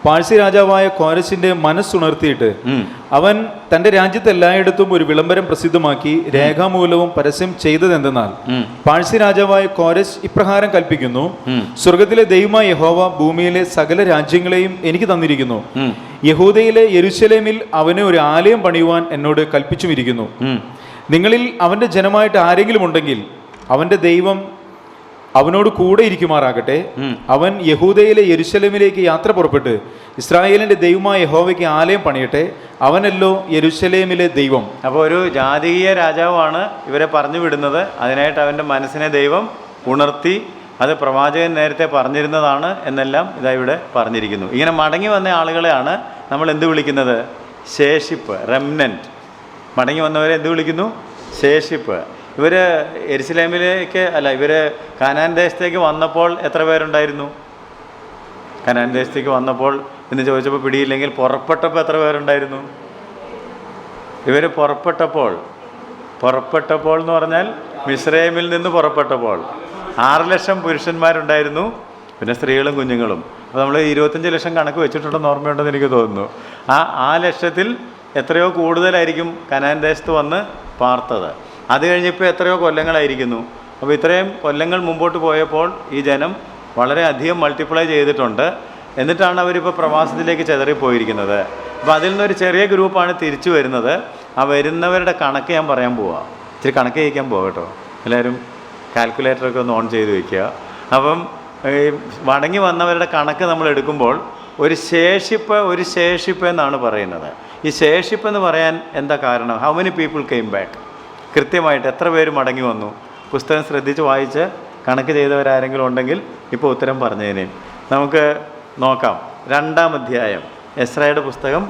Speaker 2: പാഴ്സി രാജാവായ കോരശിന്റെ മനസ്സുണർത്തിയിട്ട് അവൻ തന്റെ രാജ്യത്ത് എല്ലായിടത്തും ഒരു വിളംബരം പ്രസിദ്ധമാക്കി രേഖാമൂലവും പരസ്യം ചെയ്തതെന്തെന്നാൽ, പാഴ്സി രാജാവായ കോരശ് ഇപ്രകാരം കൽപ്പിക്കുന്നു, സ്വർഗത്തിലെ ദൈവമായ യഹോവ ഭൂമിയിലെ സകല രാജ്യങ്ങളെയും എനിക്ക് തന്നിരിക്കുന്നു. യഹൂദയിലെ യെരൂശലേമിൽ അവന് ഒരു ആലയം പണിയുവാൻ എന്നോട് കൽപ്പിച്ചുമിരിക്കുന്നു. നിങ്ങളിൽ അവന്റെ ജനമായിട്ട് ആരെങ്കിലും ഉണ്ടെങ്കിൽ അവന്റെ ദൈവം അവനോട് കൂടെ ഇരിക്കുമാറാകട്ടെ. അവൻ യഹൂദയിലെ യെരൂശലേമിലേക്ക് യാത്ര പുറപ്പെട്ട് ഇസ്രായേലിന്റെ ദൈവമായ യഹോവയ്ക്ക് ആലയം പണിയട്ടെ. അവനല്ലോ യെരൂശലേമിലെ ദൈവം.
Speaker 1: അപ്പോൾ ഒരു ജാതീയ രാജാവാണ് ഇവരെ പറഞ്ഞു വിടുന്നത്. അതിനായിട്ട് അവൻ്റെ മനസ്സിനെ ദൈവം ഉണർത്തി. അത് പ്രവാചകൻ നേരത്തെ പറഞ്ഞിരുന്നതാണ് എന്നെല്ലാം ഇതാ ഇവിടെ പറഞ്ഞിരിക്കുന്നു. ഇങ്ങനെ മടങ്ങി വന്ന ആളുകളെയാണ് നമ്മൾ എന്ത് വിളിക്കുന്നത്? ശേഷിപ്പ്, റെംനന്റ്. മടങ്ങി വന്നവരെ എന്ത് വിളിക്കുന്നു? ശേഷിപ്പ്. ഇവർ യെരുശലേമിലേക്ക് ഇവർ കനാൻ ദേശത്തേക്ക് വന്നപ്പോൾ എത്ര പേരുണ്ടായിരുന്നു? കനാൻ ദേശത്തേക്ക് വന്നപ്പോൾ എന്ന് ചോദിച്ചപ്പോൾ പിടിയില്ലെങ്കിൽ പുറപ്പെട്ടപ്പോൾ എത്ര പേരുണ്ടായിരുന്നു? ഇവർ പുറപ്പെട്ടപ്പോൾ എന്ന് പറഞ്ഞാൽ മിസ്രൈമിൽ നിന്ന് പുറപ്പെട്ടപ്പോൾ 6 ലക്ഷം പുരുഷന്മാരുണ്ടായിരുന്നു, പിന്നെ സ്ത്രീകളും കുഞ്ഞുങ്ങളും. അപ്പോൾ നമ്മൾ 25 ലക്ഷം കണക്ക് വെച്ചിട്ടുണ്ടെന്ന് ഓർമ്മയുണ്ടെന്ന് എനിക്ക് തോന്നുന്നു. ആ ലക്ഷത്തിൽ എത്രയോ കൂടുതലായിരിക്കും കനാൻ ദേശത്ത് വന്ന് പാർത്തത്. അത് കഴിഞ്ഞപ്പോൾ എത്രയോ കൊല്ലങ്ങളായിരിക്കുന്നു. അപ്പോൾ ഇത്രയും കൊല്ലങ്ങൾ മുമ്പോട്ട് പോയപ്പോൾ ഈ ജനം വളരെ അധികം മൾട്ടിപ്ലൈ ചെയ്തിട്ടുണ്ട്. എന്നിട്ടാണ് അവരിപ്പോൾ പ്രവാസത്തിലേക്ക് ചെതറിപ്പോയിരിക്കുന്നത്. അപ്പോൾ അതിൽ നിന്നൊരു ചെറിയ ഗ്രൂപ്പാണ് തിരിച്ചു വരുന്നത്. ആ വരുന്നവരുടെ കണക്ക് ഞാൻ പറയാൻ പോവാം. ഇച്ചിരി കണക്ക് ചെയ്യിക്കാൻ പോകാം കേട്ടോ. എല്ലാവരും കാൽക്കുലേറ്ററൊക്കെ ഒന്ന് ഓൺ ചെയ്ത് വയ്ക്കുക. അപ്പം മടങ്ങി വന്നവരുടെ കണക്ക് നമ്മൾ എടുക്കുമ്പോൾ ഒരു ശേഷിപ്പ് എന്നാണ് പറയുന്നത്. ഈ ശേഷിപ്പ് എന്ന് പറയാൻ എന്താ കാരണം? How many people came back? കൃത്യമായിട്ട് എത്ര പേര് മടങ്ങി വന്നു? പുസ്തകം ശ്രദ്ധിച്ച് വായിച്ച് കണക്ക് ചെയ്തവരാരെങ്കിലും ഉണ്ടെങ്കിൽ ഇപ്പോൾ ഉത്തരം പറഞ്ഞതിന് നമുക്ക് നോക്കാം. 2-ാം അധ്യായം എസ്രായുടെ പുസ്തകം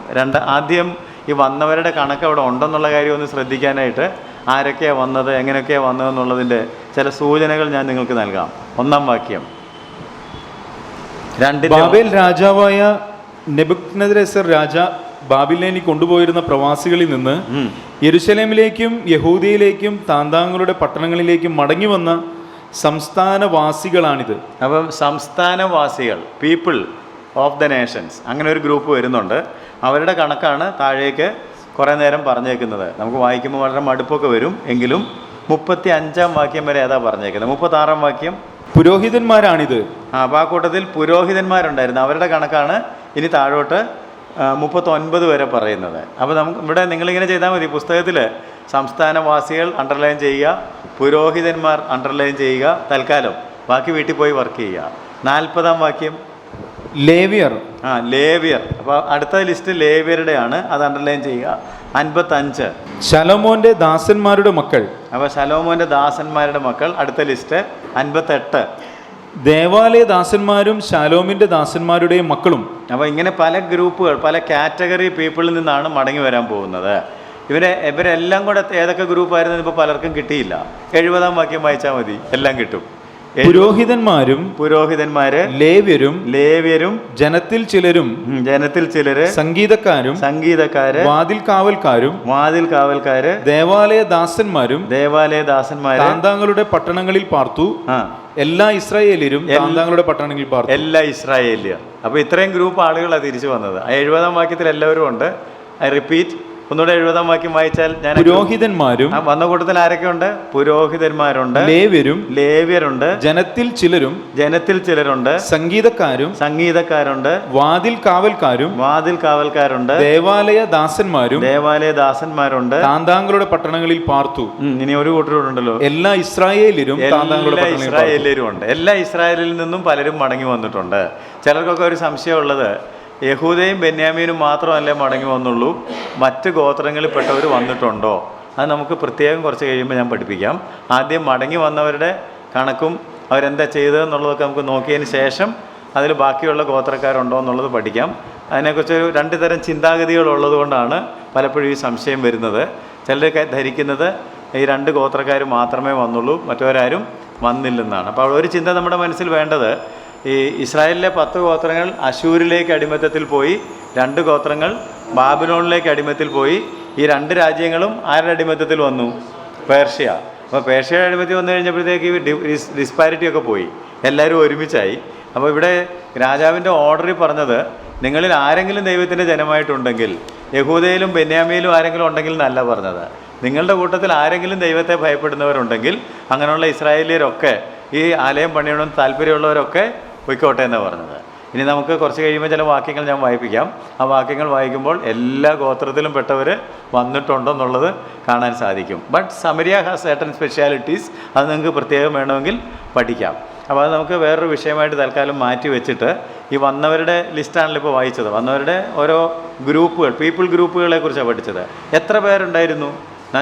Speaker 1: ആദ്യം ഈ വന്നവരുടെ കണക്ക് അവിടെ ഉണ്ടെന്നുള്ള കാര്യം ഒന്ന് ശ്രദ്ധിക്കാനായിട്ട്, ആരൊക്കെയാണ് വന്നത്, എങ്ങനെയൊക്കെയാണ് വന്നതെന്നുള്ളതിൻ്റെ ചില സൂചനകൾ ഞാൻ നിങ്ങൾക്ക് നൽകാം. 1-ാം വാക്യം.
Speaker 2: ബാബേൽ രാജാവായ നെബുക്കദ്നേസർ രാജ ബാബിലോണിൽ കൊണ്ടുപോയിരുന്ന പ്രവാസികളിൽ നിന്ന് യെരുശലേമിലേക്കും യഹൂദയിലേക്കും താന്താങ്ങളുടെ പട്ടണങ്ങളിലേക്കും മടങ്ങി വന്ന സംസ്ഥാനവാസികളാണിത്.
Speaker 1: അപ്പം സംസ്ഥാനവാസികൾ, പീപ്പിൾ ഓഫ് ദ നേഷൻസ്, അങ്ങനെ ഒരു ഗ്രൂപ്പ് വരുന്നുണ്ട്. അവരുടെ കണക്കാണ് താഴേക്ക് കുറേ നേരം പറഞ്ഞേക്കുന്നത്. നമുക്ക് വായിക്കുമ്പോൾ വളരെ മടുപ്പൊക്കെ വരും. എങ്കിലും 35-ാം വാക്യം വരെ ഏതാ പറഞ്ഞേക്കുന്നത്? 36-ാം വാക്യം
Speaker 2: പുരോഹിതന്മാരാണിത്.
Speaker 1: അപ്പോൾ ആ കൂട്ടത്തിൽ പുരോഹിതന്മാരുണ്ടായിരുന്നു. അവരുടെ കണക്കാണ് ഇനി താഴോട്ട് 39 വരെ പറയുന്നത്. അപ്പോൾ നമുക്ക് ഇവിടെ നിങ്ങളിങ്ങനെ ചെയ്താൽ മതി. പുസ്തകത്തിൽ സംസ്ഥാനവാസികൾ അണ്ടർലൈൻ ചെയ്യുക, പുരോഹിതന്മാർ അണ്ടർലൈൻ ചെയ്യുക. തൽക്കാലം ബാക്കി വീട്ടിൽ പോയി വർക്ക് ചെയ്യുക. 40-ാം വാക്യം
Speaker 2: ലേവ്യർ.
Speaker 1: ലേവ്യർ. അപ്പോൾ അടുത്ത ലിസ്റ്റ് ലേവ്യരുടെയാണ്, അത് അണ്ടർലൈൻ ചെയ്യുക. 55
Speaker 2: ശലോമോന്റെ ദാസന്മാരുടെ മക്കൾ.
Speaker 1: അപ്പോൾ ശലോമോൻ്റെ ദാസന്മാരുടെ മക്കൾ. അടുത്ത ലിസ്റ്റ് 58
Speaker 2: ദേവാലയ ദാസന്മാരും ശലോമിന്റെ ദാസന്മാരുടെയും മക്കളും.
Speaker 1: അപ്പോൾ ഇങ്ങനെ പല ഗ്രൂപ്പുകൾ, പല കാറ്റഗറി പീപ്പിളിൽ നിന്നാണ് മടങ്ങി വരാൻ പോകുന്നത്. ഇവരെല്ലാം കൂടെ ഏതൊക്കെ ഗ്രൂപ്പായിരുന്നു ഇപ്പോൾ പലർക്കും കിട്ടിയില്ല. 70-ാം വാക്യം വായിച്ചാൽ മതി, എല്ലാം കിട്ടും. പുരോഹിതന്മാര്, ലേവ്യരും
Speaker 2: ജനത്തിൽ ചിലര്
Speaker 1: സംഗീതക്കാര്,
Speaker 2: വാതിൽ കാവൽക്കാര്, ദേവാലയ ദാസന്മാര് താന്താങ്ങളുടെ പട്ടണങ്ങളിൽ പാർത്തു. എല്ലാ ഇസ്രായേലിയരും താന്താങ്ങളുടെ പട്ടണങ്ങളിൽ പാർത്തു.
Speaker 1: എല്ലാ ഇസ്രായേലിയർ. അപ്പോൾ ഇത്രയും ഗ്രൂപ്പ് ആളുകളാണ് തിരിച്ചു വന്നത്. 70-ാം വാക്യത്തിൽ എല്ലാവരും ഉണ്ട്. ഐ റിപ്പീറ്റ്, ഒന്നുകൂടെ 70-ാം വാക്യം വായിച്ചാൽ ഞാൻ
Speaker 2: പുരോഹിതന്മാരും
Speaker 1: വന്ന കൂട്ടത്തിൽ ആരൊക്കെ ഉണ്ട്? പുരോഹിതന്മാരുണ്ട്, ലേവ്യരുണ്ട്,
Speaker 2: ജനത്തിൽ ചിലരുണ്ട്, സംഗീതക്കാരുണ്ട്, വാതിൽ കാവൽക്കാരുണ്ട്, ദേവാലയ ദാസന്മാരുണ്ട്, താന്താങ്ങളുടെ പട്ടണങ്ങളിൽ പാർത്തു.
Speaker 1: ഇനി ഒരു കൂട്ടരുണ്ടല്ലോ,
Speaker 2: എല്ലാ ഇസ്രായേലിയരും
Speaker 1: ഉണ്ട്. എല്ലാ ഇസ്രായേലിൽ നിന്നും പലരും മടങ്ങി വന്നിട്ടുണ്ട്. ചിലർക്കൊക്കെ ഒരു സംശയമുള്ളത്, യഹൂദയും ബെന്യാമീനും മാത്രമല്ലേ മടങ്ങി വന്നുള്ളൂ, മറ്റ് ഗോത്രങ്ങളിൽപ്പെട്ടവർ വന്നിട്ടുണ്ടോ? അത് നമുക്ക് പ്രത്യേകം കുറച്ച് കഴിയുമ്പോൾ ഞാൻ പഠിപ്പിക്കാം. ആദ്യം മടങ്ങി വന്നവരുടെ കണക്കും അവരെന്താ ചെയ്തതെന്നുള്ളതൊക്കെ നമുക്ക് നോക്കിയതിന് ശേഷം അതിൽ ബാക്കിയുള്ള ഗോത്രക്കാരുണ്ടോ എന്നുള്ളത് പഠിക്കാം. അതിനെക്കുറിച്ച് 2 തരം ചിന്താഗതികളുള്ളത് കൊണ്ടാണ് പലപ്പോഴും ഈ സംശയം വരുന്നത്. ചിലരൊക്കെ ധരിക്കുന്നത് ഈ 2 ഗോത്രക്കാർ മാത്രമേ വന്നുള്ളൂ, മറ്റവരാരും വന്നില്ലെന്നാണ്. അപ്പോൾ ഒരു ചിന്ത നമ്മുടെ മനസ്സിൽ വേണ്ടത്, ഈ ഇസ്രായേലിലെ 10 ഗോത്രങ്ങൾ അശൂരിലേക്ക് അടിമത്തത്തിൽ പോയി, 2 ഗോത്രങ്ങൾ ബാബിലോണിലേക്ക് അടിമത്തിൽ പോയി. ഈ 2 രാജ്യങ്ങളും ആരുടെ അടിമത്തത്തിൽ വന്നു? പേർഷ്യ. അപ്പോൾ പേർഷ്യയുടെ അടിമത്തിൽ വന്നു കഴിഞ്ഞപ്പോഴത്തേക്ക് ഡിസ്പാരിറ്റി ഒക്കെ പോയി, എല്ലാവരും ഒരുമിച്ചായി. അപ്പോൾ ഇവിടെ രാജാവിൻ്റെ ഓർഡറിൽ പറഞ്ഞത്, നിങ്ങളിൽ ആരെങ്കിലും ദൈവത്തിൻ്റെ ജനമായിട്ടുണ്ടെങ്കിൽ, യഹൂദയിലും ബെന്യാമിയിലും ആരെങ്കിലും ഉണ്ടെങ്കിൽ എന്നല്ല പറഞ്ഞത്, നിങ്ങളുടെ കൂട്ടത്തിൽ ആരെങ്കിലും ദൈവത്തെ ഭയപ്പെടുന്നവരുണ്ടെങ്കിൽ അങ്ങനെയുള്ള ഇസ്രായേലിയരൊക്കെ, ഈ ആലയം പണിയണമെന്ന് താല്പര്യമുള്ളവരൊക്കെ പൊയ്ക്കോട്ടെ എന്നാണ് പറഞ്ഞത്. ഇനി നമുക്ക് കുറച്ച് കഴിയുമ്പോൾ ചില വാക്യങ്ങൾ ഞാൻ വായിപ്പിക്കാം. ആ വാക്യങ്ങൾ വായിക്കുമ്പോൾ എല്ലാ ഗോത്രത്തിലും പെട്ടവർ വന്നിട്ടുണ്ടെന്നുള്ളത് കാണാൻ സാധിക്കും. But Samariya has certain specialities, അത് നിങ്ങൾക്ക് പ്രത്യേകം വേണമെങ്കിൽ പഠിക്കാം. അപ്പോൾ അത് നമുക്ക് വേറൊരു വിഷയമായിട്ട് തൽക്കാലം മാറ്റി വെച്ചിട്ട്, ഈ വന്നവരുടെ ലിസ്റ്റാണല്ലോ ഇപ്പോൾ വായിച്ചത്. വന്നവരുടെ ഓരോ ഗ്രൂപ്പുകൾ, പീപ്പിൾ ഗ്രൂപ്പുകളെ കുറിച്ചാണ് പഠിച്ചത്. എത്ര പേരുണ്ടായിരുന്നു?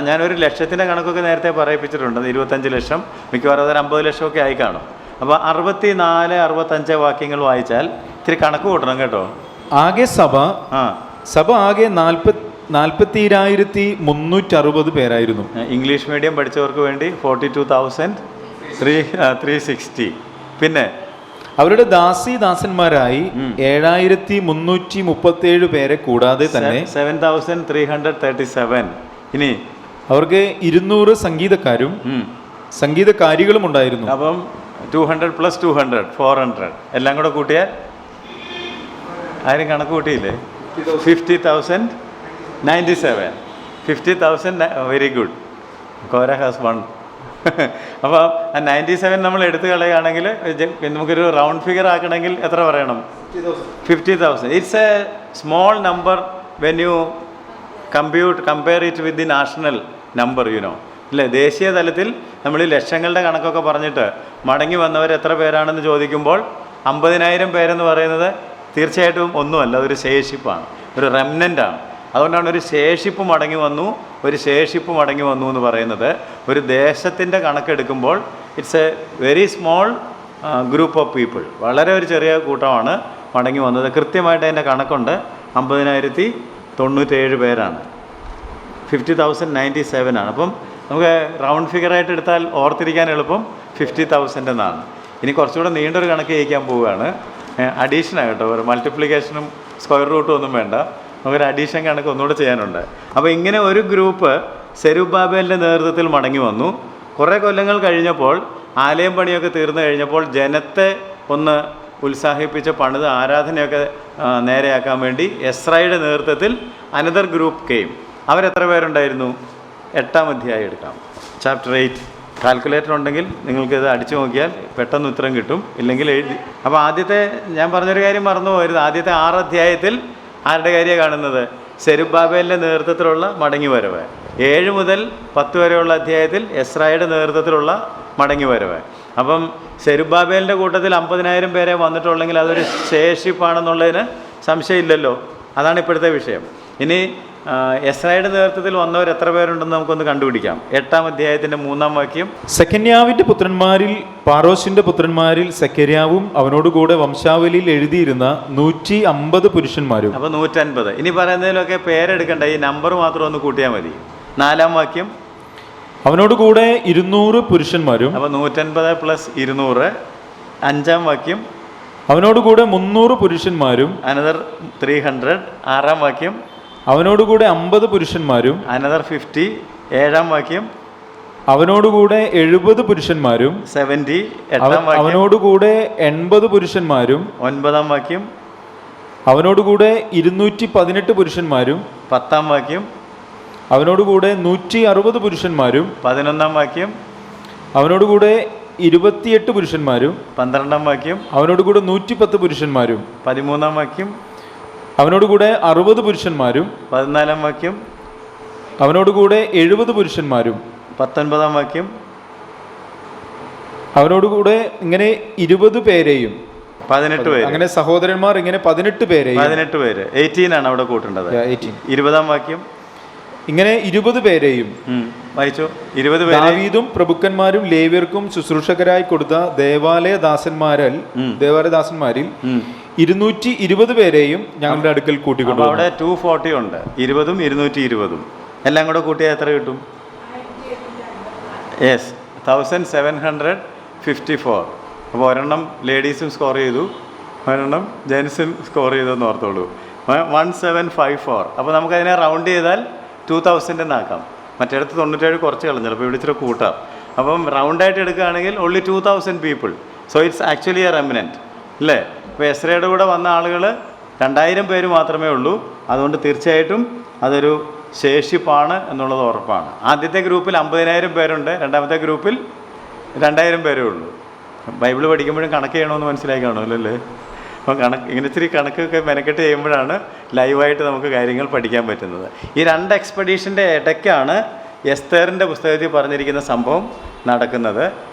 Speaker 1: ഞാനൊരു ലക്ഷത്തിൻ്റെ കണക്കൊക്കെ നേരത്തെ പറയിപ്പിച്ചിട്ടുണ്ട്. 25 ലക്ഷം, മിക്കവാറും അതൊരു 50 ലക്ഷമൊക്കെ ആയി കാണും. അപ്പോൾ 64-65 വാക്യങ്ങൾ വായിച്ചാൽ ഇത്തിരി കണക്ക് കൂട്ടണം കേട്ടോ.
Speaker 2: ആകെ സഭ ആകെ 42,360 പേരായിരുന്നു.
Speaker 1: ഇംഗ്ലീഷ് മീഡിയം പഠിച്ചവർക്ക് വേണ്ടി 42,360. പിന്നെ
Speaker 2: അവരുടെ ദാസന്മാരായി 7,337 പേരെ കൂടാതെ തന്നെ
Speaker 1: 7,337. ഇനി
Speaker 2: അവർക്ക് 200 സംഗീതക്കാരികളും ഉണ്ടായിരുന്നു.
Speaker 1: അപ്പം 200 + 200 400 എല്ലാം കൂടെ കൂട്ടിയാൽ ആരും കണക്ക് കൂട്ടിയില്ലേ? 50,097. 50,000. Very good. Kora has one. അപ്പോൾ ആ 97 നമ്മൾ എടുത്തു കളയുകയാണെങ്കിൽ നമുക്കൊരു റൗണ്ട് ഫിഗർ ആക്കണമെങ്കിൽ എത്ര പറയണം? 50,000. It's A small number when you compare it with the national number, ഇല്ലേ? ദേശീയ തലത്തിൽ നമ്മൾ ഈ ലക്ഷങ്ങളുടെ കണക്കൊക്കെ പറഞ്ഞിട്ട് മടങ്ങി വന്നവർ എത്ര പേരാണെന്ന് ചോദിക്കുമ്പോൾ 50,000 പേരെന്ന് പറയുന്നത് തീർച്ചയായിട്ടും ഒന്നുമല്ല, അതൊരു ശേഷിപ്പാണ്, ഒരു റെമനൻ്റാണ്. അതുകൊണ്ടാണ് ഒരു ശേഷിപ്പ് മടങ്ങി വന്നു എന്ന് പറയുന്നത്. ഒരു ദേശത്തിൻ്റെ കണക്കെടുക്കുമ്പോൾ it's a very small group of people, വളരെ ഒരു ചെറിയ കൂട്ടമാണ് മടങ്ങി വന്നത്. കൃത്യമായിട്ട് അതിൻ്റെ കണക്കുണ്ട്. 50,097 പേരാണ്. 50,097 ആണ്. അപ്പം നമുക്ക് റൗണ്ട് ഫിഗറായിട്ട് എടുത്താൽ ഓർത്തിരിക്കാൻ എളുപ്പം 50,000 എന്നാണ്. ഇനി കുറച്ചുകൂടെ നീണ്ടൊരു കണക്ക് ചെയ്യിക്കാൻ പോവുകയാണ്. അഡീഷനാണ് കേട്ടോ, ഒരു മൾട്ടിപ്ലിക്കേഷനും സ്ക്വയർ റൂട്ടും ഒന്നും വേണ്ട, നമുക്കൊരു അഡീഷൻ കണക്ക് ഒന്നുകൂടെ ചെയ്യാനുണ്ട്. അപ്പോൾ ഇങ്ങനെ ഒരു ഗ്രൂപ്പ് സെരുബ്ബാബേലിൻ്റെ നേതൃത്വത്തിൽ മടങ്ങി വന്നു. കുറേ കൊല്ലങ്ങൾ കഴിഞ്ഞപ്പോൾ ആലയം പണിയൊക്കെ തീർന്നു കഴിഞ്ഞപ്പോൾ ജനത്തെ ഒന്ന് ഉത്സാഹിപ്പിച്ച് പണിത് ആരാധനയൊക്കെ നേരെയാക്കാൻ വേണ്ടി എസ്രായുടെ നേതൃത്വത്തിൽ അനദർ ഗ്രൂപ്പ് കെയും. അവരെത്ര പേരുണ്ടായിരുന്നു? 8-ാം അധ്യായം എടുക്കാം, ചാപ്റ്റർ 8. കാൽക്കുലേറ്റർ ഉണ്ടെങ്കിൽ നിങ്ങൾക്കിത് അടിച്ചു നോക്കിയാൽ പെട്ടെന്ന് ഉത്തരം കിട്ടും, ഇല്ലെങ്കിൽ എഴുതി. അപ്പോൾ ആദ്യത്തെ ഞാൻ പറഞ്ഞൊരു കാര്യം മറന്നു പോകരുത്. ആദ്യത്തെ 6 അധ്യായത്തിൽ ആരുടെ കാര്യമാണ് കാണുന്നത്? സെരുബ്ബാബേലിൻ്റെ നേതൃത്വത്തിലുള്ള മടങ്ങി വരവ്. 7 മുതൽ 10 വരെയുള്ള അധ്യായത്തിൽ എസ്രായുടെ നേതൃത്വത്തിലുള്ള മടങ്ങി വരവ്. അപ്പം സെരുബ്ബാബേലിൻ്റെ കൂട്ടത്തിൽ 50,000 പേരെ വന്നിട്ടുള്ളെങ്കിൽ അതൊരു ശേഷിപ്പാണെന്നുള്ളതിന് സംശയമില്ലല്ലോ. അതാണ് ഇപ്പോഴത്തെ വിഷയം. ഇനി എസ്രായുടെ നേതൃത്വത്തിൽ വന്നവർ എത്ര പേരുണ്ടെന്ന് നമുക്കൊന്ന് കണ്ടുപിടിക്കാം. 8-ാം അധ്യായത്തിൻ്റെ 3-ാം വാക്യം.
Speaker 2: സെക്കന്യാവിന്റെ പുത്രന്മാരിൽ പാറോശിന്റെ പുത്രന്മാരിൽ സെക്കര്യാവും അവനോടുകൂടെ വംശാവലിയിൽ എഴുതിയിരുന്ന 150 പുരുഷന്മാരും.
Speaker 1: അപ്പോൾ 150. ഇനി പറയുന്നതിലൊക്കെ പേരെടുക്കണ്ട, ഈ നമ്പർ മാത്രം ഒന്ന് കൂട്ടിയാൽ മതി. 4-ാം വാക്യം.
Speaker 2: അവനോടുകൂടെ 200 പുരുഷന്മാരും.
Speaker 1: അപ്പോൾ 150 പ്ലസ് 200. 5-ാം വാക്യം.
Speaker 2: അവനോടുകൂടെ 300 പുരുഷന്മാരും.
Speaker 1: അനദർ 300. 6-ാം വാക്യം.
Speaker 2: അവനോടുകൂടെ 50 പുരുഷന്മാരും.
Speaker 1: അനദർ 50. 7-ാം വാക്യം.
Speaker 2: അവനോടുകൂടെ 70 പുരുഷന്മാരും.
Speaker 1: 70. 8-ാം വാക്യം.
Speaker 2: അവനോടുകൂടെ 80 പുരുഷന്മാരും.
Speaker 1: 9-ാം വാക്യം.
Speaker 2: അവനോടുകൂടെ 218 പുരുഷന്മാരും.
Speaker 1: 10-ാം വാക്യം.
Speaker 2: അവനോടുകൂടെ 160 പുരുഷന്മാരും.
Speaker 1: 11-ാം വാക്യം.
Speaker 2: അവനോടുകൂടെ 28 പുരുഷന്മാരും.
Speaker 1: 12-ാം വാക്യം.
Speaker 2: അവനോടുകൂടെ 110 പുരുഷന്മാരും.
Speaker 1: 13-ാം വാക്യം.
Speaker 2: അവനോടുകൂടെ 60 പുരുഷന്മാരും.
Speaker 1: 14-ാം വാക്യം.
Speaker 2: അവനോടുകൂടെ 70 പുരുഷന്മാരും.
Speaker 1: 19-ാം വാക്യം.
Speaker 2: അവനോടുകൂടെ ഇങ്ങനെ 20 പേരെയും.
Speaker 1: 18 പേര്.
Speaker 2: അങ്ങനെ സഹോദരന്മാർ ഇങ്ങനെ 18 പേരെയും.
Speaker 1: 18 പേര്. 18 ആണ് അവിടെ കൂട്ടേണ്ടത്. 20-ാം വാക്യം.
Speaker 2: ഇങ്ങനെ 20 പേരെയും
Speaker 1: വായിച്ചു. 20 പേര്.
Speaker 2: ദാവീദും പ്രഭുക്കന്മാരും ലേവ്യർക്കും ശുശ്രൂഷകരായി കൊടുത്ത ദേവാലയദാസന്മാരിൽ 220 പേരെയും ഞങ്ങളുടെ അടുക്കൽ കൂട്ടിക്കൊണ്ടു.
Speaker 1: അവിടെ 240 ഉണ്ട്. 20ഉം 220ഉം എല്ലാം കൂടെ കൂട്ടിയാൽ എത്ര കിട്ടും? യെസ്, 1754. അപ്പോൾ ഒരെണ്ണം ലേഡീസും സ്കോർ ചെയ്തു, ഒരെണ്ണം ജെൻസും സ്കോർ ചെയ്തെന്ന് ഓർത്തോളൂ. 1754. അപ്പോൾ നമുക്കതിനെ റൗണ്ട് ചെയ്താൽ 2000 എന്നാക്കാം. മറ്റേടത്ത് 97 കുറച്ച് കളഞ്ഞു, അപ്പോൾ ഇവിടെ ഇച്ചിരി കൂട്ടാം. അപ്പം റൗണ്ടായിട്ട് എടുക്കുകയാണെങ്കിൽ only 2000 people. So it's actually a remnant അല്ലേ? ഇപ്പോൾ എസ്രയുടെ കൂടെ വന്ന ആളുകൾ 2000 പേര് മാത്രമേ ഉള്ളൂ. അതുകൊണ്ട് തീർച്ചയായിട്ടും അതൊരു ശേഷിപ്പാണ് എന്നുള്ളത് ഉറപ്പാണ്. ആദ്യത്തെ ഗ്രൂപ്പിൽ 50,000 പേരുണ്ട്, രണ്ടാമത്തെ ഗ്രൂപ്പിൽ 2000 പേരേ ഉള്ളൂ. ബൈബിൾ പഠിക്കുമ്പോഴും കണക്ക് ചെയ്യണമെന്ന് മനസ്സിലാക്കി കാണുമല്ലോ അല്ലേ? അപ്പോൾ ഇങ്ങനെ ഇച്ചിരി കണക്കൊക്കെ മെനക്കെട്ട് ചെയ്യുമ്പോഴാണ് ലൈവായിട്ട് നമുക്ക് കാര്യങ്ങൾ പഠിക്കാൻ പറ്റുന്നത്. ഈ 2 എക്സ്പെഡീഷൻ്റെ ഇടയ്ക്കാണ് എസ്തേറിൻ്റെ പുസ്തകത്തിൽ പറഞ്ഞിരിക്കുന്ന സംഭവം നടക്കുന്നത്.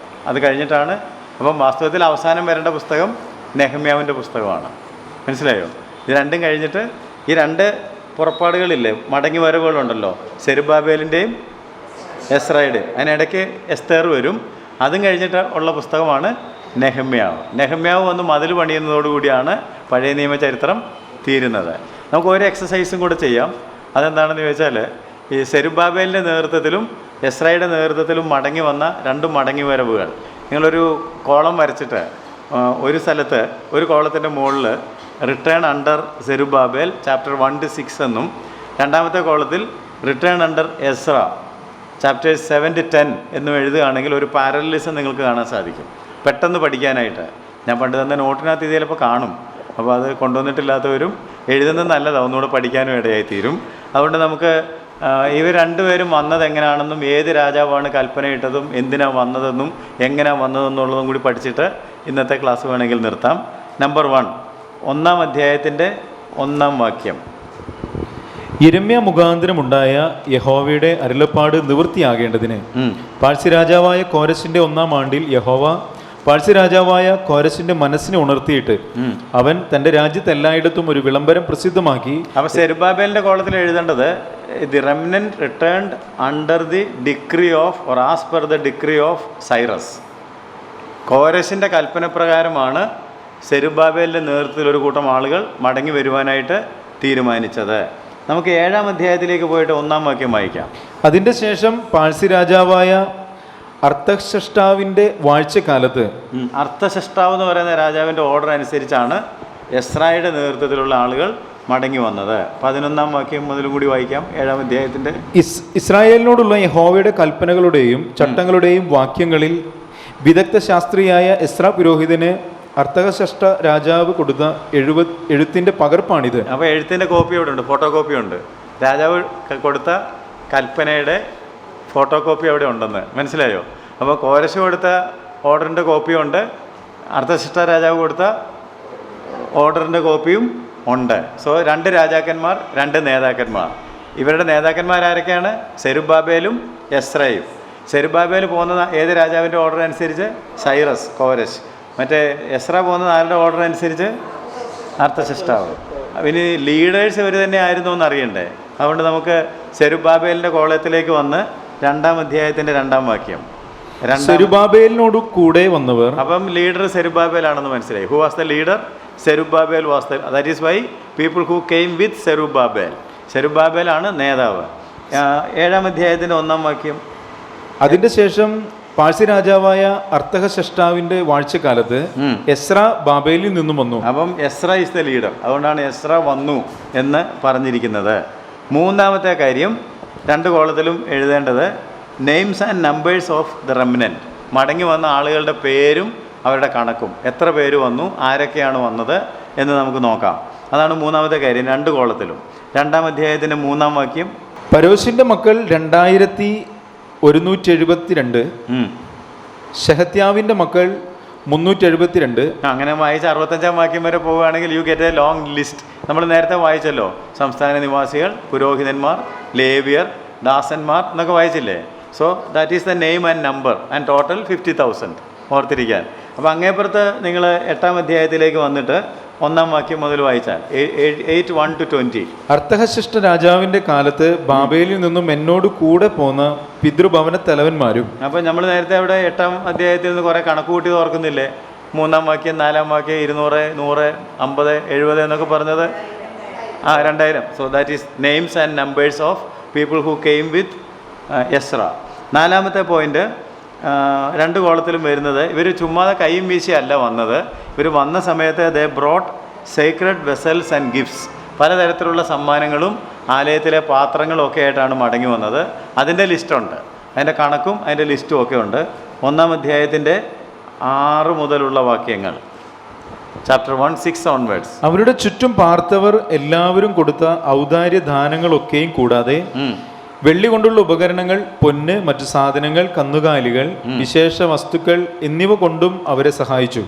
Speaker 1: അത് കഴിഞ്ഞിട്ടാണ്. അപ്പം വാസ്തവത്തിൽ അവസാനം വരേണ്ട പുസ്തകം നെഹമ്യാവിൻ്റെ പുസ്തകമാണ്. മനസ്സിലായോ? ഇത് രണ്ടും കഴിഞ്ഞിട്ട് ഈ 2 പുറപ്പാടുകളില്ലേ, മടങ്ങി വരവുകളുണ്ടല്ലോ, സെരുബ്ബാബേലിൻ്റെയും എസ്രായുടെയും, അതിനിടയ്ക്ക് എസ്തേർ വരും. അതും കഴിഞ്ഞിട്ട് ഉള്ള പുസ്തകമാണ് നെഹമ്യാവ്. നെഹമ്യാവ് വന്ന് മതിൽ പണിയുന്നതോടുകൂടിയാണ് പഴയ നിയമ ചരിത്രം തീരുന്നത്. നമുക്ക് ഒരു എക്സസൈസും കൂടെ ചെയ്യാം. അതെന്താണെന്ന് ചോദിച്ചാൽ, ഈ സെരുബ്ബാബേലിൻ്റെ നേതൃത്വത്തിലും എസ്രായുടെ നേതൃത്വത്തിലും മടങ്ങി വന്ന 2 മടങ്ങി വരവുകൾ നിങ്ങളൊരു കോളം വരച്ചിട്ട് ഒരു സ്ഥലത്ത് ഒരു കോളത്തിൻ്റെ മുകളിൽ റിട്ടേൺ അണ്ടർ സെരുബ്ബാബേൽ ചാപ്റ്റർ 1 to 6 എന്നും, രണ്ടാമത്തെ കോളത്തിൽ return under Ezra chapters 7 to 10 എന്നും എഴുതുകയാണെങ്കിൽ ഒരു പാരലലിസം നിങ്ങൾക്ക് കാണാൻ സാധിക്കും. പെട്ടെന്ന് പഠിക്കാനായിട്ട്. ഞാൻ പണ്ട് തന്ന നോട്ടിനകത്ത് ഇത് ചിലപ്പോൾ കാണും. അപ്പോൾ അത് കൊണ്ടുവന്നിട്ടില്ലാത്തവരും എഴുതുന്നത് നല്ലതാണ്, ഒന്നുകൂടെ പഠിക്കാനും ഇടയായിത്തീരും. അതുകൊണ്ട് നമുക്ക് ഇവർ 2 പേരും വന്നത് എങ്ങനെയാണെന്നും ഏത് രാജാവാണ് കൽപ്പനയിട്ടതും എന്തിനാണ് വന്നതെന്നും എങ്ങനെയാണ് വന്നതെന്നുള്ളതും കൂടി പഠിച്ചിട്ട് ഇന്നത്തെ ക്ലാസ് വേണമെങ്കിൽ നിർത്താം. നമ്പർ 1, 1-ാം അധ്യായത്തിൻ്റെ 1-ാം വാക്യം.
Speaker 2: യിരെമ്യാ മുഖാന്തരമുണ്ടായ യഹോവയുടെ അരുളപ്പാട് നിവൃത്തിയാകേണ്ടതിന് പാഴ്സി രാജാവായ കോരശിന്റെ 1-ാം ആണ്ടിൽ യഹോവ പാഴ്സി രാജാവായ കോരശിന്റെ മനസ്സിനെ ഉണർത്തിയിട്ട് അവൻ തന്റെ രാജ്യത്ത് എല്ലായിടത്തും ഒരു വിളംബരം പ്രസിദ്ധമാക്കി.
Speaker 1: അപ്പോൾ സെരുബ്ബാബേലിന്റെ കോളത്തിൽ എഴുതേണ്ടത് the remnant returned under the decree of or as per the decree of Cyrus. കോരശിന്റെ കൽപ്പന പ്രകാരമാണ് സെരുബ്ബാബേലിന്റെ നേതൃത്വത്തിൽ ഒരു കൂട്ടം ആളുകൾ മടങ്ങി വരുവാനായിട്ട് തീരുമാനിച്ചത്. നമുക്ക് 7-ാം അധ്യായത്തിലേക്ക് പോയിട്ട് 1-ാം വാക്യം വായിക്കാം.
Speaker 2: അതിന്റെ ശേഷം പാഴ്സി രാജാവായ അർത്ഥഷഷ്ടാവിന്റെ വാഴ്ചക്കാലത്ത്,
Speaker 1: അർത്ഥഷഷ്ടാവ് എന്ന് പറയുന്ന രാജാവിൻ്റെ ഓർഡർ അനുസരിച്ചാണ് എസ്രായുടെ നേതൃത്വത്തിലുള്ള ആളുകൾ മടങ്ങി വന്നത്. 11-ാം വാക്യം മുതലും കൂടി വായിക്കാം. 7-ാം അധ്യായത്തിൻ്റെ.
Speaker 2: ഇസ്രായേലിനോടുള്ള യഹോവയുടെ കൽപ്പനകളുടെയും ചട്ടങ്ങളുടെയും വാക്യങ്ങളിൽ വിദഗ്ധ ശാസ്ത്രിയായ എസ്രാ പുരോഹിതന് അർത്ഥകശഷ്ട രാജാവ് കൊടുത്ത എഴുത്തിൻ്റെ പകർപ്പാണിത്.
Speaker 1: അപ്പോൾ എഴുത്തിൻ്റെ കോപ്പി അവിടെ ഉണ്ട്, ഫോട്ടോ കോപ്പി ഉണ്ട്. രാജാവ് കൊടുത്ത കൽപ്പനയുടെ ഫോട്ടോ കോപ്പി അവിടെ ഉണ്ടെന്ന് മനസ്സിലായോ? അപ്പോൾ കോരശ് കൊടുത്ത ഓർഡറിൻ്റെ കോപ്പിയുണ്ട്, അർത്ഥശിഷ്ട രാജാവ് കൊടുത്ത ഓർഡറിൻ്റെ കോപ്പിയും ഉണ്ട്. സോ 2 രാജാക്കന്മാർ, 2 നേതാക്കന്മാർ. ഇവരുടെ നേതാക്കന്മാരാരൊക്കെയാണ്? സെരുബ്ബാബേലും എസ്രയും. സെരുബ്ബാബേൽ പോകുന്ന ഏത് രാജാവിൻ്റെ ഓർഡർ അനുസരിച്ച്? സൈറസ്, കോരശ്. മറ്റേ എസ്ര പോകുന്നത് ആരുടെ ഓർഡർ അനുസരിച്ച്? അർത്ഥശിഷ്ടാവ്. ഇനി ലീഡേഴ്സ് ഇവർ തന്നെ ആയിരുന്നു എന്ന് അറിയണ്ടേ? അതുകൊണ്ട് നമുക്ക് സെരുബ്ബാബേലിൻ്റെ കോളത്തിലേക്ക് വന്ന് 2-ാം അധ്യായത്തിൻ്റെ 2-ാം വാക്യം.
Speaker 2: സെരുബ്ബാബേലിനോട് കൂടെ വന്നവർ.
Speaker 1: അപ്പം ലീഡർ സെരുബ്ബാബേലാണെന്ന് മനസ്സിലായി. Who was the leader? സെരുബ്ബാബേൽ was the, that is why people who came with സെരുബ്ബാബേൽ. സെരുബ്ബാബേലാണ് നേതാവ്. 7-ാം അധ്യായത്തിൻ്റെ 1-ാം വാക്യം.
Speaker 2: അതിൻ്റെ ശേഷം പാഴ്സി രാജാവായ അർത്ഥഹശഷ്ടാവിൻ്റെ വാഴ്ചക്കാലത്ത് എസ്ര ബാബേലിൽ നിന്നും വന്നു.
Speaker 1: അപ്പം എസ്ര ഇസ് ദ ലീഡർ. അതുകൊണ്ടാണ് എസ്ര വന്നു എന്ന് പറഞ്ഞിരിക്കുന്നത്. 3-ാമത്തെ കാര്യം 2 കോളത്തിലും എഴുതേണ്ടത് names and numbers of the remnant. മടങ്ങി വന്ന ആളുകളുടെ പേരും അവരുടെ കണക്കും. എത്ര പേര് വന്നു, ആരൊക്കെയാണ് വന്നത് എന്ന് നമുക്ക് നോക്കാം. അതാണ് 3-ാമത്തെ കാര്യം 2 കോളത്തിലും. 2-ാം അധ്യായത്തിൻ്റെ 3-ാം വാക്യം.
Speaker 2: പരോശിൻ്റെ മക്കൾ 2172. ഷെഹത്യാവിൻ്റെ മക്കൾ 372.
Speaker 1: അങ്ങനെ വായിച്ച് 65-ാം വാക്യം വരെ പോവുകയാണെങ്കിൽ you get a long list. നമ്മൾ നേരത്തെ വായിച്ചല്ലോ, സംസ്ഥാന നിവാസികൾ, പുരോഹിതന്മാർ, ലേവ്യർ, ദാസന്മാർ എന്നൊക്കെ വായിച്ചില്ലേ? So that is the name and number and total 50,000 ഓർത്തിരിക്കാൻ. അപ്പോൾ അങ്ങേപ്പുറത്ത് നിങ്ങൾ 8-ാം അധ്യായത്തിലേക്ക് വന്നിട്ട് 1-ാം വാക്യം മുതൽ വായിച്ചാൽ 8:1-20.
Speaker 2: അർത്ഥഹശിഷ്ട രാജാവിൻ്റെ കാലത്ത് ബാബേലിൽ നിന്നും എന്നോട് കൂടെ പോന്ന പിതൃഭവന തലവന്മാരും.
Speaker 1: അപ്പോൾ നമ്മൾ നേരത്തെ അവിടെ 8-ാം അധ്യായത്തിൽ നിന്ന് കുറേ കണക്ക് കൂട്ടി ഓർക്കുന്നില്ലേ? 3-ാം വാക്യം, 4-ാം വാക്യം, 200, 100, 50, 70 എന്നൊക്കെ പറഞ്ഞത് 2000. So that is names and numbers of people who came with എസ്ര. 4-ാമത്തെ പോയിന്റ് 2 കോളത്തിലും വരുന്നത്, ഇവർ ചുമ്മാതെ കൈയും വീശിയല്ല വന്നത്. ഇവർ വന്ന സമയത്ത് they brought sacred vessels and gifts. പലതരത്തിലുള്ള സമ്മാനങ്ങളും ആലയത്തിലെ പാത്രങ്ങളും ഒക്കെ ആയിട്ടാണ് മടങ്ങി വന്നത്. അതിൻ്റെ ലിസ്റ്റുണ്ട്, അതിൻ്റെ കണക്കും അതിൻ്റെ ലിസ്റ്റും ഒക്കെ ഉണ്ട്. 1-ാം അധ്യായത്തിൻ്റെ 6 മുതലുള്ള വാക്യങ്ങൾ, ചാപ്റ്റർ 1, 6 ഓൺവേർഡ്സ്.
Speaker 2: അവരുടെ ചുറ്റും പാർത്തവർ എല്ലാവരും കൊടുത്ത ഔദാര്യ ദാനങ്ങളൊക്കെയും കൂടാതെ വെള്ളി കൊണ്ടുള്ള ഉപകരണങ്ങൾ, പൊന്ന്, മറ്റു സാധനങ്ങൾ, കന്നുകാലികൾ, വിശേഷ വസ്തുക്കൾ എന്നിവ കൊണ്ടും അവരെ സഹായിച്ചു.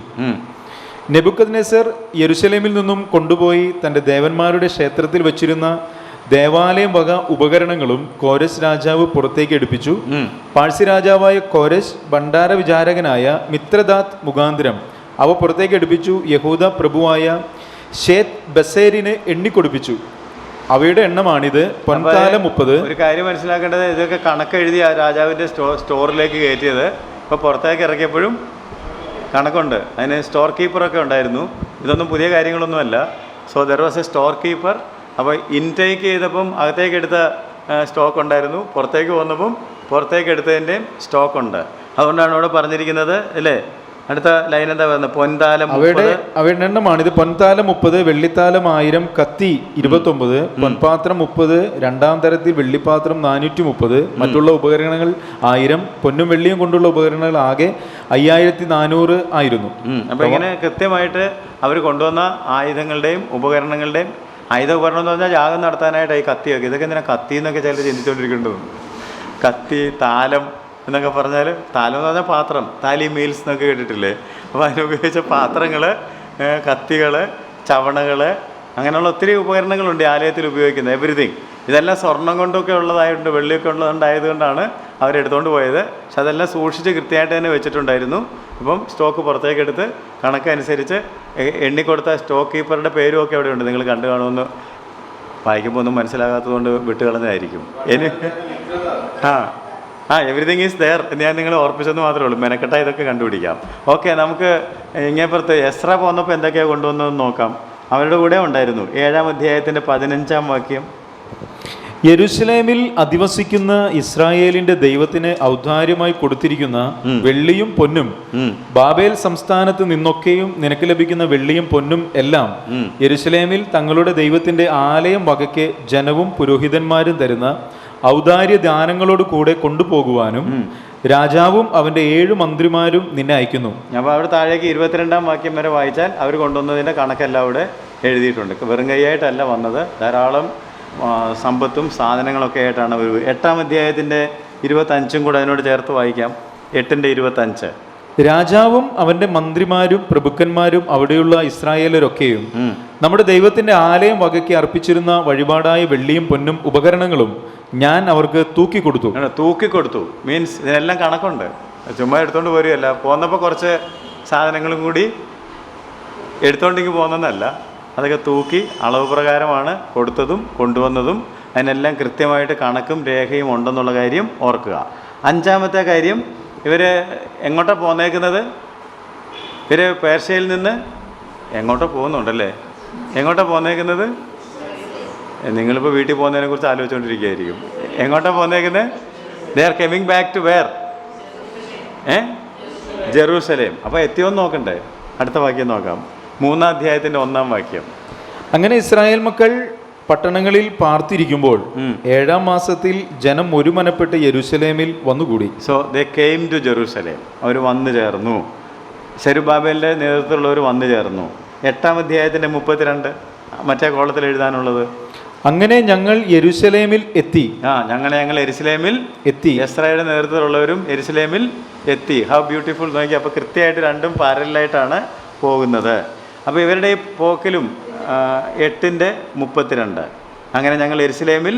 Speaker 2: നെബൂഖദ്നേസർ യെരുശലേമിൽ നിന്നും കൊണ്ടുപോയി തൻ്റെ ദേവന്മാരുടെ ക്ഷേത്രത്തിൽ വച്ചിരുന്ന ദേവാലയം വക ഉപകരണങ്ങളും കോരശ് രാജാവ് പുറത്തേക്ക് എടുപ്പിച്ചു. പാഴ്സി രാജാവായ കോരശ് ഭണ്ഡാര വിചാരകനായ മിത്രദാത്ത് മുഖാന്തരം അവ പുറത്തേക്ക് എടുപ്പിച്ചു. യഹൂദ പ്രഭുവായ ഷേത്ത് ബസേരിന് എണ്ണിക്കൊടുപ്പിച്ചു. അവയുടെ എണ്ണമാണിത്: പൊൻതാലം 30.
Speaker 1: ഒരു കാര്യം മനസ്സിലാക്കേണ്ടത്, ഇതൊക്കെ കണക്കെഴുതി ആ രാജാവിൻ്റെ സ്റ്റോറിലേക്ക് കയറ്റിയത്. ഇപ്പോൾ പുറത്തേക്ക് ഇറക്കിയപ്പോഴും കണക്കുണ്ട്. അതിന് സ്റ്റോർ കീപ്പറൊക്കെ ഉണ്ടായിരുന്നു. ഇതൊന്നും പുതിയ കാര്യങ്ങളൊന്നുമല്ല. So there was a store keeper. അപ്പോൾ ഇൻടേക്ക് ചെയ്തപ്പം അകത്തേക്ക് എടുത്ത സ്റ്റോക്ക് ഉണ്ടായിരുന്നു, പുറത്തേക്ക് വന്നപ്പം പുറത്തേക്ക് എടുത്തതിൻ്റെയും സ്റ്റോക്കുണ്ട്. അതുകൊണ്ടാണ് ഇവിടെ പറഞ്ഞിരിക്കുന്നത് അല്ലേ. അടുത്ത ലൈൻ എന്താ പറയുന്നത്? പൊൻതാലം.
Speaker 2: അവയുടെ എണ്ണമാണിത്: പൊൻതാലം 30, വെള്ളിത്താലം 1000, കത്തി 29, പൊൻപാത്രം 30, 2-ാം തരത്തിൽ വെള്ളിപ്പാത്രം 430, മറ്റുള്ള ഉപകരണങ്ങൾ 1000, പൊന്നും വെള്ളിയും കൊണ്ടുള്ള ഉപകരണങ്ങൾ ആകെ 5400 ആയിരുന്നു.
Speaker 1: അപ്പോൾ ഇങ്ങനെ കൃത്യമായിട്ട് അവർ കൊണ്ടുവന്ന ആയുധങ്ങളുടെയും ഉപകരണങ്ങളുടെയും, ആയുധ ഉപകരണം എന്ന് പറഞ്ഞാൽ യാഗം നടത്താനായിട്ട് ഈ കത്തിയൊക്കെ, ഇതൊക്കെ എന്തിനാ കത്തി എന്നൊക്കെ ചിലർ ചിന്തിച്ചുകൊണ്ടിരിക്കേണ്ടത്. കത്തി, താലം എന്നൊക്കെ പറഞ്ഞാൽ, താലം എന്ന് പറഞ്ഞാൽ പാത്രം, താലി മീൽസ് എന്നൊക്കെ കേട്ടിട്ടില്ലേ? അപ്പോൾ അതിനുപയോഗിച്ച പാത്രങ്ങൾ, കത്തികൾ, ചവണകൾ, അങ്ങനെയുള്ള ഒത്തിരി ഉപകരണങ്ങളുണ്ട് ആലയത്തിൽ ഉപയോഗിക്കുന്നത്. എവരിതിങ് ഇതെല്ലാം സ്വർണം കൊണ്ടൊക്കെ ഉള്ളതായിട്ടുണ്ട്, വെള്ളിയൊക്കെ ഉള്ളതുകൊണ്ടായതുകൊണ്ടാണ് അവരെടുത്തുകൊണ്ട് പോയത്. പക്ഷെ അതെല്ലാം സൂക്ഷിച്ച് കൃത്യമായിട്ട് തന്നെ വെച്ചിട്ടുണ്ടായിരുന്നു. അപ്പം സ്റ്റോക്ക് പുറത്തേക്ക് എടുത്ത് കണക്കനുസരിച്ച് എണ്ണിക്കൊടുത്ത സ്റ്റോക്ക് കീപ്പറുടെ പേരും ഒക്കെ അവിടെയുണ്ട്. നിങ്ങൾ കണ്ടു കാണുമെന്ന് വായിക്കുമ്പോൾ ഒന്നും മനസ്സിലാകാത്തതുകൊണ്ട് വിട്ടുകളഞ്ഞതായിരിക്കും. എവറിതിങ് ഈസ് ദെയർ എന്ന് ഞാൻ നിങ്ങളെ ഓർപ്പിച്ചെന്ന് മാത്രമേ ഉള്ളൂ. മെനക്കെട്ട ഇതൊക്കെ കണ്ടുപിടിക്കാം. ഓക്കെ, നമുക്ക് ഇങ്ങേപ്പുറത്ത് എസ്ര പോന്നപ്പോൾ എന്തൊക്കെയാണ് കൊണ്ടുവന്നതെന്ന് നോക്കാം. അവരുടെ കൂടെ ഉണ്ടായിരുന്നു. 7-ാം അധ്യായത്തിൻ്റെ 15-ാം വാക്യം.
Speaker 2: യെരൂശലേമിൽ അധിവസിക്കുന്ന ഇസ്രായേലിന്റെ ദൈവത്തിന് ഔദാര്യമായി കൊടുത്തിരിക്കുന്ന വെള്ളിയും പൊന്നും ബാബേൽ സംസ്ഥാനത്ത് നിന്നൊക്കെയും നിനക്ക് ലഭിക്കുന്ന വെള്ളിയും പൊന്നും എല്ലാം യെരൂശലേമിൽ തങ്ങളുടെ ദൈവത്തിന്റെ ആലയം വകയ്ക്ക് ജനവും പുരോഹിതന്മാരും തരുന്ന ഔദാര്യ ദാനങ്ങളോട് കൂടെ കൊണ്ടുപോകുവാനും രാജാവും അവന്റെ 7 മന്ത്രിമാരും നിന്നെ അയക്കുന്നു.
Speaker 1: അപ്പോൾ അവിടെ താഴേക്ക് 22-ാം വാക്യം വരെ വായിച്ചാൽ അവർ കൊണ്ടുവന്നതിൻ്റെ കണക്കെല്ലാം അവിടെ എഴുതിയിട്ടുണ്ട്. വെറും കൈയായിട്ടല്ല വന്നത്, ധാരാളം സമ്പത്തും സാധനങ്ങളൊക്കെ ആയിട്ടാണ് ഒരു 8-ാം അധ്യായത്തിൻ്റെ 25 കൂടെ അതിനോട് ചേർത്ത് വായിക്കാം. 8-ന്റെ 25.
Speaker 2: രാജാവും അവന്റെ മന്ത്രിമാരും പ്രഭുക്കന്മാരും അവിടെയുള്ള ഇസ്രായേലരൊക്കെയും നമ്മുടെ ദൈവത്തിന്റെ ആലയം വകയ്ക്ക് അർപ്പിച്ചിരുന്ന വഴിപാടായ വെള്ളിയും പൊന്നും ഉപകരണങ്ങളും ഞാൻ അവർക്ക് തൂക്കിക്കൊടുത്തു. മീൻസ് ഇതിനെല്ലാം കണക്കുണ്ട്, ചുമ്മാ എടുത്തോണ്ട് പോരുകയല്ല. പോന്നപ്പോൾ കുറച്ച് സാധനങ്ങളും കൂടി എടുത്തോണ്ടെങ്കിൽ പോകുന്നതല്ല, അതൊക്കെ തൂക്കി അളവ് പ്രകാരമാണ് കൊടുത്തതും കൊണ്ടുവന്നതും. അതിനെല്ലാം കൃത്യമായിട്ട് കണക്കും രേഖയും ഉണ്ടെന്നുള്ള കാര്യം ഓർക്കുക. 5-ാമത്തെ കാര്യം, ഇവർ എങ്ങോട്ടാണ് പോന്നേക്കുന്നത്? ഇവർ പേർഷ്യയിൽ നിന്ന് എങ്ങോട്ടോ പോകുന്നുണ്ടല്ലേ? എങ്ങോട്ടാണ് പോന്നേക്കുന്നത്? നിങ്ങളിപ്പോൾ വീട്ടിൽ പോകുന്നതിനെ കുറിച്ച് ആലോചിച്ചുകൊണ്ടിരിക്കുകയായിരിക്കും. എങ്ങോട്ടാണ് പോന്നേക്കുന്നത്? They are coming back to where? Jerusalem. അപ്പോൾ എത്തിയോന്ന് നോക്കണ്ടേ? അടുത്ത വാക്യം നോക്കാം. 3-ാം അധ്യായത്തിൻ്റെ 1-ാം വാക്യം. അങ്ങനെ ഇസ്രായേൽ മക്കൾ പട്ടണങ്ങളിൽ പാർത്തിരിക്കുമ്പോൾ 7-ാം മാസത്തിൽ ജനം ഒരുമനപ്പെട്ട് യെരൂശലേമിൽ വന്നുകൂടി.
Speaker 1: So they came to Jerusalem. അവർ വന്നു ചേർന്നു. സെരുബ്ബാബേലിൻ്റെ നേതൃത്വമുള്ളവർ വന്നു ചേർന്നു. 8-ാം അധ്യായത്തിൻ്റെ 32 മറ്റേ കോളത്തിൽ എഴുതാനുള്ളത്.
Speaker 2: അങ്ങനെ ഞങ്ങൾ യെരൂശലേമിൽ എത്തി.
Speaker 1: ഞങ്ങൾ യെരൂശലേമിൽ എത്തി. എസ്രായുടെ നേതൃത്വത്തിലുള്ളവരും യെരൂശലേമിൽ എത്തി. ഹൗ ബ്യൂട്ടിഫുൾ നോക്കി. അപ്പോൾ കൃത്യമായിട്ട് രണ്ടും പാരലായിട്ടാണ് പോകുന്നത്. അപ്പോൾ ഇവരുടെ ഈ പോക്കിലും 8-ന്റെ 32. അങ്ങനെ ഞങ്ങൾ യെരൂശലേമിൽ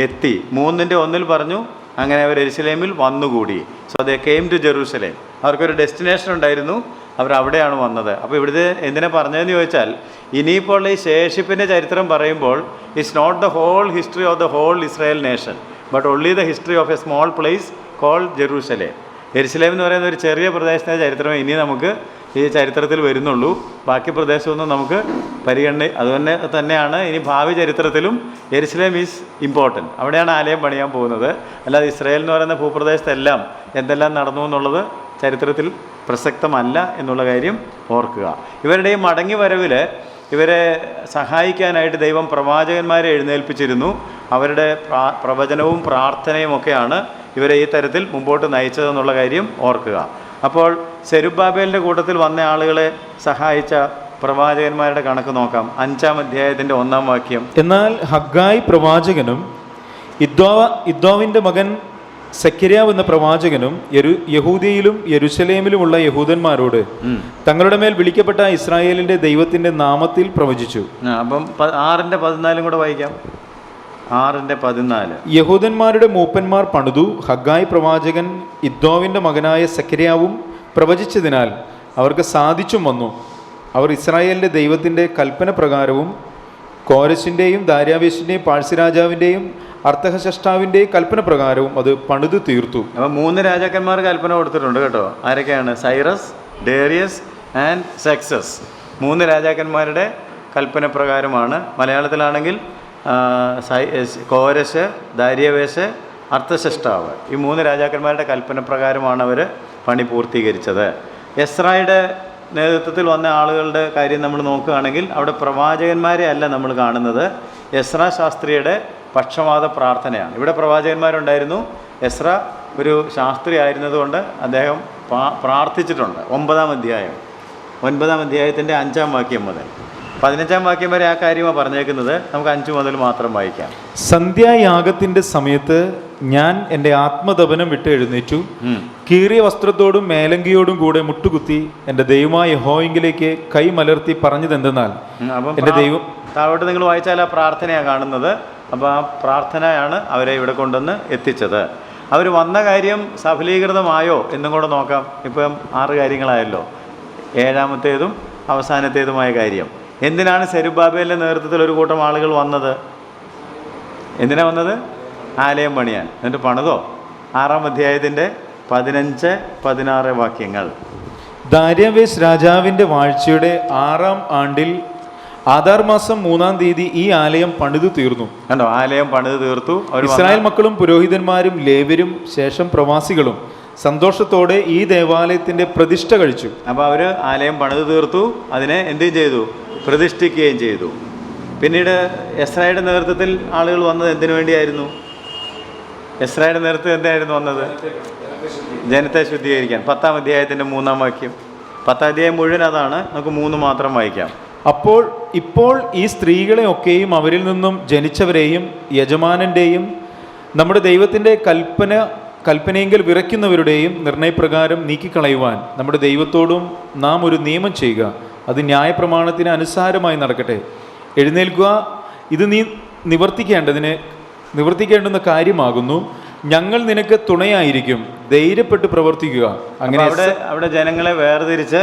Speaker 1: എത്തി. 3-ന്റെ 1-ൽ പറഞ്ഞു അങ്ങനെ അവർ യെരൂശലേമിൽ വന്നുകൂടി. So they came to Jerusalem. അവർക്കൊരു ഡെസ്റ്റിനേഷൻ ഉണ്ടായിരുന്നു, അവർ അവിടെയാണ് വന്നത്. അപ്പോൾ ഇവിടുത്തെ എന്തിനാ പറഞ്ഞതെന്ന് ചോദിച്ചാൽ, ഇനിയിപ്പോൾ ഈ ശേഷിപ്പിൻ്റെ ചരിത്രം പറയുമ്പോൾ it's not the whole history of the whole Israel nation, but only the history of a small place called Jerusalem. യെരൂശലേം എന്ന് പറയുന്ന ഒരു ചെറിയ പ്രദേശത്തിൻ്റെ ചരിത്രമേ ഇനി നമുക്ക് ഈ ചരിത്രത്തിൽ വരുന്നുള്ളൂ. ബാക്കി പ്രദേശമൊന്നും നമുക്ക് അതുതന്നെ തന്നെയാണ് ഇനി ഭാവി ചരിത്രത്തിലും യെരൂശലേം ഈസ് ഇമ്പോർട്ടൻറ്റ്. അവിടെയാണ് ആലയം പണിയാൻ പോകുന്നത്. അല്ലാതെ ഇസ്രായേൽ എന്ന് പറയുന്ന ഭൂപ്രദേശത്തെല്ലാം എന്തെല്ലാം നടന്നു എന്നുള്ളത് ചരിത്രത്തിൽ പ്രസക്തമല്ല എന്നുള്ള കാര്യം ഓർക്കുക. ഇവരുടെ ഈ മടങ്ങി വരവിൽ ഇവരെ സഹായിക്കാനായിട്ട് ദൈവം പ്രവാചകന്മാരെ എഴുന്നേൽപ്പിച്ചിരുന്നു. അവരുടെ പ്രവചനവും പ്രാർത്ഥനയും ഒക്കെയാണ് ഇവരെ ഈ തരത്തിൽ മുമ്പോട്ട് നയിച്ചതെന്നുള്ള കാര്യം ഓർക്കുക. അപ്പോൾ സെരുബ്ബാബേലിൻ്റെ കൂട്ടത്തിൽ വന്ന ആളുകളെ സഹായിച്ച പ്രവാചകന്മാരുടെ കണക്ക് നോക്കാം. 5-ാം അധ്യായത്തിൻ്റെ 1-ാം വാക്യം.
Speaker 2: എന്നാൽ ഹഗ്ഗായി പ്രവാചകനും ഇദ്ദോവിൻ്റെ മകൻ സെഖര്യാവ് എന്ന പ്രവാചകനും യഹൂദിയയിലും യെരൂശലേമിലുമുള്ള യഹൂദന്മാരോട് തങ്ങളുടെ മേൽ വിളിക്കപ്പെട്ട ഇസ്രായേലിന്റെ ദൈവത്തിന്റെ നാമത്തിൽ പ്രവചിച്ചു.
Speaker 1: അപ്പം 6-ന്റെ 14 കൂടെ വായിക്കാം. 6-ന്റെ 14.
Speaker 2: യഹൂദന്മാരുടെ മൂപ്പന്മാർ പണിതു. ഹഗ്ഗായി പ്രവാചകൻ ഇദ്ദോവിന്റെ മകനായ സെഖര്യാവും പ്രവചിച്ചതിനാൽ അവർക്ക് സാധിച്ചും വന്നു. അവർ ഇസ്രായേലിന്റെ ദൈവത്തിന്റെ കൽപ്പന പ്രകാരവും കോരശിന്റെയും ദാര്യാവേശിന്റെയും പാഴ്സിരാജാവിന്റെയും അർത്ഥഹശഷ്ടാവിൻ്റെയും കൽപ്പന പ്രകാരവും അത് പണിതു തീർത്തു.
Speaker 1: അപ്പോൾ 3 രാജാക്കന്മാർ കൽപ്പന കൊടുത്തിട്ടുണ്ട് കേട്ടോ. ആരൊക്കെയാണ്? Cyrus, Darius and sexes. 3 രാജാക്കന്മാരുടെ കൽപ്പന പ്രകാരമാണ്. മലയാളത്തിലാണെങ്കിൽ കോരശ്, ദാര്യാവേശ്, അർത്ഥശഷ്ടാവ്, ഈ 3 രാജാക്കന്മാരുടെ കൽപ്പന പ്രകാരമാണ് അവർ പണി പൂർത്തീകരിച്ചത്. എസ്രായുടെ നേതൃത്വത്തിൽ വന്ന ആളുകളുടെ കാര്യം നമ്മൾ നോക്കുകയാണെങ്കിൽ അവിടെ പ്രവാചകന്മാരെ അല്ല നമ്മൾ കാണുന്നത്, എസ്ര ശാസ്ത്രിയുടെ പക്ഷവാത പ്രാർത്ഥനയാണ്. ഇവിടെ പ്രവാചകന്മാരുണ്ടായിരുന്നു. എസ്ര ഒരു ശാസ്ത്രി ആയിരുന്നതുകൊണ്ട് അദ്ദേഹം പ്രാർത്ഥിച്ചിട്ടുണ്ട്. 9-ാം അധ്യായം 9-ാം അധ്യായത്തിൻ്റെ 5-ാം വാക്യം മുതൽ 15-ാം വാക്യം വരെ ആ കാര്യമാണ് പറഞ്ഞേക്കുന്നത്. നമുക്ക് 5 മുതൽ മാത്രം വായിക്കാം.
Speaker 2: സന്ധ്യായാഗത്തിൻ്റെ സമയത്ത് ഞാൻ എൻ്റെ ആത്മതപനം വിട്ട് എഴുന്നേറ്റു. കീറിയ വസ്ത്രത്തോടും മേലങ്കിയോടും കൂടെ മുട്ടുകുത്തി എൻ്റെ ദൈവമായ യഹോവയിലേക്ക് കൈ മലർത്തി പറഞ്ഞതെന്തെന്നാൽ, എൻ്റെ ദൈവം.
Speaker 1: താഴോട്ട് നിങ്ങൾ വായിച്ചാൽ ആ പ്രാർത്ഥനയാണ് കാണുന്നത്. അപ്പോൾ ആ പ്രാർത്ഥനയാണ് അവരെ ഇവിടെ കൊണ്ടുവന്ന് എത്തിച്ചത്. അവർ വന്ന കാര്യം സഫലീകൃതമായോ എന്നും കൂടെ നോക്കാം. ഇപ്പം 6 കാര്യങ്ങളായല്ലോ. 7-ാമത്തേതും അവസാനത്തേതുമായ കാര്യം. എന്തിനാണ് സെരുബ്ബാബേലിൻ്റെ നേതൃത്വത്തിൽ ഒരു കൂട്ടം ആളുകൾ വന്നത്? എന്തിനാണ് വന്നത്? ആലയം പണിയാൻ. എന്നിട്ട് പണിതോ? 6-ാം അധ്യായത്തിൻ്റെ 15-16 വാക്യങ്ങൾ.
Speaker 2: ദാര്യാവേശ് രാജാവിൻ്റെ വാഴ്ചയുടെ 6-ാം ആണ്ടിൽ ആദാർ മാസം 3-ാം തീയതി ഈ ആലയം പണിതു തീർന്നു.
Speaker 1: കണ്ടോ, ആലയം പണിത് തീർത്തു.
Speaker 2: ഇസ്രായേൽ മക്കളും പുരോഹിതന്മാരും ലേവ്യരും ശേഷം പ്രവാസികളും സന്തോഷത്തോടെ ഈ ദേവാലയത്തിന്റെ പ്രതിഷ്ഠ കഴിച്ചു.
Speaker 1: അപ്പോൾ അവർ ആലയം പണിത് തീർത്തു, അതിനെ എന്തും ചെയ്തു, പ്രതിഷ്ഠിക്കുകയും ചെയ്തു. പിന്നീട് എസ്രായുടെ നേതൃത്വത്തിൽ ആളുകൾ വന്നത് എന്തിനു വേണ്ടിയായിരുന്നു? എസ്രായുടെ നേതൃത്വം എന്തായിരുന്നു വന്നത്? ജനത്തെ ശുദ്ധീകരിക്കാൻ. 10-ാം അധ്യായത്തിൻ്റെ 3-ാം വാക്യം. 10-ാം അധ്യായം മുഴുവൻ അതാണ്, നമുക്ക് 3 മാത്രം വായിക്കാം.
Speaker 2: ഇപ്പോൾ ഈ സ്ത്രീകളെ ഒക്കെയും അവരിൽ നിന്നും ജനിച്ചവരെയും യജമാനന്റെയും നമ്മുടെ ദൈവത്തിൻ്റെ കൽപ്പനയെങ്കിൽ വിറയ്ക്കുന്നവരുടെയും നിർണയപ്രകാരം നീക്കിക്കളയുവാൻ നമ്മുടെ ദൈവത്തോടും നാം ഒരു നിയമം ചെയ്യുക. അത് ന്യായപ്രമാണത്തിന് അനുസാരമായി നടക്കട്ടെ. എഴുന്നേൽക്കുക, ഇത് നീ നിവർത്തിക്കേണ്ടുന്ന കാര്യമാകുന്നു. ഞങ്ങൾ നിനക്ക് തുണയായിരിക്കും, ധൈര്യപ്പെട്ട് പ്രവർത്തിക്കുക. അങ്ങനെ
Speaker 1: അവിടെ ജനങ്ങളെ വേർതിരിച്ച്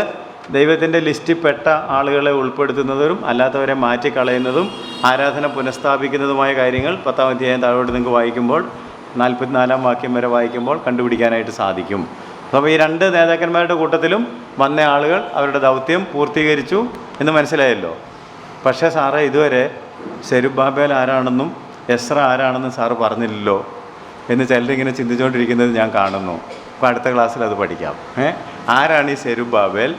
Speaker 1: ദൈവത്തിൻ്റെ ലിസ്റ്റിൽ പെട്ട ആളുകളെ ഉൾപ്പെടുത്തുന്നതും അല്ലാത്തവരെ മാറ്റിക്കളയുന്നതും ആരാധന പുനഃസ്ഥാപിക്കുന്നതുമായ കാര്യങ്ങൾ 10-ാം അധ്യായം താഴോട്ട് നിങ്ങൾക്ക് വായിക്കുമ്പോൾ 44-ാം വാക്യം വരെ വായിക്കുമ്പോൾ കണ്ടുപിടിക്കാനായിട്ട് സാധിക്കും. അപ്പോൾ ഈ 2 നേതാക്കന്മാരുടെ കൂട്ടത്തിലും വന്ന ആളുകൾ അവരുടെ ദൗത്യം പൂർത്തീകരിച്ചു എന്ന് മനസ്സിലായല്ലോ. പക്ഷേ സാറേ, ഇതുവരെ സെരുബ്ബാബേൽ ആരാണെന്നും എസ്ര ആരാണെന്നും സാറ് പറഞ്ഞില്ലല്ലോ എന്ന് ചിലരിങ്ങനെ ചിന്തിച്ചുകൊണ്ടിരിക്കുന്നത് ഞാൻ കാണുന്നു. അപ്പോൾ അടുത്ത ക്ലാസ്സിൽ അത് പഠിക്കാം. ആരാണ് ഈ സെരുബ്ബാബേൽ,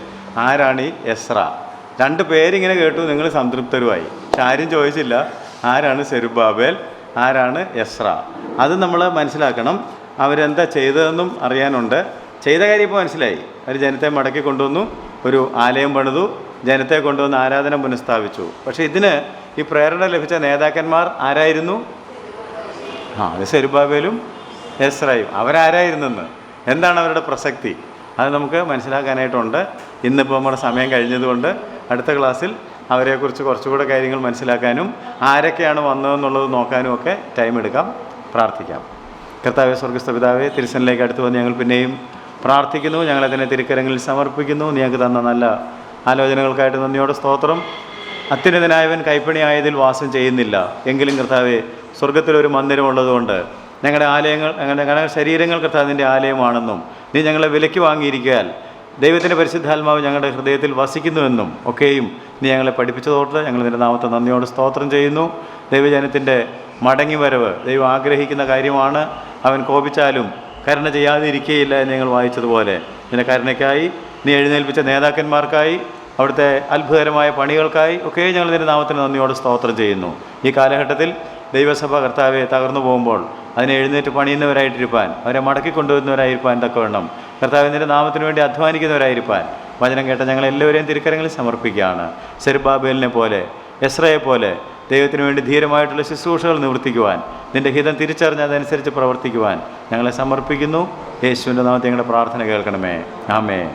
Speaker 1: ആരാണ് ഈ എസ്ര? 2 പേരിങ്ങനെ കേട്ടു, നിങ്ങൾ സംതൃപ്തരുമായി. പക്ഷെ ആരും ചോദിച്ചില്ല ആരാണ് സെരുബ്ബാബേൽ, ആരാണ് എസ്ര. അത് നമ്മൾ മനസ്സിലാക്കണം. അവരെന്താ ചെയ്തതെന്നും അറിയാനുണ്ട്. ചെയ്ത കാര്യം ഇപ്പോൾ മനസ്സിലായി. അവർ ജനത്തെ മടക്കി കൊണ്ടുവന്നു, ഒരു ആലയം പണിതു, ജനത്തെ കൊണ്ടുവന്ന് ആരാധന പുനഃസ്ഥാപിച്ചു. പക്ഷേ ഇതിന് ഈ പ്രേരണ ലഭിച്ച നേതാക്കന്മാർ ആരായിരുന്നു? അത് സെരുബ്ബാബേലും എസ്രയും. അവരാരായിരുന്നെന്ന്, എന്താണ് അവരുടെ പ്രസക്തി, അത് നമുക്ക് മനസ്സിലാക്കാനായിട്ടുണ്ട്. ഇന്നിപ്പോൾ നമ്മുടെ സമയം കഴിഞ്ഞതുകൊണ്ട് അടുത്ത ക്ലാസ്സിൽ അവരെക്കുറിച്ച് കുറച്ചുകൂടെ കാര്യങ്ങൾ മനസ്സിലാക്കാനും ആരൊക്കെയാണ് വന്നതെന്നുള്ളത് നോക്കാനും ഒക്കെ ടൈം എടുക്കാം. പ്രാർത്ഥിക്കാം. കർത്താവേ, സ്വർഗ്ഗസ്ഥ പിതാവേ, തിരുസനിലേക്ക് അടുത്ത് വന്ന് ഞങ്ങൾ പിന്നെയും പ്രാർത്ഥിക്കുന്നു. ഞങ്ങളെ തന്നെ തിരുക്കരങ്ങളിൽ സമർപ്പിക്കുന്നു. ഞങ്ങൾക്ക് തന്ന നല്ല ആലോചനകൾക്കായിട്ട് നന്ദിയോടെ സ്തോത്രം. അത്യുന്നതനായവൻ കൈപ്പണിയായതിൽ വാസം ചെയ്യുന്നില്ല. എങ്കിലും കർത്താവേ, സ്വർഗത്തിലൊരു മന്ദിരമുള്ളതുകൊണ്ട് ഞങ്ങളുടെ ആലയങ്ങൾ, ഞങ്ങളുടെ ശരീരങ്ങൾ കർത്താവിൻ്റെ ആലയമാണെന്നും നീ ഞങ്ങളെ വിലയ്ക്ക് വാങ്ങിയിരിക്കാൻ ദൈവത്തിൻ്റെ പരിശുദ്ധാത്മാവ് ഞങ്ങളുടെ ഹൃദയത്തിൽ വസിക്കുന്നുവെന്നും ഒക്കെയും നീ ഞങ്ങളെ പഠിപ്പിച്ചതോട്ട് ഞങ്ങൾ നിൻ്റെ നാമത്തെ നന്ദിയോട് സ്തോത്രം ചെയ്യുന്നു. ദൈവജനത്തിൻ്റെ മടങ്ങിവരവ് ദൈവം ആഗ്രഹിക്കുന്ന കാര്യമാണ്. അവൻ കോപിച്ചാലും കരുണ ചെയ്യാതെ ഇരിക്കുകയില്ല എന്ന് ഞങ്ങൾ വായിച്ചതുപോലെ നിൻ്റെ കരുണയ്ക്കായി, നീ എഴുന്നേൽപ്പിച്ച നേതാക്കന്മാർക്കായി, അവിടുത്തെ അത്ഭുതകരമായ പണികൾക്കായി ഒക്കെ ഞങ്ങൾ നിൻ്റെ നാമത്തിന് നന്ദിയോട് സ്തോത്രം ചെയ്യുന്നു. ഈ കാലഘട്ടത്തിൽ ദൈവസഭ കർത്താവെ തകർന്നു പോകുമ്പോൾ അതിനെ എഴുന്നേറ്റ് പണിയുന്നവരായിട്ടിരിക്കാൻ, അവരെ മടക്കി കൊണ്ടുവരുന്നവരായിരിക്കാൻ തക്കവണ്ണം കർത്താവ് നിൻ്റെ നാമത്തിന് വേണ്ടി അധ്വാനിക്കുന്നവരായിരിക്കാൻ വചനം കേട്ട ഞങ്ങളെല്ലാവരെയും തിരുക്കരങ്ങളിൽ സമർപ്പിക്കുകയാണ്. സെരുബ്ബാബേലിനെ പോലെ, എസ്രയെ പോലെ ദൈവത്തിന് വേണ്ടി ധീരമായിട്ടുള്ള ശുശ്രൂഷകൾ നിവർത്തിക്കുവാൻ, നിൻ്റെ ഹിതം തിരിച്ചറിഞ്ഞ് അതനുസരിച്ച് പ്രവർത്തിക്കുവാൻ ഞങ്ങളെ സമർപ്പിക്കുന്നു. യേശുവിൻ്റെ നാമത്തിൽ ഞങ്ങളുടെ പ്രാർത്ഥന കേൾക്കണമേ. ആമേൻ.